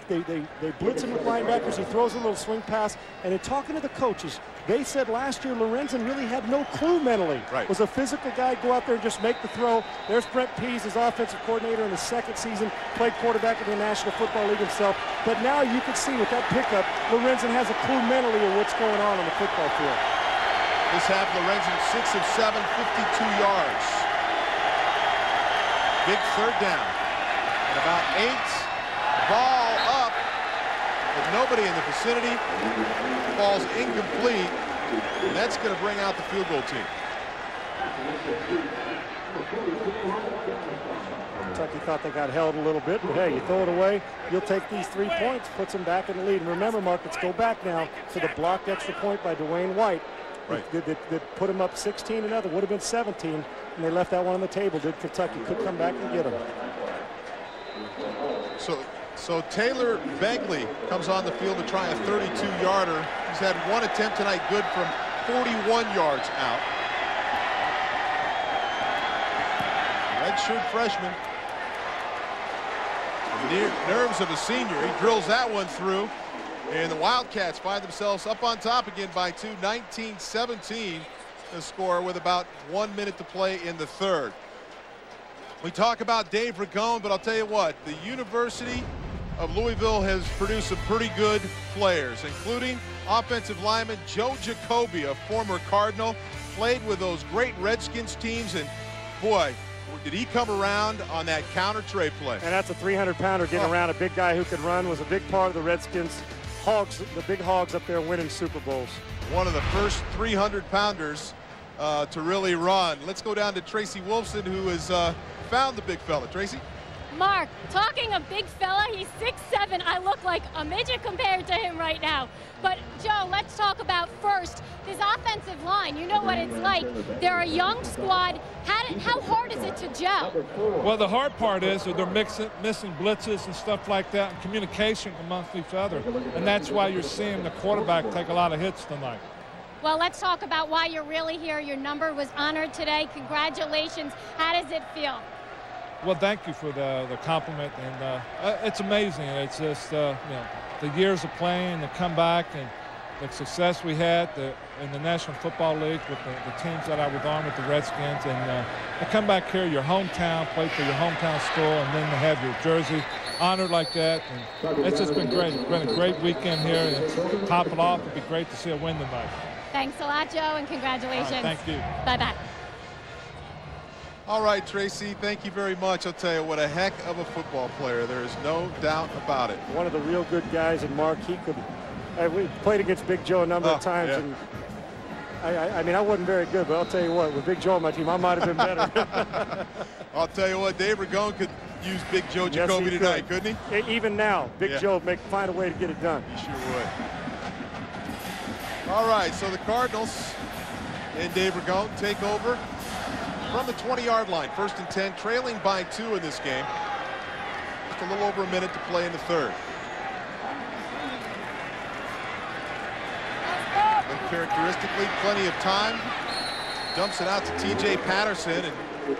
blitz him with linebackers. He throws a little swing pass. And in talking to the coaches, they said last year Lorenzen really had no clue mentally. Right. Was a physical guy, go out there and just make the throw. There's Brent Pease, his offensive coordinator in his 2nd season, played quarterback in the National Football League himself. But now you can see with that pickup, Lorenzen has a clue mentally of what's going on the football field. This half, Lorenzen 6 of 7, 52 yards. Big 3rd down. And about 8. Ball up, but nobody in the vicinity. Ball's incomplete, and that's going to bring out the field goal team. Kentucky thought they got held a little bit, but hey, you throw it away, you'll take these 3 points, puts them back in the lead. And remember, Mark, let's go back now to the blocked extra point by Dwayne White. Right. That put him up 16 another, would have been 17, and they left that one on the table. Did Kentucky could come back and get him. So Taylor Begley comes on the field to try a 32-yarder. He's had 1 attempt tonight, good from 41 yards out. Redshirt freshman. The nerves of a senior. He drills that one through. And the Wildcats find themselves up on top again by 2, 19-17 the score with about 1 minute to play in the 3rd. We talk about Dave Ragone, but I'll tell you what, the University of Louisville has produced some pretty good players, including offensive lineman Joe Jacoby, a former Cardinal, played with those great Redskins teams, and boy, did he come around on that counter tray play. And that's a 300-pounder getting around a big guy who can run, was a big part of the Redskins Hogs, the big Hogs up there winning Super Bowls. One of the first 300-pounders to really run. Let's go down to Tracy Wolfson, who has found the big fella. Tracy? Mark, talking of big fella, he's 6'7". I look like a midget compared to him right now. But, Joe, let's talk about first this offensive line. You know what it's like. They're a young squad. How hard is it to gel? Well, the hard part is that they're missing blitzes and stuff like that, and communication amongst each other. And that's why you're seeing the quarterback take a lot of hits tonight. Well, let's talk about why you're really here. Your number was honored today. Congratulations. How does it feel? Well, thank you for the compliment, and it's amazing. It's just, you know, the years of playing, the comeback, and the success we had in the National Football League with the teams that I was on with the Redskins, and to come back here, your hometown, play for your hometown school, and then to have your jersey honored like that. And it's just been great. It's been a great weekend here, and to top it off, it'd be great to see a win tonight. Thanks a lot, Joe, and congratulations. Thank you. Bye-bye. All right, Tracy, thank you very much. I'll tell you, what a heck of a football player. There is no doubt about it. One of the real good guys, and Mark, he could. We played against Big Joe a number of times, yeah. and I mean, I wasn't very good, but I'll tell you what, with Big Joe on my team, I might have been better. I'll tell you what, Dave Ragone could use Big Joe Jacoby tonight, couldn't he? Even now, Big Joe find a way to get it done. He sure would. All right, so the Cardinals and Dave Ragone take over from the 20-yard line. 1st and 10, trailing by 2 in this game. Just a little over a minute to play in the third. Uncharacteristically, plenty of time. Dumps it out to T.J. Patterson, and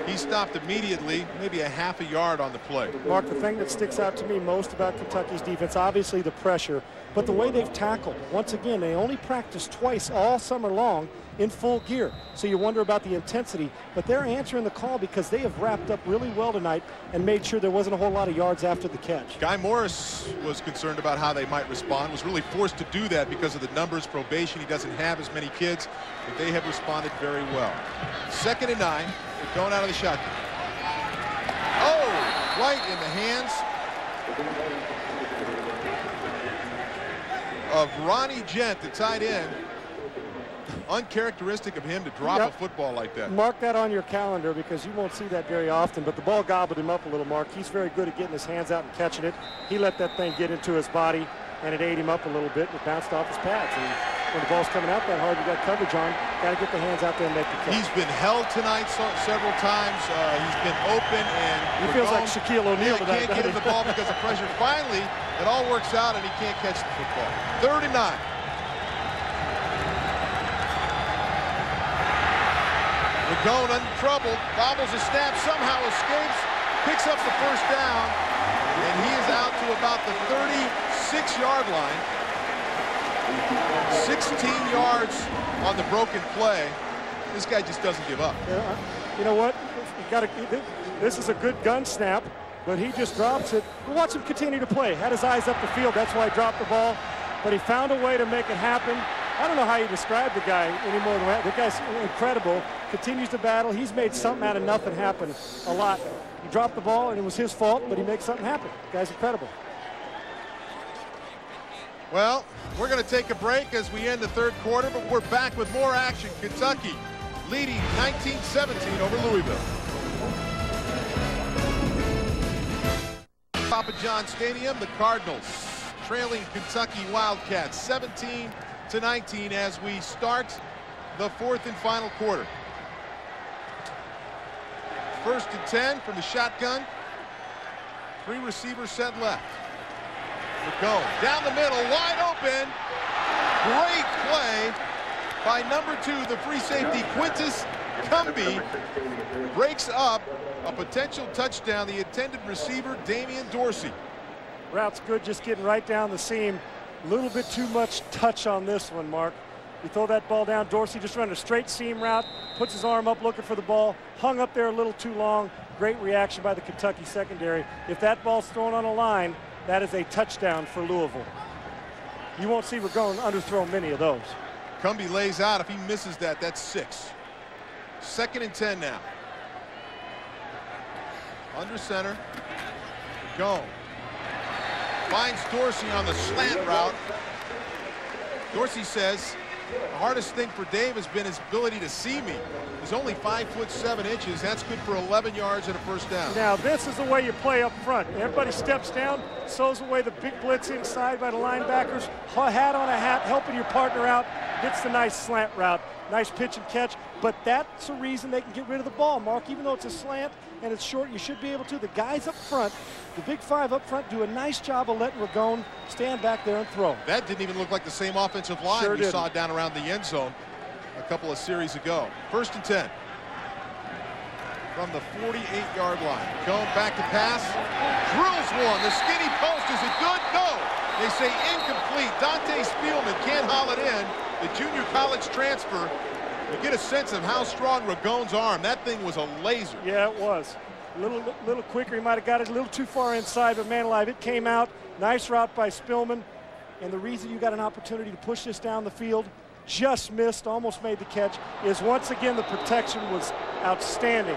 he stopped immediately, maybe a half a yard on the play. Mark, the thing that sticks out to me most about Kentucky's defense, obviously the pressure, but the way they've tackled. Once again, they only practiced twice all summer long in full gear. So you wonder about the intensity, but they're answering the call because they have wrapped up really well tonight and made sure there wasn't a whole lot of yards after the catch. Guy Morris was concerned about how they might respond, was really forced to do that because of the numbers, probation. He doesn't have as many kids, but they have responded very well. 2nd and 9, they're going out of the shotgun. Oh, right in the hands of Ronnie Gent, the tight end. Uncharacteristic of him to drop a football like that. Mark that on your calendar because you won't see that very often, but the ball gobbled him up a little, Mark. He's very good at getting his hands out and catching it. He let that thing get into his body, and it ate him up a little bit. It bounced off his pads. And when the ball's coming out that hard, you got coverage on. Got to get the hands out there and make the catch. He's been held tonight several times. He's been open, and he feels like Shaquille O'Neal tonight. He can't get him the ball because of pressure. Finally, it all works out, and he can't catch the football. 3rd and 9. Ragone untroubled, bobbles a snap, somehow escapes, picks up the 1st down, and he is out to about the 36-yard line. 16 yards on the broken play. This guy just doesn't give up. You know what? This is a good gun snap, but he just drops it. We'll watch him continue to play. Had his eyes up the field. That's why he dropped the ball, but he found a way to make it happen. I don't know how you describe the guy anymore than that. The guy's incredible. Continues to battle. He's made something out of nothing happen a lot. He dropped the ball, and it was his fault, but he makes something happen. The guy's incredible. Well, we're going to take a break as we end the 3rd quarter, but we're back with more action. Kentucky leading 19-17 over Louisville. Papa John Stadium, the Cardinals trailing Kentucky Wildcats 17-19 as we start the 4th and final quarter. 1st and 10 from the shotgun. 3 receivers set left. Ragone down the middle, wide open. Great play by number 2, the free safety, Quintus Cumbie. Breaks up a potential touchdown. The intended receiver, Damian Dorsey. Route's good, just getting right down the seam. A little bit too much touch on this one, Mark. You throw that ball down, Dorsey just running a straight seam route, puts his arm up looking for the ball, hung up there a little too long. Great reaction by the Kentucky secondary. If that ball's thrown on a line, that is a touchdown for Louisville. You won't see Ragone underthrow many of those. Cumbie lays out. If he misses that, that's 6. 2nd and 10 now. Under center. Ragone finds Dorsey on the slant route. Dorsey says, the hardest thing for Dave has been his ability to see me. He's only 5'7". That's good for 11 yards and a first down. Now this is the way you play up front. Everybody steps down, sows away the big blitz inside by the linebackers. Hat on a hat, helping your partner out. Gets the nice slant route. Nice pitch and catch. But that's the reason they can get rid of the ball, Mark. Even though it's a slant and it's short, you should be able to. The guys up front, the big 5 up front, do a nice job of letting Ragone stand back there and throw. That didn't even look like the same offensive line we saw down around the end zone a couple of series ago. 1st and 10. From the 48-yard line. Going back to pass. Drills one. The skinny post. Is it good? No. They say incomplete. Dante Spielman can't haul it in. The junior college transfer. You get a sense of how strong Ragone's arm. That thing was a laser. Yeah, it was. A little quicker. He might have got it a little too far inside, but man alive, it came out. Nice route by Spielman. And the reason you got an opportunity to push this down the field, just missed, almost made the catch, is once again the protection was outstanding.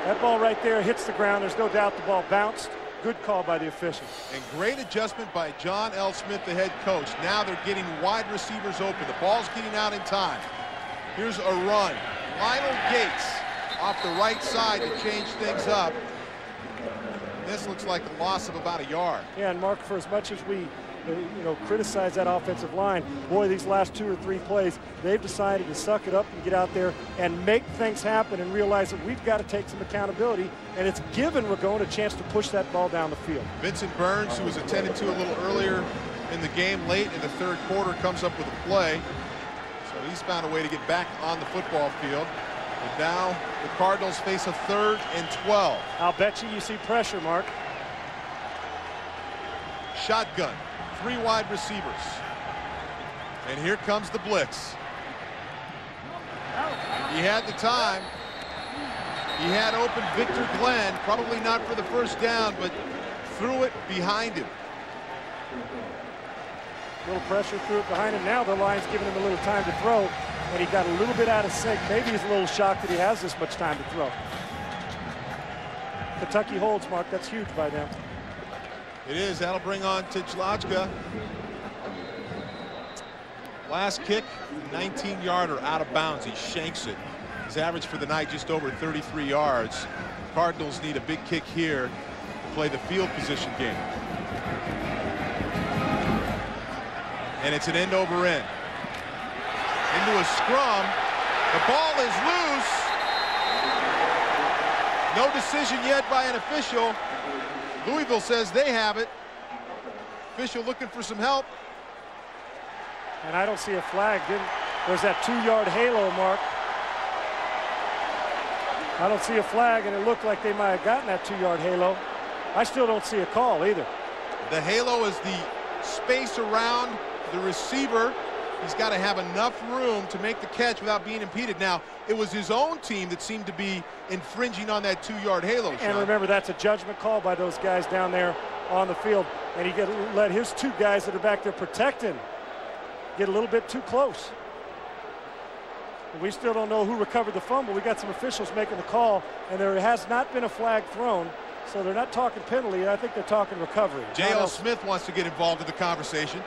That ball right there hits the ground. There's no doubt the ball bounced. Good call by the officials. And great adjustment by John L. Smith, the head coach. Now they're getting wide receivers open. The ball's getting out in time. Here's a run. Lionel Gates off the right side to change things up. This looks like a loss of about a yard. Yeah, and Mark, for as much as we criticize that offensive line, boy, these last 2 or 3 plays, they've decided to suck it up and get out there and make things happen and realize that we've got to take some accountability, and it's given Ragone a chance to push that ball down the field. Vincent Burns, who was attended to a little earlier in the game, late in the 3rd quarter, comes up with a play. So he's found a way to get back on the football field. And now the Cardinals face a 3rd and 12. I'll bet you see pressure, Mark. Shotgun. 3 wide receivers. And here comes the blitz. He had the time. He had open Victor Glenn, probably not for the first down, but threw it behind him. A little pressure, threw it behind him. Now the line's giving him a little time to throw, and he got a little bit out of sync. Maybe he's a little shocked that he has this much time to throw. Kentucky holds, Mark. That's huge by them. It is. That'll bring on Tijlachka. Last kick, 19-yarder out of bounds. He shanks it. His average for the night just over 33 yards. Cardinals need a big kick here to play the field position game. And it's an end over end. Into a scrum. The ball is loose. No decision yet by an official. Louisville says they have it. Official looking for some help. And I don't see a flag. There's that 2-yard halo, Mark. I don't see a flag, and it looked like they might have gotten that 2-yard halo. I still don't see a call either. The halo is the space around the receiver. He's got to have enough room to make the catch without being impeded. Now, it was his own team that seemed to be infringing on that 2-yard halo, Sean. And remember, that's a judgment call by those guys down there on the field. And he let his 2 guys that are back there protecting get a little bit too close. And we still don't know who recovered the fumble. We got some officials making the call, and there has not been a flag thrown. So they're not talking penalty. I think they're talking recovery. J.L. Smith wants to get involved in the conversation.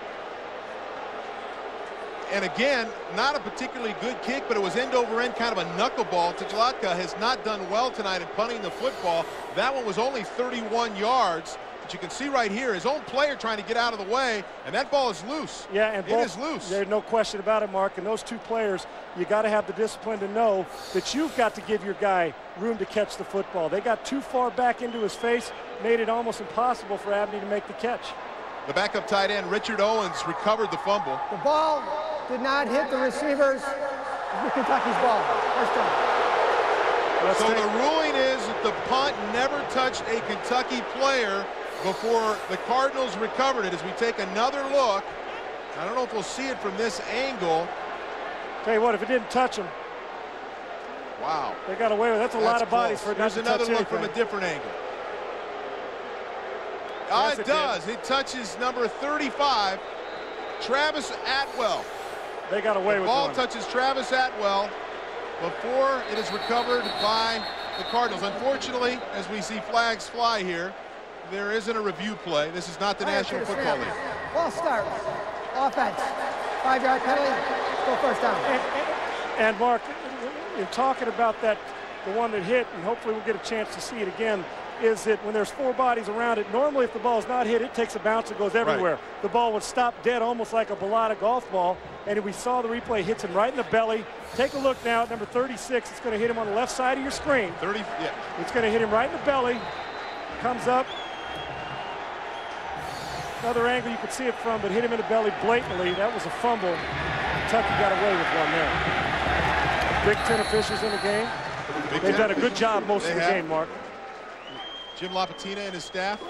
And again, not a particularly good kick, but it was end over end, kind of a knuckleball. Tijlachka has not done well tonight in punting the football. That one was only 31 yards. But you can see right here, his own player trying to get out of the way, and that ball is loose. Yeah, and it is loose. There's no question about it, Mark. And those 2 players, you got to have the discipline to know that you've got to give your guy room to catch the football. They got too far back into his face, made it almost impossible for Abney to make the catch. The backup tight end, Richard Owens, recovered the fumble. The ball did not hit the receivers. Kentucky's ball. First down. So the ruling is that the punt never touched a Kentucky player before the Cardinals recovered it. As we take another look, I don't know if we'll see it from this angle. Tell you what, if it didn't touch him. Wow. They got away with it. That's a lot of bodies for it not to touch anything. Here's another look from a different angle. Yes, it does. It touches number 35, Travis Atwell. They got away with the ball one. touches Travis Atwell before it is recovered by the Cardinals. Unfortunately, as we see flags fly here, there isn't a review play. This is not the National Football League. Ball start. Offense. 5-yard penalty. Go first down. And Mark, in talking about that, the one that hit, and hopefully we'll get a chance to see it again, is that when there's 4 bodies around it, normally if the ball is not hit, it takes a bounce and goes everywhere. Right. The ball would stop dead, almost like a Bellata golf ball, and we saw the replay, hits him right in the belly. Take a look now at number 36. It's going to hit him on the left side of your screen. 30, yeah. It's going to hit him right in the belly. Comes up. Another angle you could see it from, but hit him in the belly blatantly. That was a fumble. Kentucky got away with one there. Big Ten officials in the game. They've done a good job most of the game, Mark. Jim Lapatina and his staff.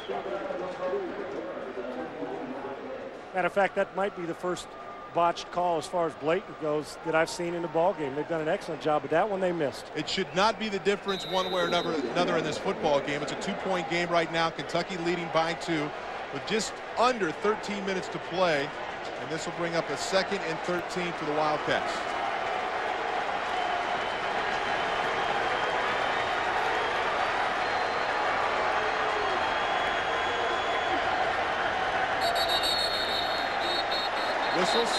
Matter of fact, that might be the first botched call as far as blatant goes that I've seen in the ball game. They've done an excellent job, but that one they missed. It should not be the difference one way or another in this football game. It's a 2-point game right now. Kentucky leading by 2 with just under 13 minutes to play. And this will bring up a 2nd and 13 for the Wildcats. Whistles.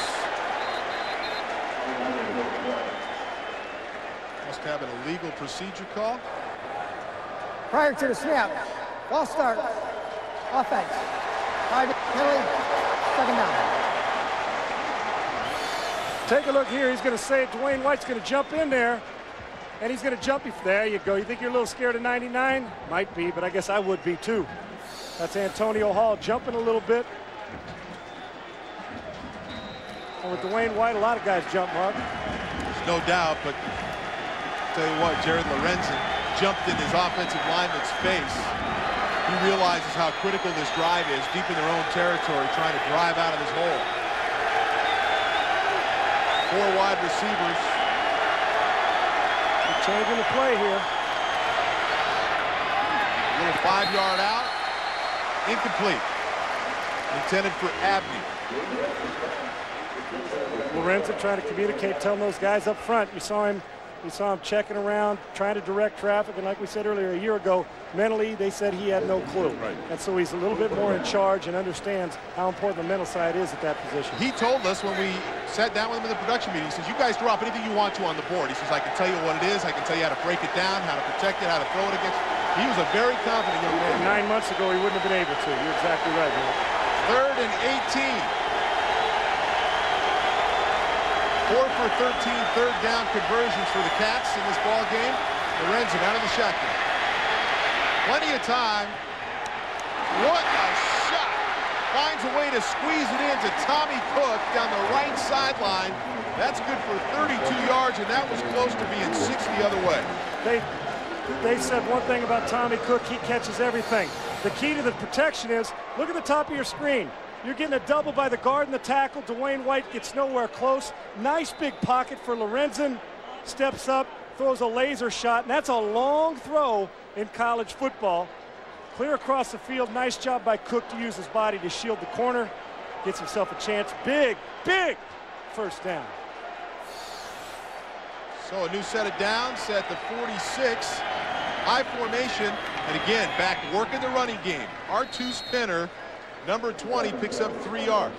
Must have an illegal procedure call. Prior to the snap, ball start. Offense. 5-yard penalty. 2nd down. Take a look here. He's going to say Dwayne White's going to jump in there, and he's going to jump. There you go. You think you're a little scared of 99? Might be, but I guess I would be too. That's Antonio Hall jumping a little bit. And with Dwayne White, a lot of guys jump, Mark. There's no doubt, but I'll tell you what, Jared Lorenzen jumped in his offensive lineman's face. He realizes how critical this drive is, deep in their own territory, trying to drive out of this hole. 4 wide receivers. They're changing the play here. A little 5-yard out. Incomplete. Intended for Abney. Lorenzen trying to communicate, telling those guys up front. You saw him checking around, trying to direct traffic, and like we said earlier, a year ago, mentally they said he had no clue. Right. And so he's a little bit more in charge and understands how important the mental side is at that position. He told us when we sat down with him in the production meeting, he says, you guys drop anything you want to on the board. He says, I can tell you what it is, I can tell you how to break it down, how to protect it, how to throw it against. He was a very confident young man. 9 months ago, he wouldn't have been able to. You're exactly right, man. 3rd and 18. 4 for 13 third down conversions for the Cats in this ball game. Lorenzen out of the shotgun. Plenty of time. What a shot. Finds a way to squeeze it into Tommy Cook down the right sideline. That's good for 32 yards, and that was close to being 6 the other way. They said one thing about Tommy Cook, he catches everything. The key to the protection is, look at the top of your screen. You're getting a double by the guard and the tackle. Dwayne White gets nowhere close. Nice big pocket for Lorenzen. Steps up, throws a laser shot, and that's a long throw in college football. Clear across the field. Nice job by Cook to use his body to shield the corner. Gets himself a chance. Big, big first down. So a new set of downs at the 46. High formation. And again, back working the running game. R2 Spinner. Number 20 picks up 3 yards.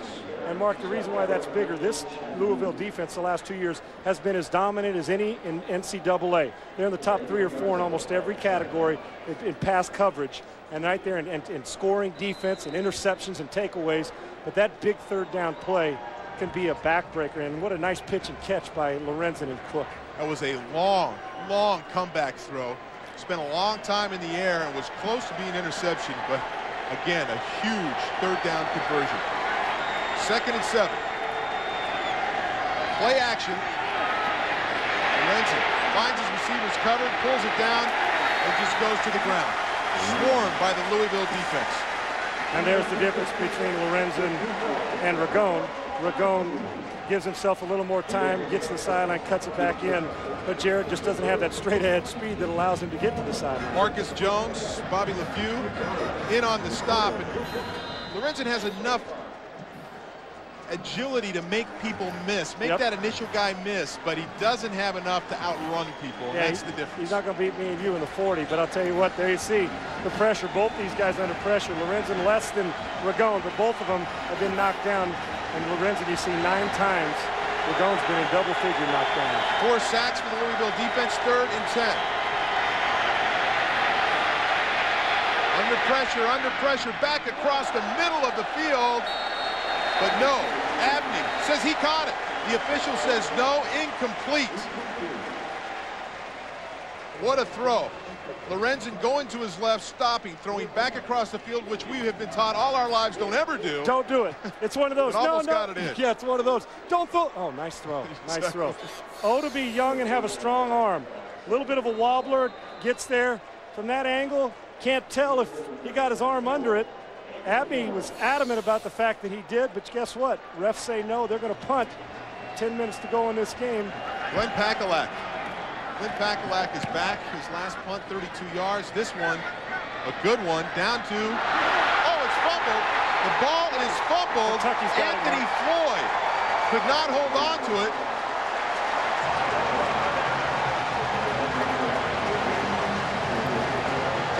And Mark, the reason why that's bigger, this Louisville defense the last 2 years has been as dominant as any in NCAA. They're in the top 3 or 4 in almost every category in pass coverage. And right there in scoring defense and interceptions and takeaways. But that big 3rd down play can be a backbreaker. And what a nice pitch and catch by Lorenzen and Cook. That was a long, long comeback throw. Spent a long time in the air and was close to being an interception, but again, a huge 3rd down conversion. 2nd and 7. Play action. Lorenzen finds his receivers covered, pulls it down, and just goes to the ground. Swarmed by the Louisville defense. And there's the difference between Lorenzen and Ragone. Ragone gives himself a little more time, gets to the sideline, cuts it back in. But Jared just doesn't have that straight-ahead speed that allows him to get to the sideline. Marcus Jones, Bobby LeFew in on the stop. And Lorenzen has enough agility to make people miss, make that initial guy miss, but he doesn't have enough to outrun people. Yeah, that's the difference. He's not going to beat me and you in the 40, but I'll tell you what, there you see the pressure. Both these guys under pressure. Lorenzen less than Ragone, but both of them have been knocked down. And Lorenzen, you see 9 times. Ragone's been in double-figure knockdowns. 4 sacks for the Louisville defense, 3rd and 10. Under pressure, back across the middle of the field. But no, Abney says he caught it. The official says no, incomplete. What a throw. Lorenzen going to his left, stopping, throwing back across the field, which we have been taught all our lives don't ever do. Don't do it. It's one of those. Almost got it in. Yeah, it's one of those. Don't throw. Oh, nice throw. Nice throw. Oh, to be young and have a strong arm. A little bit of a wobbler, gets there. From that angle, can't tell if he got his arm under it. Abney was adamant about the fact that he did, but guess what? Refs say no, they're going to punt. 10 minutes to go in this game. Glenn Pakalak. Glenn Pakalak is back. His last punt, 32 yards. This one, a good one, down to, oh, it's fumbled. The ball is fumbled. Anthony Floyd could not hold on to it.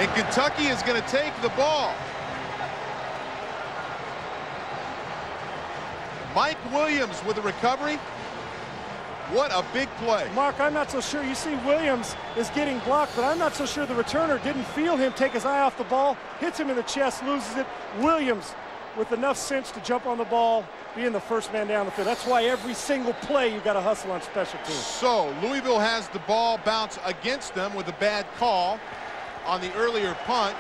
And Kentucky is going to take the ball. Mike Williams with a recovery. What a big play. Mark, I'm not so sure. You see Williams is getting blocked, but I'm not so sure the returner didn't feel him take his eye off the ball, hits him in the chest, loses it. Williams with enough sense to jump on the ball, being the first man down the field. That's why every single play you got to hustle on special teams. So Louisville has the ball bounce against them with a bad call on the earlier punt,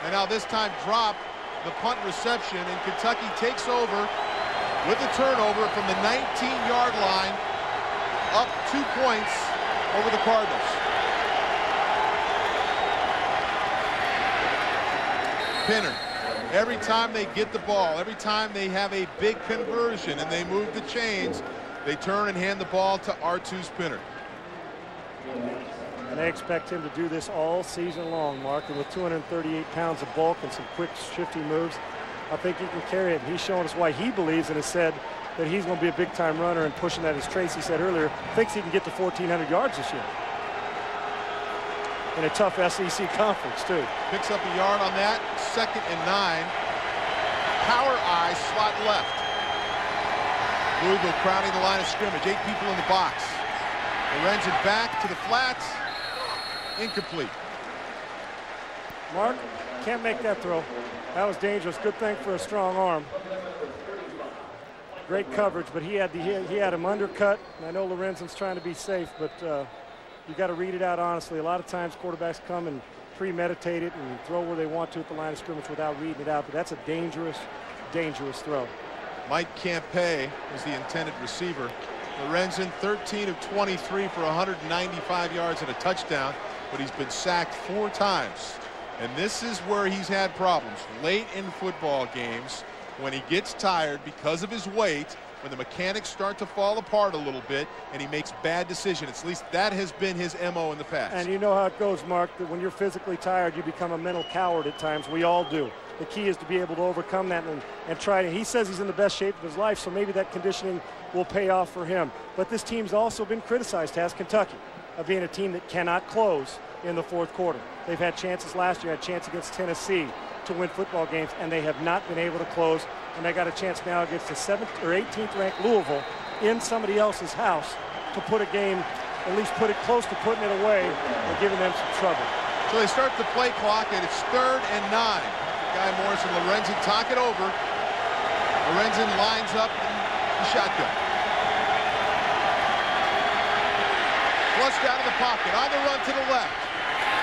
and now this time drop the punt reception, and Kentucky takes over with the turnover from the 19-yard line, up 2 points over the Cardinals. Pinner, every time they get the ball, every time they have a big conversion and they move the chains, they turn and hand the ball to R2's Pinner. And they expect him to do this all season long, Mark, and with 238 pounds of bulk and some quick, shifty moves, I think he can carry it. He's shown us why he believes and has said that he's going to be a big-time runner and pushing that, as Tracy said earlier, thinks he can get to 1,400 yards this year. In a tough SEC conference, too. Picks up a yard on that. 2nd and 9. Power eye, slot left. Louisville crowding the line of scrimmage. 8 people in the box. Lorenzen back to the flats. Incomplete. Mark, can't make that throw. That was dangerous. Good thing for a strong arm. Great coverage, but he had him undercut. And I know Lorenzen's trying to be safe, but you got to read it out honestly. A lot of times quarterbacks come and premeditate it and throw where they want to at the line of scrimmage without reading it out. But that's a dangerous, dangerous throw. Mike Campay is the intended receiver. Lorenzen 13 of 23 for 195 yards and a touchdown, but he's been sacked 4 times. And this is where he's had problems late in football games when he gets tired because of his weight, when the mechanics start to fall apart a little bit and he makes bad decisions. At least that has been his MO in the past. And you know how it goes, Mark, that when you're physically tired, you become a mental coward at times. We all do. The key is to be able to overcome that and try to. He says he's in the best shape of his life, so maybe that conditioning will pay off for him. But this team's also been criticized, has Kentucky, of being a team that cannot close in the 4th quarter. They've had chances last year, had a chance against Tennessee to win football games, and they have not been able to close. And they got a chance now against the 7th or 18th ranked Louisville in somebody else's house to put a game, at least put it close to putting it away and giving them some trouble. So they start the play clock, and it's 3rd and 9. Guy Morris and Lorenzen talk it over. Lorenzen lines up in the shotgun. Flushed out of the pocket, on the run to the left.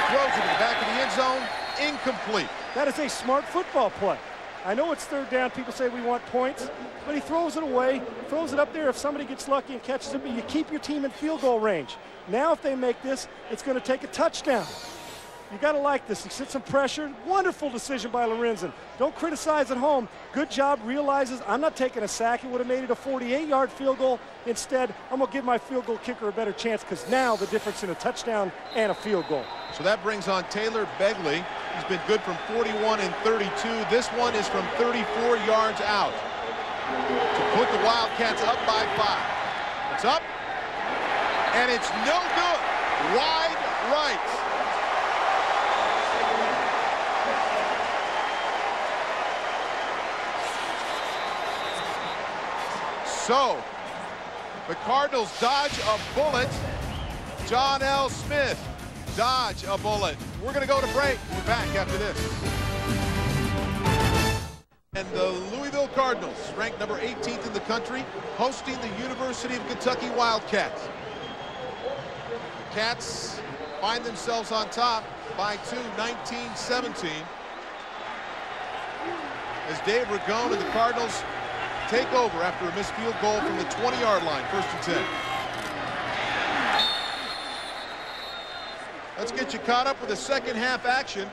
Throws it in the back of the end zone, incomplete. That is a smart football play. I know it's 3rd down. People say we want points, but he throws it away, throws it up there. If somebody gets lucky and catches it, but you keep your team in field goal range. Now if they make this, it's going to take a touchdown. You got to like this. He set some pressure. Wonderful decision by Lorenzen. Don't criticize at home. Good job. Realizes I'm not taking a sack. He would have made it a 48-yard field goal. Instead, I'm going to give my field goal kicker a better chance because now the difference in a touchdown and a field goal. So that brings on Taylor Begley. He's been good from 41 and 32. This one is from 34 yards out to put the Wildcats up by 5. It's up, and it's no good. Wide right. So, the Cardinals dodge a bullet. John L. Smith dodge a bullet. We're going to go to break. We're back after this. And the Louisville Cardinals, ranked number 18th in the country, hosting the University of Kentucky Wildcats. The Cats find themselves on top by 2, 19-17. As Dave Ragone and the Cardinals take over after a missed field goal from the 20-yard line, 1st and 10. Let's get you caught up with the second half action.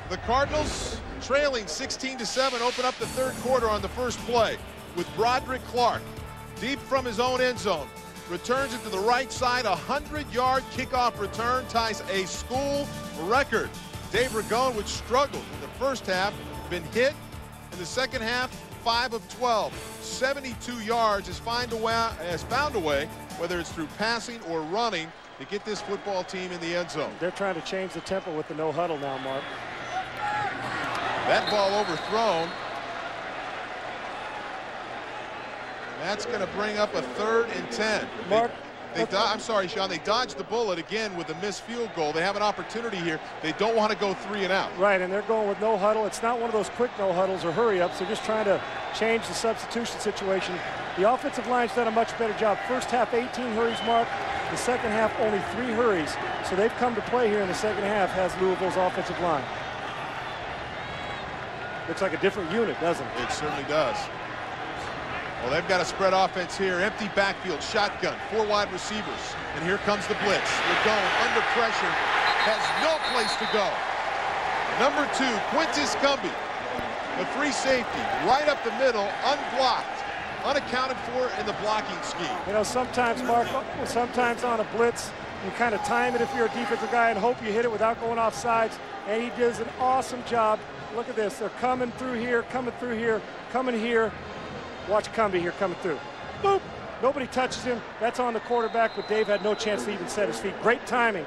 The Cardinals trailing 16-7 open up the third quarter on the first play with Broderick Clark deep from his own end zone. Returns it to the right side, a 100-yard kickoff return, ties a school record. Dave Ragone, which struggled in the first half, been hit. In the second half, 5 of 12, 72 yards, has found a way, whether it's through passing or running, to get this football team in the end zone. They're trying to change the tempo with the no huddle now, Mark. That ball overthrown. And that's going to bring up a 3rd and 10. Mark, I'm sorry, Sean. They dodged the bullet again with a missed field goal. They have an opportunity here. They don't want to go 3 and out. Right, and they're going with no huddle. It's not one of those quick no huddles or hurry ups. They're just trying to change the substitution situation. The offensive line's done a much better job. First half, 18 hurries, Mark. The second half, only 3 hurries. So they've come to play here in the second half, has Louisville's offensive line. Looks like a different unit, doesn't it? It certainly does. Well, they've got a spread offense here. Empty backfield, shotgun, 4 wide receivers. And here comes the blitz. They're going under pressure. Has no place to go. Number 2, Quintus Cumbie. The free safety, right up the middle, unblocked, unaccounted for in the blocking scheme. You know, sometimes, Mark, sometimes on a blitz, you kind of time it if you're a defensive guy and hope you hit it without going off sides. And he does an awesome job. Look at this. They're coming through here, coming through here, coming here. Watch Cumbie here coming through. Boop! Nobody touches him. That's on the quarterback, but Dave had no chance to even set his feet. Great timing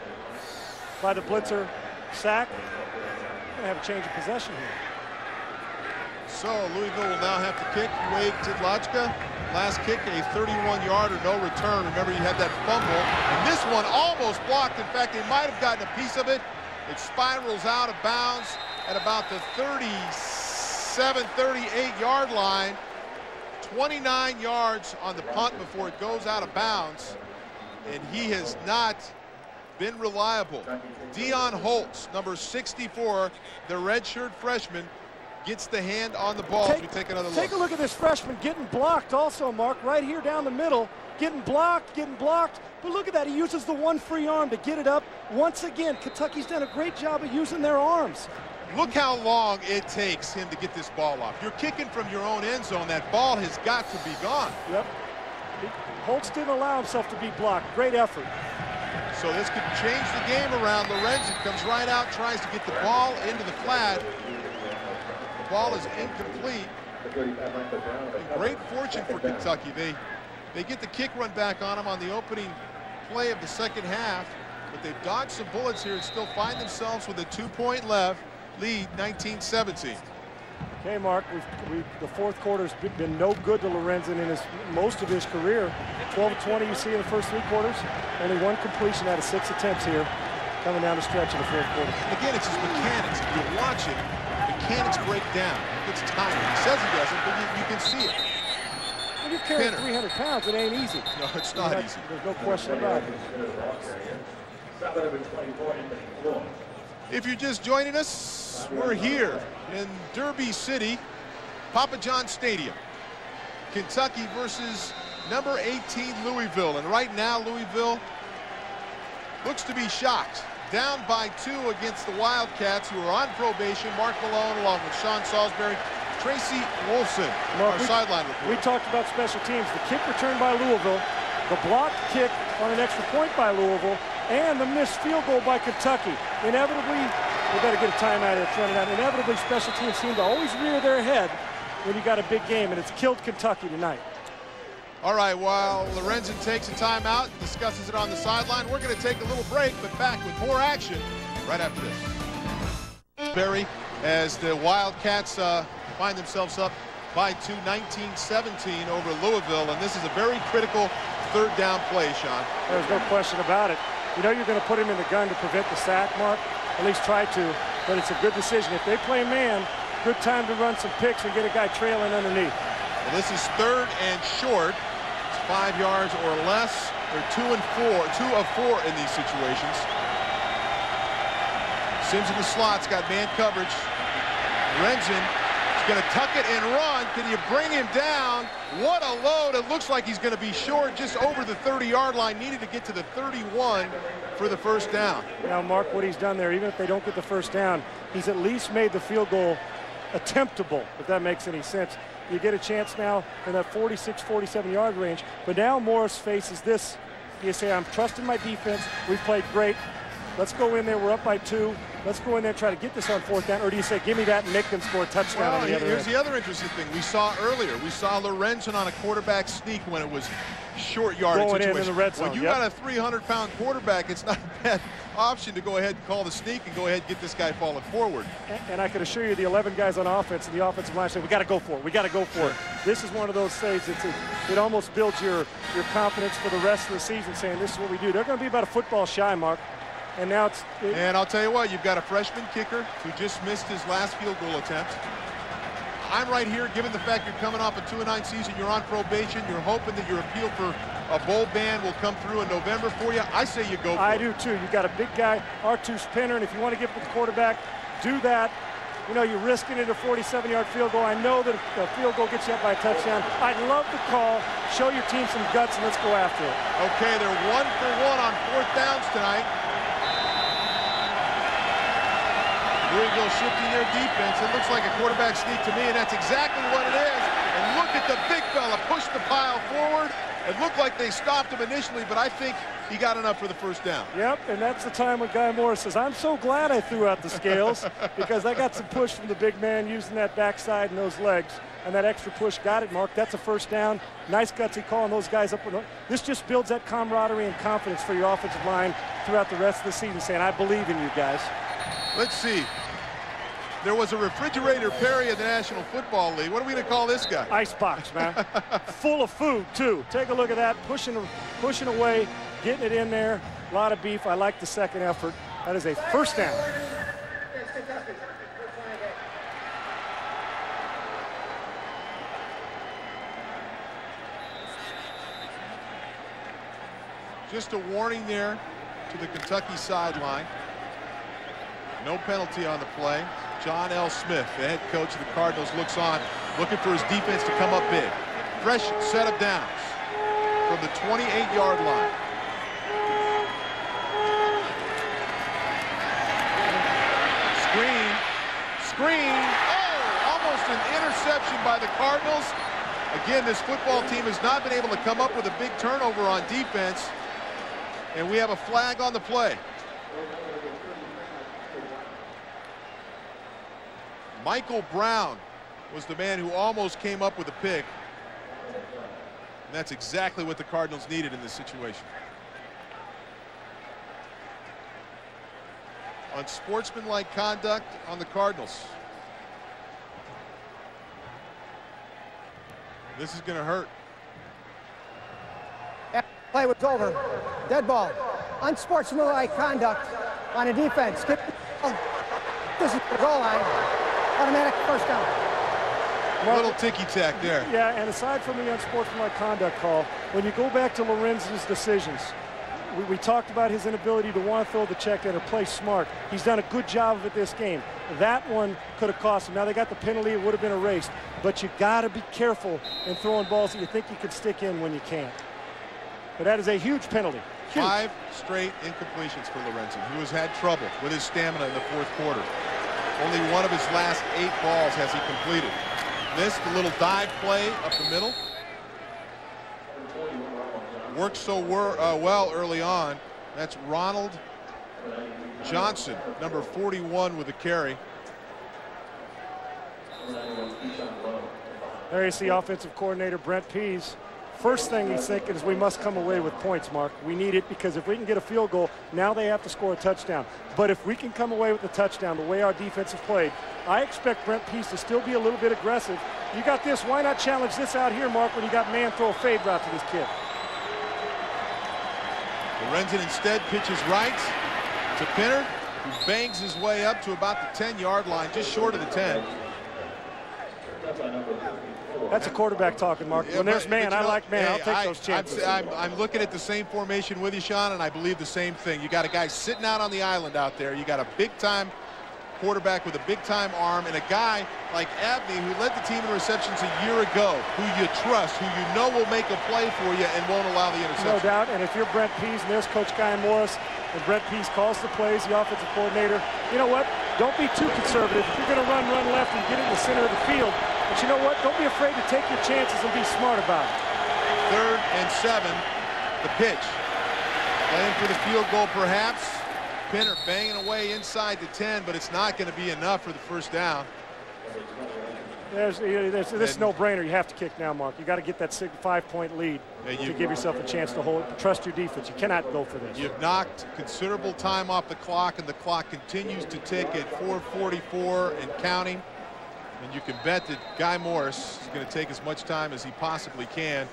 by the blitzer. Sack. We're going to have a change of possession here. So Louisville will now have to kick. Wade Tidlachka. Last kick, a 31-yarder, no return. Remember, you had that fumble. And this one almost blocked. In fact, they might have gotten a piece of it. It spirals out of bounds at about the 37, 38-yard line. 29 yards on the punt before it goes out of bounds, and he has not been reliable. Deion Holtz, number 64, the redshirt freshman, gets the hand on the ball as we take another look. Take a look at this freshman getting blocked also, Mark, right here down the middle. Getting blocked. But look at that. He uses the one free arm to get it up. Once again, Kentucky's done a great job of using their arms. Look how long it takes him to get this ball off. You're kicking from your own end zone. That ball has got to be gone. Yep. Holtz didn't allow himself to be blocked. Great effort. So this could change the game around. Lorenzen comes right out, tries to get the ball into the flat. The ball is incomplete. And great fortune for Kentucky. They get the kick run back on them on the opening play of the second half, but they've dodged some bullets here and still find themselves with a 2-point lead, 19-17. Okay, Mark, the fourth quarter's been no good to Lorenzen in most of his career. 12-20 you see in the first 3 quarters. Only 1 completion out of 6 attempts here coming down the stretch of the fourth quarter. Again, it's his mechanics. If you watch it, mechanics break down. It's timing. He says he doesn't, but you can see it. When you're carrying 300 pounds, it ain't easy. No, it's not easy. There's no question about it. If you're just joining us, we're here in Derby City, Papa John Stadium. Kentucky versus number 18 Louisville. And right now, Louisville looks to be shocked. down by 2 against the Wildcats, who are on probation. Mark Malone along with Sean Salisbury, Tracy Wolfson, our sideline reporter. We talked about special teams. The kick return by Louisville, the blocked kick on an extra point by Louisville, and the missed field goal by Kentucky. Inevitably, we better get a timeout here. It's running out. Inevitably, special teams seem to always rear their head when you got a big game, and it's killed Kentucky tonight. All right, while Lorenzen takes a timeout and discusses it on the sideline, we're going to take a little break, but back with more action right after this. Berry, as the Wildcats find themselves up by 2, 19-17 over Louisville, and this is a very critical third down play, Sean. There's no question about it. You know you're going to put him in the gun to prevent the sack, Mark. At least try to, but it's a good decision. If they play man, good time to run some picks and get a guy trailing underneath. Well, this is 3rd and short. It's 5 yards or less. They're 2 of 4 in these situations. Sims in the slot's got man coverage. Lorenzen is going to tuck it and run. Can you bring him down? What a load. It looks like he's going to be short, just over the 30-yard line. Needed to get to the 31 for the first down. Now, Mark, what he's done there, even if they don't get the first down, he's at least made the field goal attemptable, if that makes any sense. You get a chance now in that 46, 47-yard range, but now Morris faces this. You say, I'm trusting my defense. We've played great. Let's go in there. We're up by 2. Let's go in there and try to get this on 4th down. Or do you say, give me that and make them score a touchdown? Well, on the other here's end? the other interesting thing we saw earlier. We saw Lorenzen on a quarterback sneak when it was short yardage going situation. In the red zone. When you got a 300-pound quarterback, it's not a bad option to go ahead and call the sneak and go ahead and get this guy falling forward. And I can assure you the 11 guys on offense and the offensive line say, we got to go for it. We got to go for it. This is one of those things. It almost builds your confidence for the rest of the season, saying this is what we do. They're going to be about a football shy, Mark. And now and I'll tell you what, you've got a freshman kicker who just missed his last field goal attempt. I'm right here, given the fact you're coming off a 2-9 season, you're on probation, you're hoping that your appeal for a bowl ban will come through in November for you. I say you go for it. I do too. You got a big guy, R2 Spinner, and if you want to get the quarterback, do that. You know, you're risking it a 47-yard field goal. I know that a field goal gets you up by a touchdown. I'd love the call. Show your team some guts, and let's go after it. Okay, they're 1 for 1 on 4th downs tonight. Louisville shifting their defense. It looks like a quarterback sneak to me, and that's exactly what it is. And look at the big fella push the pile forward. It looked like they stopped him initially, but I think he got enough for the first down. Yep, and that's the time when Guy Morris says, I'm so glad I threw out the scales because I got some push from the big man using that backside and those legs. And that extra push got it, Mark. That's a first down. Nice gutsy call, and those guys up. This just builds that camaraderie and confidence for your offensive line throughout the rest of the season, saying, I believe in you guys. Let's see. There was a refrigerator Perry in the National Football League. What are we going to call this guy? Icebox, man. Full of food, too. Take a look at that. Pushing away, getting it in there. A lot of beef. I like the second effort. That is a first down. Just a warning there to the Kentucky sideline. No penalty on the play. John L. Smith, the head coach of the Cardinals, looks on, looking for his defense to come up big. Fresh set of downs from the 28-yard line. Screen. Oh, almost an interception by the Cardinals. Again, this football team has not been able to come up with a big turnover on defense, and we have a flag on the play. Michael Brown was the man who almost came up with a pick. And that's exactly what the Cardinals needed in this situation. Unsportsmanlike conduct on the Cardinals. This is going to hurt. Play was over. Dead ball. Unsportsmanlike conduct on a defense. This is the goal line. Automatic first down. A little ticky-tack there. Yeah, and aside from the unsportsmanlike conduct call, when you go back to Lorenzen's decisions, we talked about his inability to want to throw the check in or play smart. He's done a good job of it this game. That one could have cost him. Now they got the penalty, it would have been erased. But you got to be careful in throwing balls that you think you can stick in when you can't. But that is a huge penalty. Huge. 5 straight incompletions for Lorenzen, who has had trouble with his stamina in the fourth quarter. Only one of his last 8 balls has he completed. Missed the little dive play up the middle. Worked so well early on. That's Ronald Johnson, number 41, with the carry. There you see offensive coordinator Brent Pease. First thing he's thinking is we must come away with points, Mark. We need it because if we can get a field goal, now they have to score a touchdown. But if we can come away with a touchdown the way our defense has played, I expect Brent Pease to still be a little bit aggressive. You got this. Why not challenge this out here, Mark, when you got man throw a fade route to this kid? Lorenzen instead pitches right to Pinner, who bangs his way up to about the 10-yard line, just short of the 10. That's a quarterback talking, Mark. Yeah, when there's man, I like man. I'll take those chances. I'm looking at the same formation with you, Sean, and I believe the same thing. You got a guy sitting out on the island out there. You got a big-time quarterback with a big-time arm, and a guy like Abney, who led the team in receptions a year ago, who you trust, who you know will make a play for you and won't allow the interception. No doubt. And if you're Brent Pease and there's Coach Guy Morris, and Brent Pease calls the plays, the offensive coordinator, you know what? Don't be too conservative. If you're going to run left and get in the center of the field, but you know what? Don't be afraid to take your chances and be smart about it. 3rd and 7, the pitch. Playing for the field goal, perhaps. Pinner banging away inside the 10, but it's not going to be enough for the first down. This is no-brainer. You have to kick now, Mark. You got to get that 5-point lead to give yourself a chance to hold. Trust your defense. You cannot go for this. You've knocked considerable time off the clock, and the clock continues to tick at 4:44 and counting. And you can bet that Guy Morris is going to take as much time as he possibly can.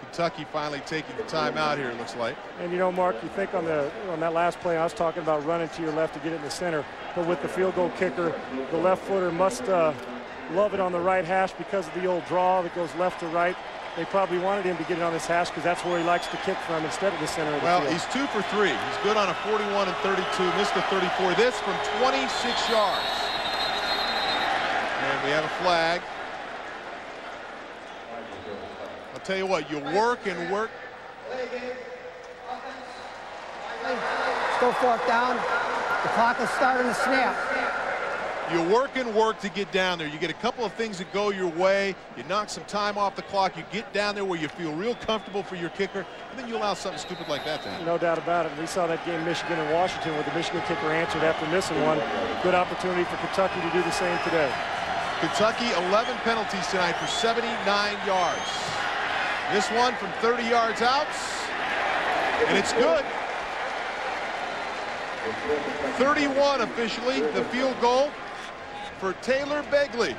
Kentucky finally taking the time out here, it looks like. And you know, Mark, you think on that last play, I was talking about running to your left to get it in the center, but with the field goal kicker, the left footer must love it on the right hash because of the old draw that goes left to right. They probably wanted him to get it on this hash because that's where he likes to kick from instead of the center of the field. Well, he's 2 for 3. He's good on a 41 and 32, missed the 34. This from 26 yards. And we have a flag. I'll tell you what, you work and work. Still 4th down. The clock is starting to snap. You work and work to get down there. You get a couple of things that go your way. You knock some time off the clock. You get down there where you feel real comfortable for your kicker, and then you allow something stupid like that to happen. No doubt about it. We saw that game Michigan and Washington where the Michigan kicker answered after missing one. Good opportunity for Kentucky to do the same today. Kentucky 11 penalties tonight for 79 yards. This one from 30 yards out, and it's good. 31 officially, the field goal for Taylor Begley.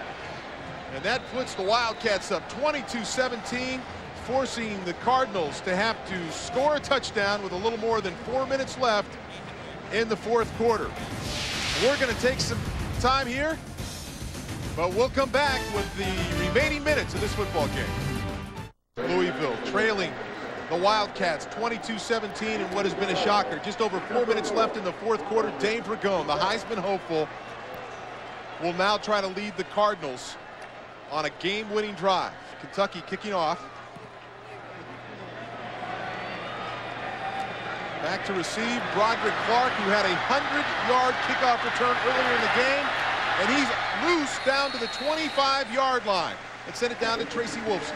And that puts the Wildcats up 22-17, forcing the Cardinals to have to score a touchdown with a little more than 4 minutes left in the fourth quarter. We're going to take some time here, but we'll come back with the remaining minutes of this football game. Louisville trailing the Wildcats 22-17 in what has been a shocker. Just over 4 minutes left in the fourth quarter. Dave Ragone, the Heisman hopeful, will now try to lead the Cardinals on a game-winning drive. Kentucky kicking off. Back to receive Broderick Clark, who had a 100-yard kickoff return earlier in the game, and he's loose down to the 25-yard line. And send it down to Tracy Wolfson.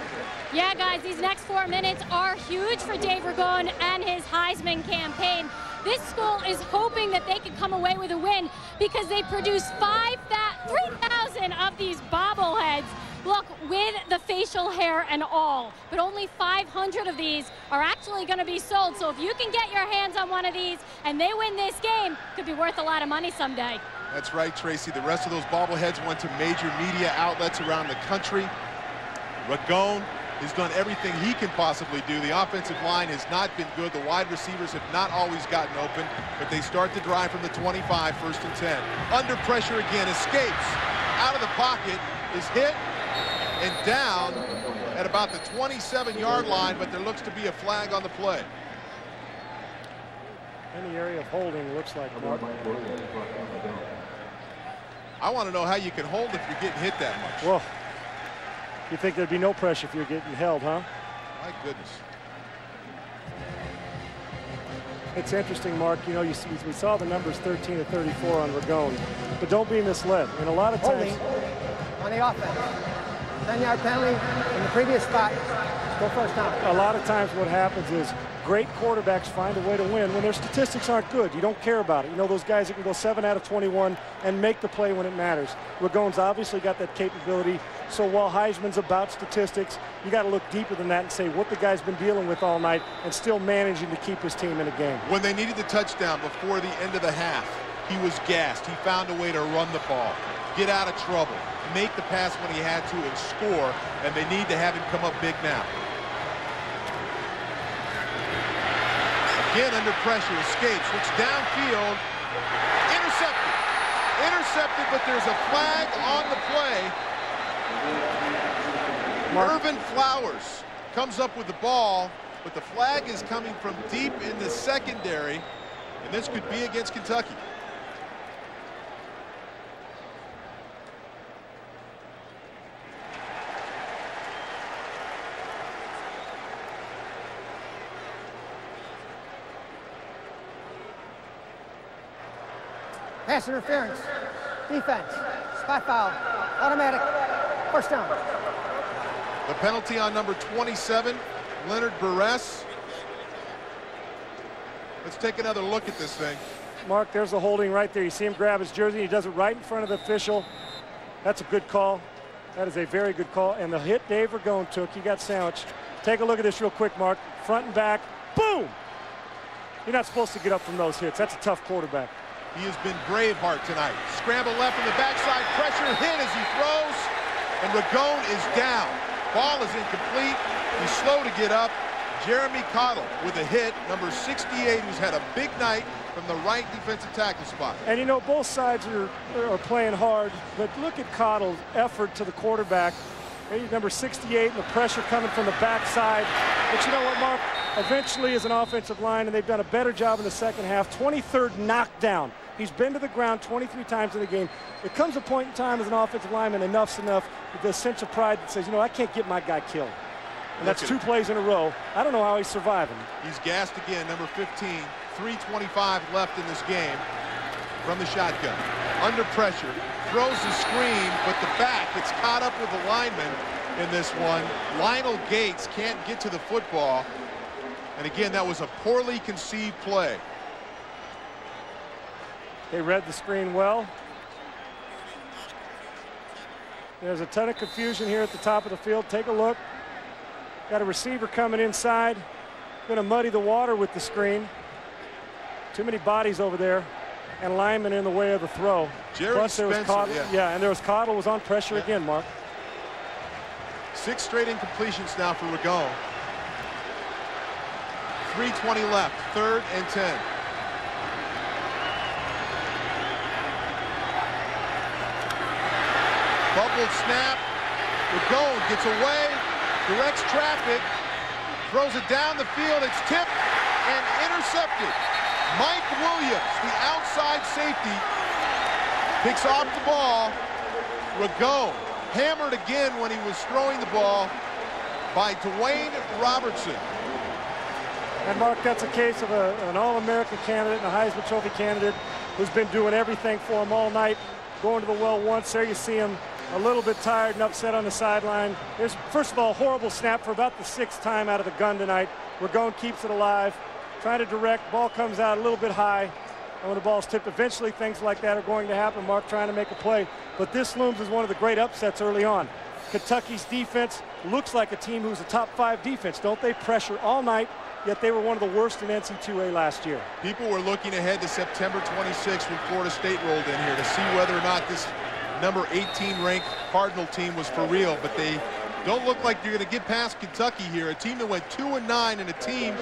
Yeah, guys, these next 4 minutes are huge for Dave Ragone and his Heisman campaign. This school is hoping that they can come away with a win because they produced 3,000 of these bobbleheads. Look, with the facial hair and all, but only 500 of these are actually going to be sold. So if you can get your hands on one of these and they win this game, it could be worth a lot of money someday. That's right, Tracy. The rest of those bobbleheads went to major media outlets around the country. Ragone has done everything he can possibly do. The offensive line has not been good. The wide receivers have not always gotten open, but they start the drive from the 25, 1st and 10. Under pressure again, escapes out of the pocket, is hit and down at about the 27-yard line, but there looks to be a flag on the play. Any area of holding looks like, Mark. I want to know how you can hold if you're getting hit that much. Well, you think there'd be no pressure if you're getting held, huh? My goodness. It's interesting, Mark. You know, we saw the numbers 13 to 34 on Ragone, but don't be misled. And a lot of times on the offense, 10-yard penalty in the previous spot. Go first down. A lot of times what happens is great quarterbacks find a way to win when their statistics aren't good. You don't care about it. You know, those guys that can go 7 out of 21 and make the play when it matters. Ragone's obviously got that capability. So while Heisman's about statistics, you got to look deeper than that and say what the guy's been dealing with all night and still managing to keep his team in a game. When they needed the touchdown before the end of the half, he was gassed. He found a way to run the ball, get out of trouble, make the pass when he had to, and score. And they need to have him come up big now. Again under pressure, escapes, looks downfield, intercepted. Intercepted, but there's a flag on the play. Irvin Flowers comes up with the ball, but the flag is coming from deep in the secondary, and this could be against Kentucky. Pass interference, defense, spot foul, automatic, first down. The penalty on number 27, Leonard Burress. Let's take another look at this thing. Mark, there's the holding right there. You see him grab his jersey. He does it right in front of the official. That's a good call. That is a very good call. And the hit Dave Ragone took, he got sandwiched. Take a look at this real quick, Mark. Front and back, boom! You're not supposed to get up from those hits. That's a tough quarterback. He has been Braveheart tonight. Scramble left in the backside, pressure hit as he throws, and Ragone is down. Ball is incomplete. He's slow to get up. Jeremy Cottle with a hit, number 68, who's had a big night from the right defensive tackle spot. And you know, both sides are playing hard, but look at Cottle's effort to the quarterback. He's number 68, and the pressure coming from the backside. But you know what, Mark? Eventually, as an offensive line, and they've done a better job in the second half, 23rd knockdown. He's been to the ground 23 times in the game. There comes a point in time as an offensive lineman, enough's enough, with the sense of pride that says, you know, I can't get my guy killed. And that's 2 plays in a row. I don't know how he's surviving. He's gassed again, number 15. 3:25 left in this game from the shotgun. Under pressure, throws the screen, but the back gets caught up with the lineman in this one. Lionel Gates can't get to the football. And again, that was a poorly conceived play. They read the screen well. There's a ton of confusion here at the top of the field. Take a look. Got a receiver coming inside. Going to muddy the water with the screen. Too many bodies over there. And linemen in the way of the throw. Jerry Plus there was Spencer, Cottle. Yeah, and there was Cottle was on pressure again, Mark. 6 straight incompletions now for Ragone. 3:20 left, 3rd and 10. Bubbled snap. Ragone gets away, directs traffic, throws it down the field. It's tipped and intercepted. Mike Williams, the outside safety, picks off the ball. Ragone hammered again when he was throwing the ball by Dwayne Robertson. And Mark, that's a case of an All-American candidate and a Heisman Trophy candidate who's been doing everything for him all night. Going to the well once. There you see him a little bit tired and upset on the sideline. There's, first of all, a horrible snap for about the 6th time out of the gun tonight. Ragone keeps it alive. Trying to direct. Ball comes out a little bit high. And when the ball's tipped, eventually things like that are going to happen. Mark trying to make a play. But this looms as one of the great upsets early on. Kentucky's defense looks like a team who's a top 5 defense. Don't they pressure all night? Yet they were one of the worst in NC2A last year. People were looking ahead to September 26th when Florida State rolled in here to see whether or not this number 18 ranked Cardinal team was for real, but they don't look like you're going to get past Kentucky here. A team that went 2-9 and a team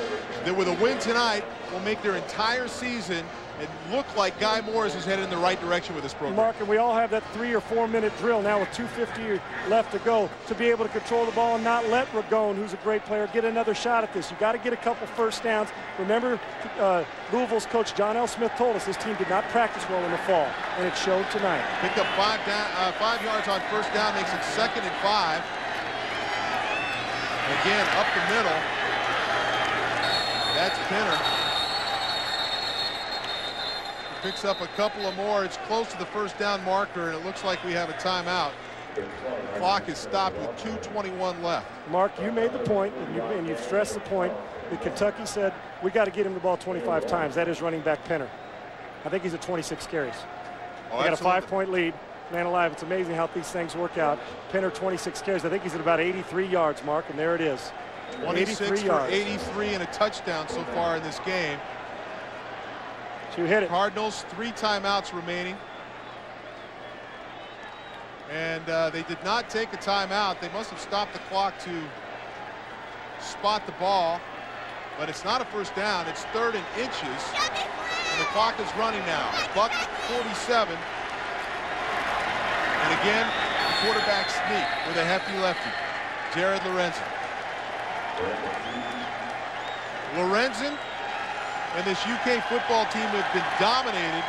that with a win tonight will make their entire season and look like Guy Morris is headed in the right direction with this program. Mark, and we all have that 3 or 4 minute drill now with 2:50 left to go to be able to control the ball and not let Ragone, who's a great player, get another shot at this. You got to get a couple first downs. Remember, Louisville's coach John L. Smith told us this team did not practice well in the fall, and it showed tonight. Picked up 5 yards on first down, makes it 2nd and 5. Again, up the middle. That's Pinner. picks up a couple of more. It's close to the first down marker, and it looks like we have a timeout. The clock is stopped with 2:21 left. Mark, you made the point, and you've stressed the point that Kentucky said we got to get him the ball 25 times. That is running back Penner. I think he's at 26 carries. Oh, we got a 5-point lead. Man alive, it's amazing how these things work out. Penner 26 carries. I think he's at about 83 yards, Mark, and there it is. 26 for 83 and a touchdown so far in this game. You hit it. Cardinals, 3 timeouts remaining. And they did not take a timeout. They must have stopped the clock to spot the ball. But it's not a first down. It's 3rd and inches. And the clock is running now. Buck 47. And again, the quarterback sneak with a hefty lefty. Jared Lorenzen. Lorenzen and this UK football team have been dominated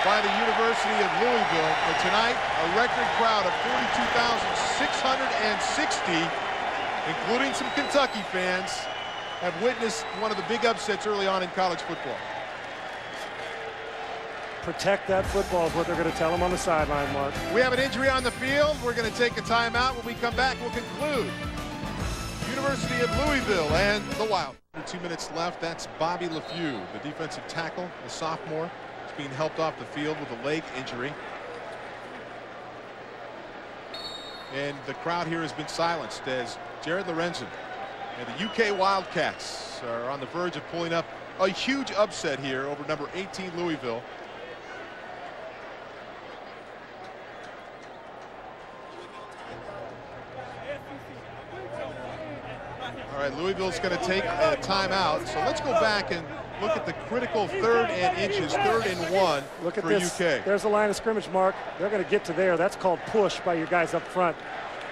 by the University of Louisville. But tonight, a record crowd of 42,660, including some Kentucky fans, have witnessed one of the big upsets early on in college football. Protect that football is what they're going to tell them on the sideline, Mark. We have an injury on the field. We're going to take a timeout. When we come back, we'll conclude University of Louisville and the Wild. 2 minutes left. That's Bobby LeFew, the defensive tackle, the sophomore. He's being helped off the field with a leg injury. And the crowd here has been silenced as Jared Lorenzen and the UK Wildcats are on the verge of pulling up a huge upset here over number 18 Louisville. All right, Louisville's going to take a timeout. So let's go back and look at the critical 3rd and inches, 3rd and 1 look at for this. UK. There's the line of scrimmage, Mark. They're going to get to there. That's called push by your guys up front.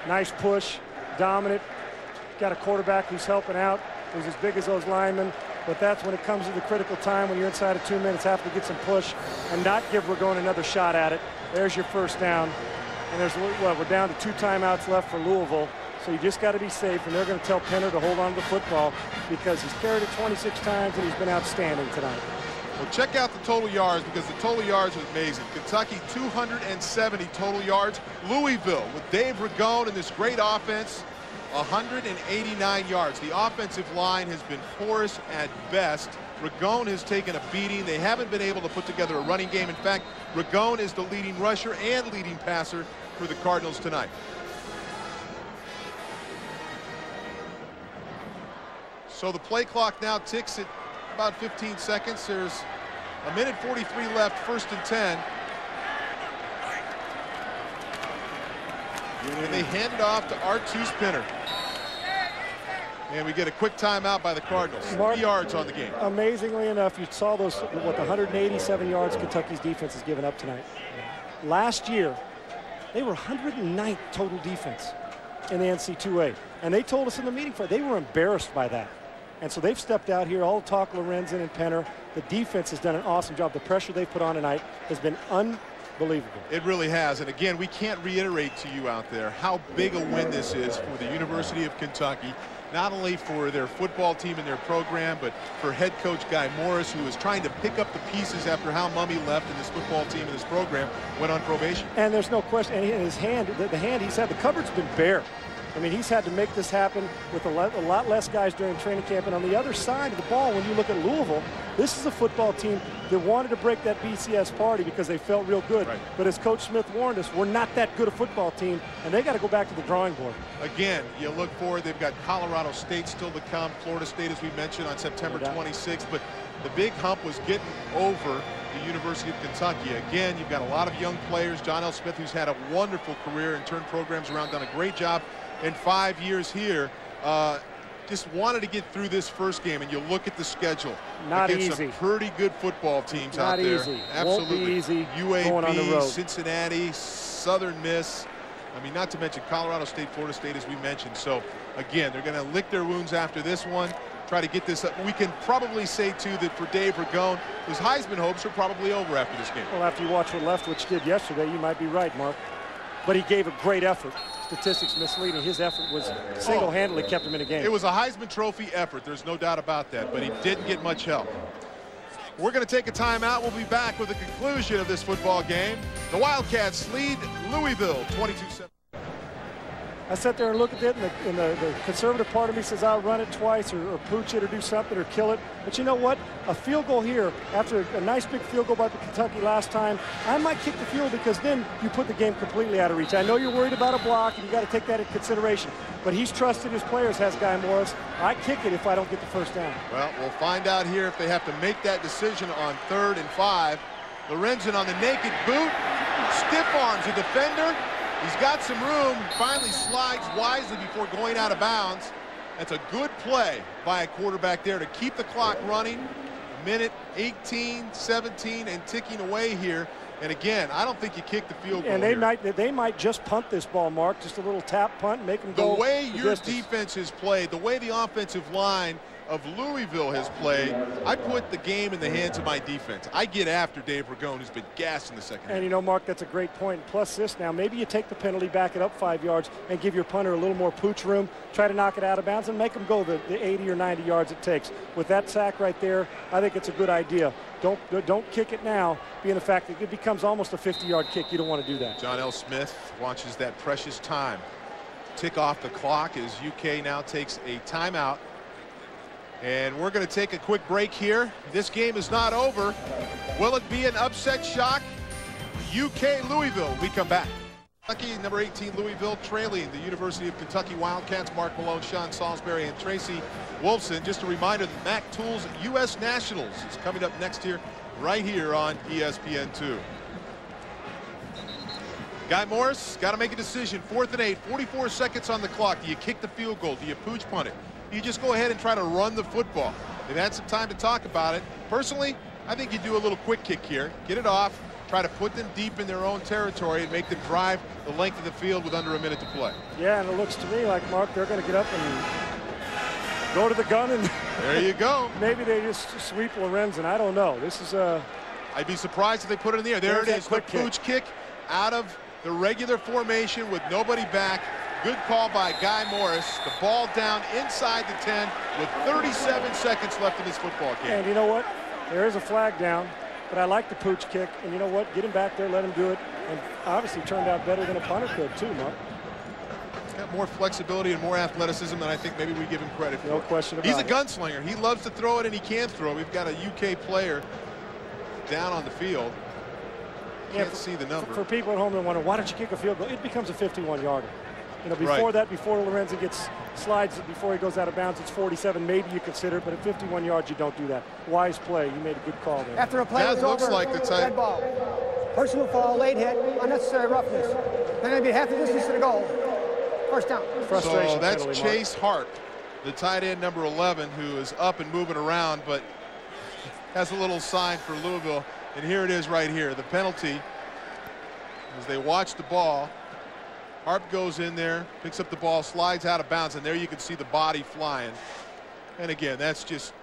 Nice push, dominant. Got a quarterback who's helping out, who's as big as those linemen. But that's when it comes to the critical time when you're inside of 2 minutes, have to get some push and not give Ragone another shot at it. There's your first down. And there's what, we're down to 2 timeouts left for Louisville. So you just got to be safe, and they're going to tell Penner to hold on to the football because he's carried it 26 times and he's been outstanding tonight. Well, check out the total yards because the total yards are amazing. Kentucky 270 total yards. Louisville with Dave Ragone and this great offense, 189 yards. The offensive line has been porous at best. Ragone has taken a beating. They haven't been able to put together a running game. In fact, Ragone is the leading rusher and leading passer for the Cardinals tonight. So the play clock now ticks at about 15 seconds. There's a minute 43 left, 1st and 10. And they hand it off to Artus Penner. And we get a quick timeout by the Cardinals. 3 yards on the game. Amazingly enough, you saw those, what, the 187 yards Kentucky's defense has given up tonight. Last year, they were 109th total defense in the NC2A. And they told us in the meeting they were embarrassed by that. And so they've stepped out here, all talk Lorenzen and Penner. The defense has done an awesome job. The pressure they've put on tonight has been unbelievable. It really has. And again, we can't reiterate to you out there how big a win this is for the University of Kentucky, not only for their football team and their program, but for head coach Guy Morris, who is trying to pick up the pieces after Hal Mumme left and this football team and this program went on probation. And there's no question, and his hand, the hand he's had, the cupboard's been bare. I mean, he's had to make this happen with a lot less guys during training camp. And on the other side of the ball, when you look at Louisville, this is a football team that wanted to break that BCS party because they felt real good. Right. But as Coach Smith warned us, we're not that good a football team, and they got to go back to the drawing board. Again, you look forward, they've got Colorado State still to come, Florida State, as we mentioned, on September 26th. But the big hump was getting over the University of Kentucky. Again, you've got a lot of young players. John L. Smith, who's had a wonderful career and turned programs around, done a great job in 5 years here. Just wanted to get through this first game, and you look at the schedule. Not easy. Some pretty good football teams out there. Easy. Absolutely. Won't be easy UAB, going on the road. Cincinnati, Southern Miss. I mean, not to mention Colorado State, Florida State, as we mentioned. So, again, they're going to lick their wounds after this one, try to get this up. We can probably say, too, that for Dave Ragone, his Heisman hopes are probably over after this game. Well, after you watch what Leftwich did yesterday, you might be right, Mark. But he gave a great effort. Statistics misleading. His effort was single-handedly kept him in the game. It was a Heisman Trophy effort. There's no doubt about that. But he didn't get much help. We're going to take a timeout. We'll be back with the conclusion of this football game. The Wildcats lead Louisville 22-7. I sit there and look at it, and the conservative part of me says I'll run it twice or pooch it or do something or kill it. But you know what? A field goal here, after a nice big field goal by the Kentucky last time, I might kick the field because then you put the game completely out of reach. I know you're worried about a block, and you got to take that into consideration. But he's trusted his players, has Guy Morris. I kick it if I don't get the first down. Well, we'll find out here if they have to make that decision on 3rd and 5. Lorenzen on the naked boot, stiff arms a defender. He's got some room, finally slides wisely before going out of bounds. That's a good play by a quarterback there to keep the clock running. Minute 18, 17, and ticking away here. And again, I don't think you kick the field goal. And they might just punt this ball, Mark. Just a little tap punt, make them go. The way your defense has played, the way the offensive line of Louisville has played, I put the game in the hands of my defense. I get after Dave Ragone, who's been gassed in the second half. And you know, Mark, that's a great point. Plus this now, maybe you take the penalty, back it up 5 yards, and give your punter a little more pooch room, try to knock it out of bounds, and make them go the 80 or 90 yards it takes. With that sack right there, I think it's a good idea. Don't kick it now, being the fact that it becomes almost a 50-yard kick. You don't want to do that. John L. Smith watches that precious time tick off the clock as UK now takes a timeout. And we're going to take a quick break here. This game is not over. Will it be an upset shock? UK Louisville. We come back. Kentucky, number 18 Louisville, trailing the University of Kentucky Wildcats. Mark Malone, Sean Salisbury, and Tracy Wolfson. Just a reminder that Mac Tools U.S. Nationals is coming up next year, right here on ESPN2. Guy Morris got to make a decision. 4th and 8, 44 seconds on the clock. Do you kick the field goal? Do you pooch punt it? You just go ahead and try to run the football. They've had some time to talk about it. Personally, I think you do a little quick kick here. Get it off, try to put them deep in their own territory and make them drive the length of the field with under a minute to play. Yeah, and it looks to me like, Mark, they're going to get up and go to the gun. And there you go. Maybe they just sweep Lorenzen. I don't know. This is a... I'd be surprised if they put it in the air. There it is, the pooch kick out of the regular formation with nobody back. Good call by Guy Morris. The ball down inside the 10 with 37 seconds left in this football game. And you know what? There is a flag down, but I like the pooch kick. And you know what? Get him back there, let him do it. And obviously turned out better than a punter could too, Mark. He's got more flexibility and more athleticism than I think maybe we give him credit for. No question about it. He's a gunslinger. He loves to throw it, and he can throw. We've got a UK player down on the field. Can't see the number. For people at home that wonder, why don't you kick a field goal? It becomes a 51-yarder. You know, before that, before Lorenzen gets slides, before he goes out of bounds, it's 47. Maybe you consider it, but at 51 yards, you don't do that. Wise play. You made a good call there. After a play was over, like the dead ball. Personal foul, late hit, unnecessary roughness. Then it'd be half the distance to the goal. First down. Frustration. So that's Chase Hart, the tight end number 11, who is up and moving around, but has a little sign for Louisville. And here it is right here. The penalty, as they watch the ball. Harp goes in there, picks up the ball, slides out of bounds, and there you can see the body flying. And again, that's just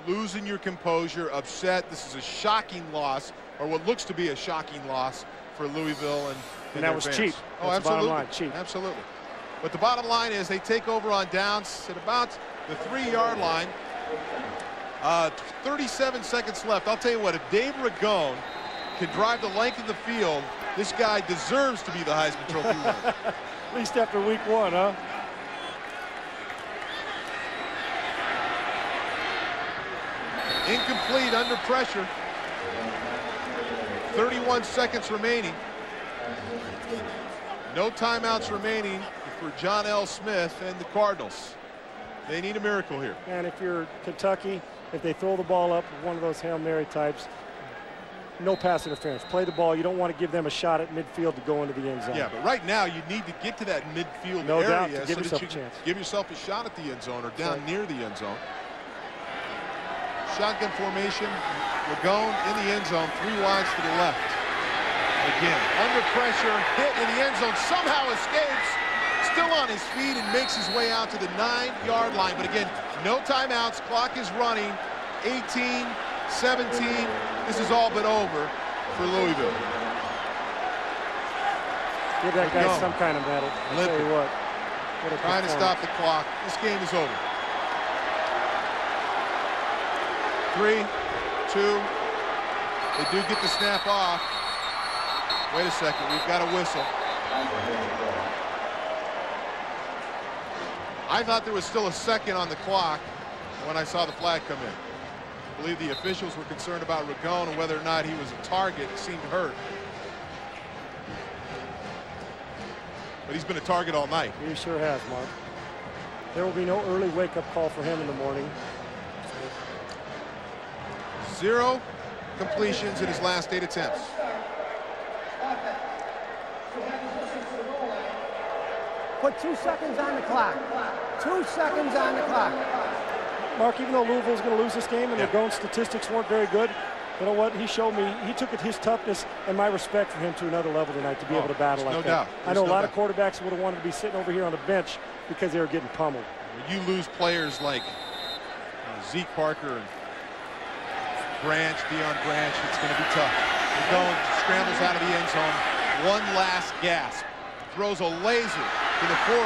losing your composure, upset. This is a shocking loss, or what looks to be a shocking loss for Louisville. And that was fans. Cheap. Oh, that's absolutely. Line, cheap. Absolutely. But the bottom line is they take over on downs at about the 3-yard line. 37 seconds left. I'll tell you what, if Dave Ragone can drive the length of the field, this guy deserves to be the Heisman Trophy winner. At least after week 1, huh? Incomplete, under pressure. 31 seconds remaining. No timeouts remaining for John L. Smith and the Cardinals. They need a miracle here. And if you're Kentucky, if they throw the ball up, one of those Hail Mary types, no pass interference. Play the ball. You don't want to give them a shot at midfield to go into the end zone. Yeah, but right now you need to get to that midfield area doubt, to give yourself a chance. Give yourself a shot at the end zone or down near the end zone. Shotgun formation. Ragone in the end zone, 3 wides to the left. Again, under pressure, hit in the end zone, somehow escapes. Still on his feet and makes his way out to the 9-yard line. But again, no timeouts. Clock is running. 18, 17. This is all but over for Louisville. Give that guy some kind of medal. I'll tell you what. Trying to stop the clock. This game is over. 3, 2, They do get the snap off. Wait a second, we've got a whistle. I thought there was still a second on the clock when I saw the flag come in. I believe the officials were concerned about Ragone and whether or not he was a target. He seemed hurt. But he's been a target all night. He sure has, Mark. There will be no early wake-up call for him in the morning. 0 completions in his last 8 attempts. Put 2 seconds on the clock. 2 seconds on the clock. Mark, even though Louisville's going to lose this game and Ragone's statistics weren't very good, you know what? He showed me, he took his toughness and my respect for him to another level tonight to be able to battle like that. I know a lot of quarterbacks would have wanted to be sitting over here on the bench because they were getting pummeled. When you lose players like Zeke Parker and Deion Branch, it's going to be tough. Ragone scrambles out of the end zone. One last gasp. Throws a laser to the 40.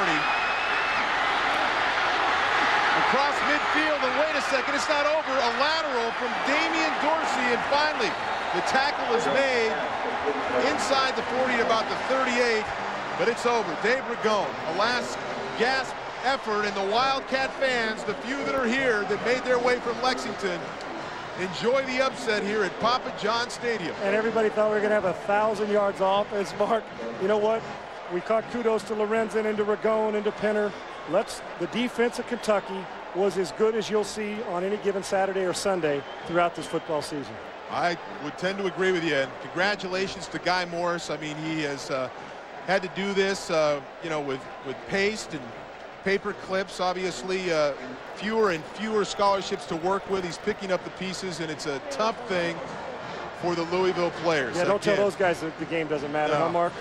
Across midfield, and wait a second, it's not over. A lateral from Damian Dorsey, and finally, the tackle is made inside the 40 at about the 38, but it's over. Dave Ragone, a last gasp effort, and the Wildcat fans, the few that are here that made their way from Lexington, enjoy the upset here at Papa John Stadium. And everybody thought we were going to have 1,000 yards offense, Mark. You know what? We caught kudos to Lorenzen and to Ragone and to Penner. The defense of Kentucky was as good as you'll see on any given Saturday or Sunday throughout this football season. I would tend to agree with you, and congratulations to Guy Morris. I mean, he has had to do this, you know, with paste and paper clips. Obviously, fewer and fewer scholarships to work with. He's picking up the pieces, and it's a tough thing for the Louisville players. Yeah, don't tell those guys that the game doesn't matter, huh, Mark?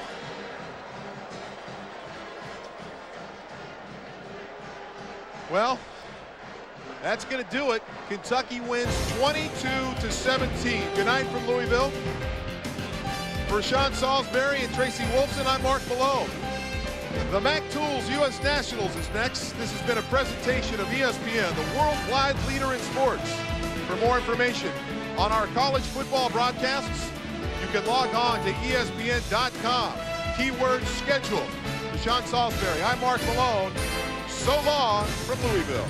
Well, that's going to do it. Kentucky wins 22-17. Good night from Louisville. For Sean Salisbury and Tracy Wolfson, I'm Mark Malone. The Mac Tools U.S. Nationals is next. This has been a presentation of ESPN, the worldwide leader in sports. For more information on our college football broadcasts, you can log on to ESPN.com. Keyword schedule. For Sean Salisbury, I'm Mark Malone. So long from Louisville.